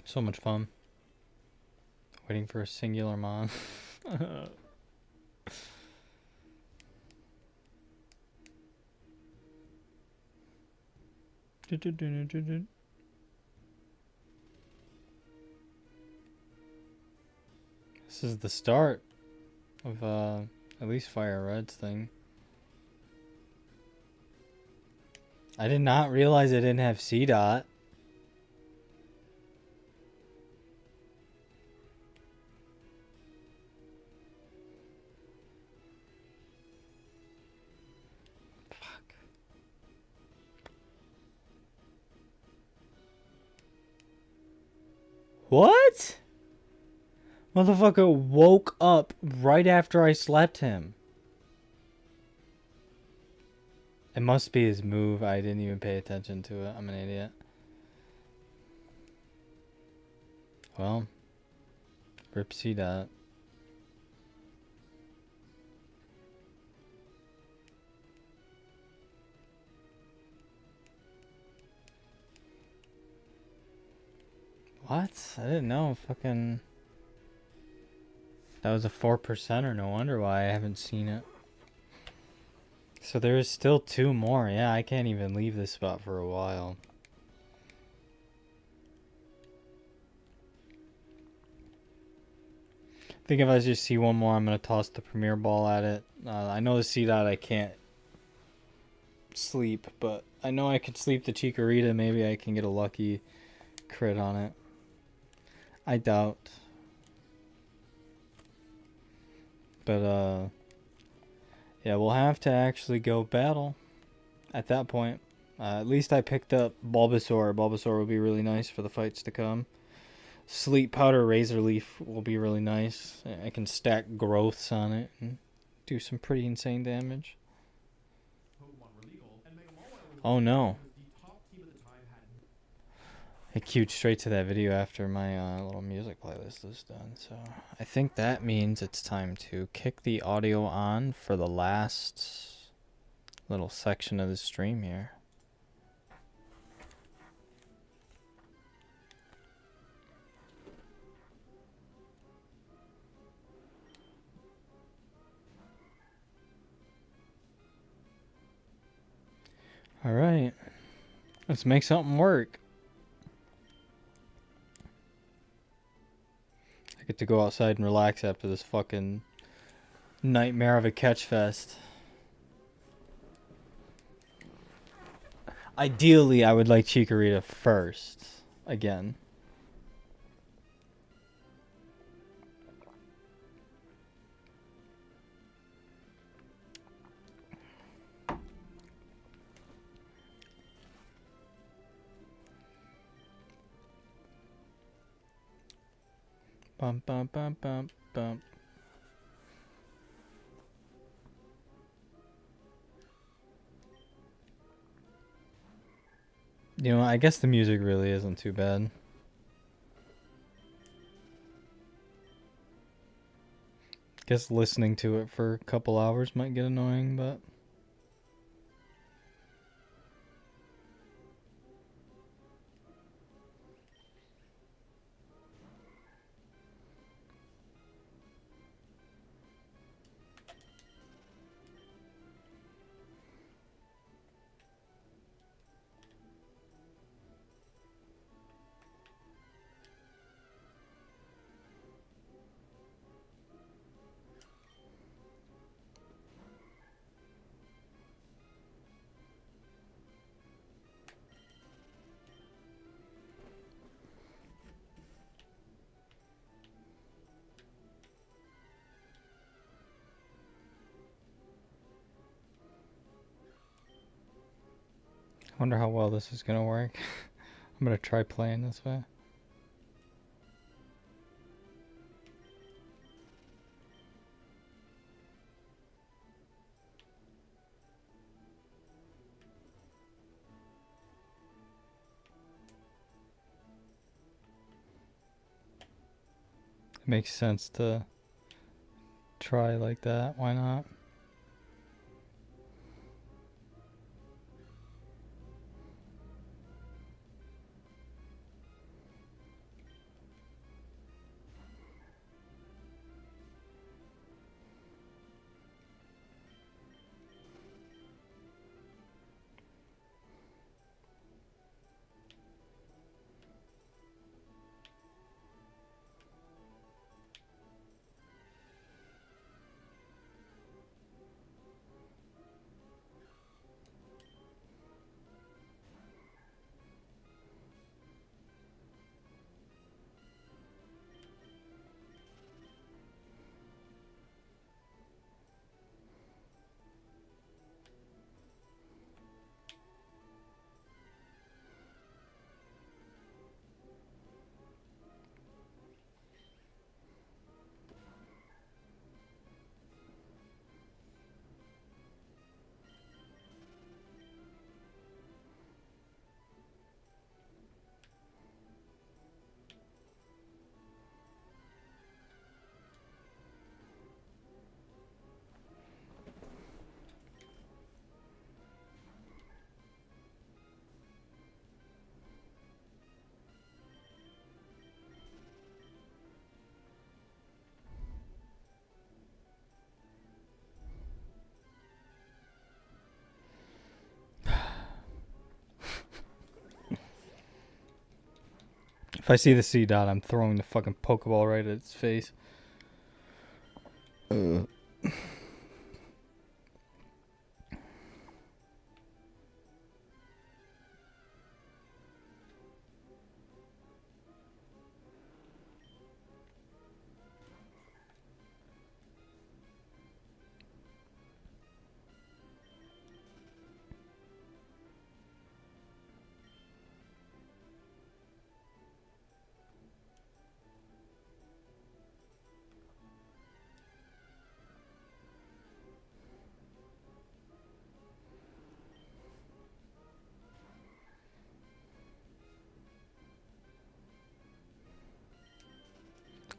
So much fun. Waiting for a singular mon. This is the start of at least Fire Red's thing. I did not realize I didn't have C dot. Fuck. What? Motherfucker woke up right after I slept him. It must be his move. I didn't even pay attention to it. I'm an idiot. Well, rip C dot. What? I didn't know. Fucking. That was a 4%er. No wonder why I haven't seen it. So there's still 2 more. Yeah, I can't even leave this spot for a while. I think if I just see one more, I'm going to toss the premier ball at it. I know the C-Dot I can't sleep, but I know I could sleep the Chikorita. Maybe I can get a lucky crit on it. I doubt. But, yeah, we'll have to actually go battle at that point. At least I picked up Bulbasaur. Bulbasaur will be really nice for the fights to come. Sleep Powder Razor Leaf will be really nice. I can stack growths on it and do some pretty insane damage. Oh no. I queued straight to that video after my little music playlist is done. So I think that means it's time to kick the audio on for the last little section of the stream here. All right, let's make something work. I get to go outside and relax after this fucking nightmare of a catch fest. Ideally, I would like Chikorita first. Again. Bum bum bum bum bum. You know, I guess the music really isn't too bad. Guess listening to it for a couple hours might get annoying, but I wonder how well this is gonna work. I'm gonna try playing this way. It makes sense to try like that. Why not? If I see the C dot, I'm throwing the fucking Pokeball right at its face.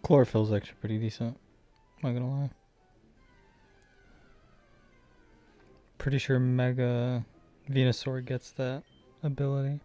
Chlorophyll's actually pretty decent. Not gonna lie. Pretty sure Mega Venusaur gets that ability.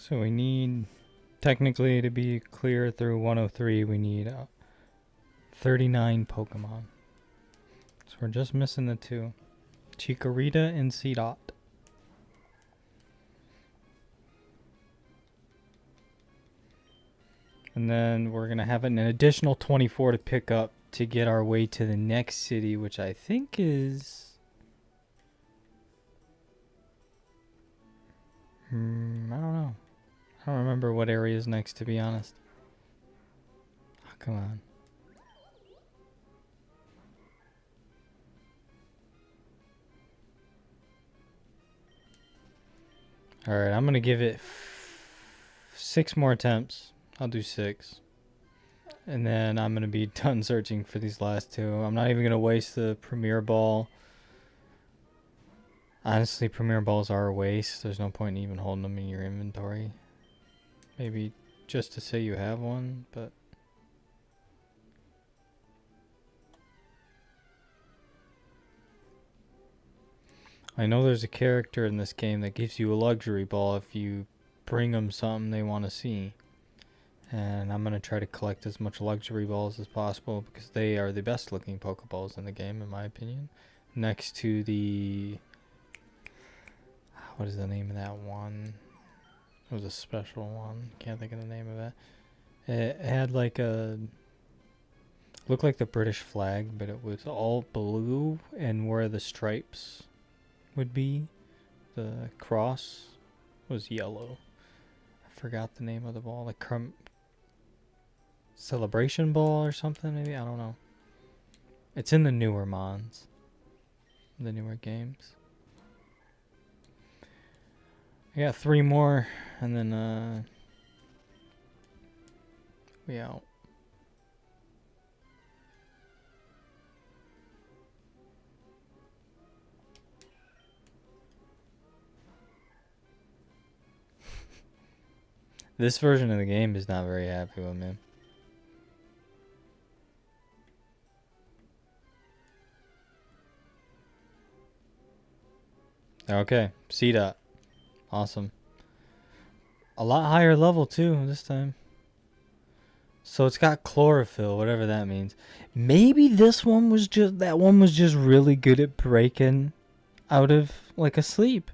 So we need, technically, to be clear through 103, we need 39 Pokemon. So we're just missing the two. Chikorita and C-Dot. And then we're going to have an additional 24 to pick up to get our way to the next city, which I think is... I don't know. I don't remember what area is next, to be honest. Oh, come on. Alright, I'm going to give it 6 more attempts. I'll do 6. And then I'm going to be done searching for these last two. I'm not even going to waste the Premier Ball. Honestly, Premier Balls are a waste. There's no point in even holding them in your inventory. Maybe just to say you have one, but... I know there's a character in this game that gives you a luxury ball if you bring them something they want to see. And I'm going to try to collect as much luxury balls as possible because they are the best looking Pokeballs in the game, in my opinion. Next to the... What is the name of that one? It was a special one. Can't think of the name of it. It had like a... Looked like the British flag, but it was all blue, and where the stripes would be, the cross, was yellow. I forgot the name of the ball. Like Celebration Ball or something, maybe? I don't know. It's in the newer mons. The newer games. I got 3 more, and then, we out. This version of the game is not very happy with me. Okay, C-Dot. Awesome. A lot higher level too this time. So it's got chlorophyll, whatever that means. Maybe this one was just, that one was just really good at breaking out of like a sleep.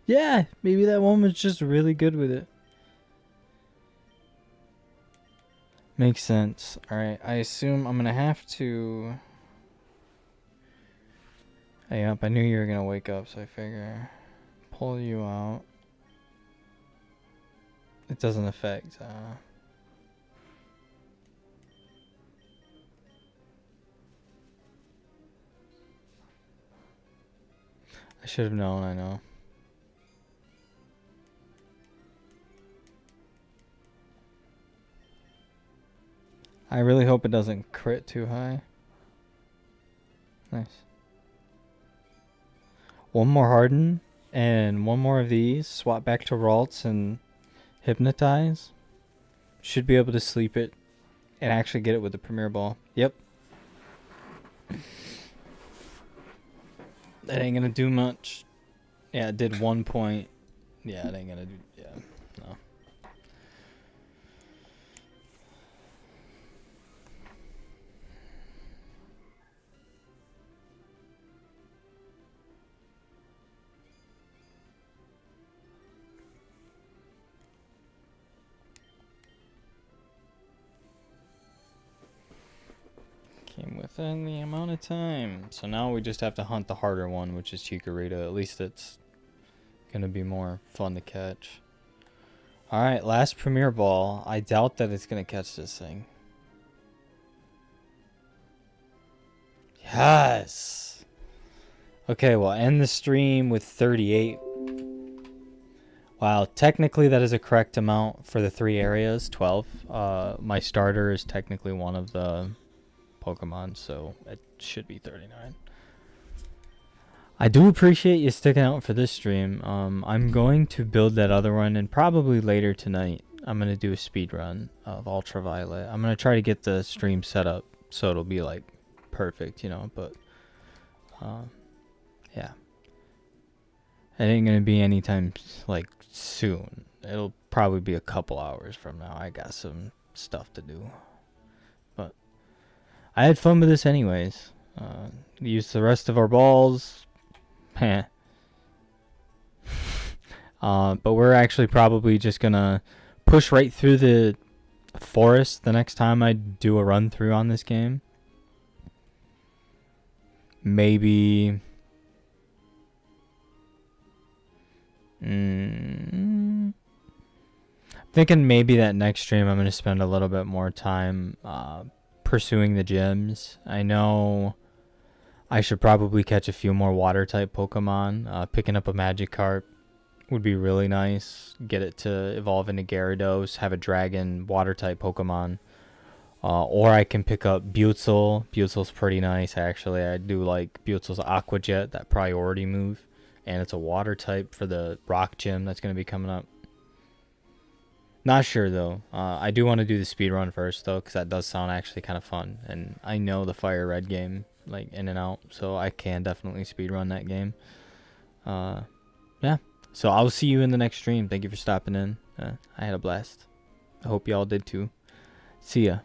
Yeah, maybe that one was just really good with it. Makes sense. Alright, I assume I'm gonna have to... Hey, up, I knew you were gonna wake up, so I figure... Pull you out. It doesn't affect, I should have known, I know. I really hope it doesn't crit too high. Nice. One more Harden and one more of these. Swap back to Ralts and Hypnotize. Should be able to sleep it and actually get it with the Premier Ball. Yep. That ain't gonna do much. Yeah, it did 1 point. Yeah, it ain't gonna do. Yeah, no. Came within the amount of time. So now we just have to hunt the harder one, which is Chikorita. At least it's gonna be more fun to catch. Alright, last Premier Ball. I doubt that it's gonna catch this thing. Yes! Okay, we'll end the stream with 38. Wow, technically that is a correct amount for the 3 areas, 12. My starter is technically one of the Pokemon, so it should be 39. I do appreciate you sticking out for this stream. I'm going to build that other one, and probably later tonight I'm going to do a speed run of Ultraviolet. I'm going to try to get the stream set up so it'll be like perfect, you know, but yeah. It ain't going to be anytime like soon. It'll probably be a couple hours from now. I got some stuff to do. But I had fun with this anyways. Used the rest of our balls. Heh. But we're actually probably just gonna push right through the forest the next time I do a run through on this game. Maybe thinking maybe that next stream I'm gonna spend a little bit more time pursuing the gyms. I know I should probably catch a few more water type Pokemon. Picking up a Magikarp would be really nice. Get it to evolve into Gyarados, have a dragon water type Pokemon. Or I can pick up Buizel. Buzel's pretty nice actually. I do like Buzel's Aqua Jet, that priority move. And it's a water type for the rock gym that's going to be coming up. Not sure though. I do want to do the speed run first though, because that does sound actually kind of fun. And I know the Fire Red game like in and out, so I can definitely speed run that game. Yeah. So I'll see you in the next stream. Thank you for stopping in. I had a blast. I hope y'all did too. See ya.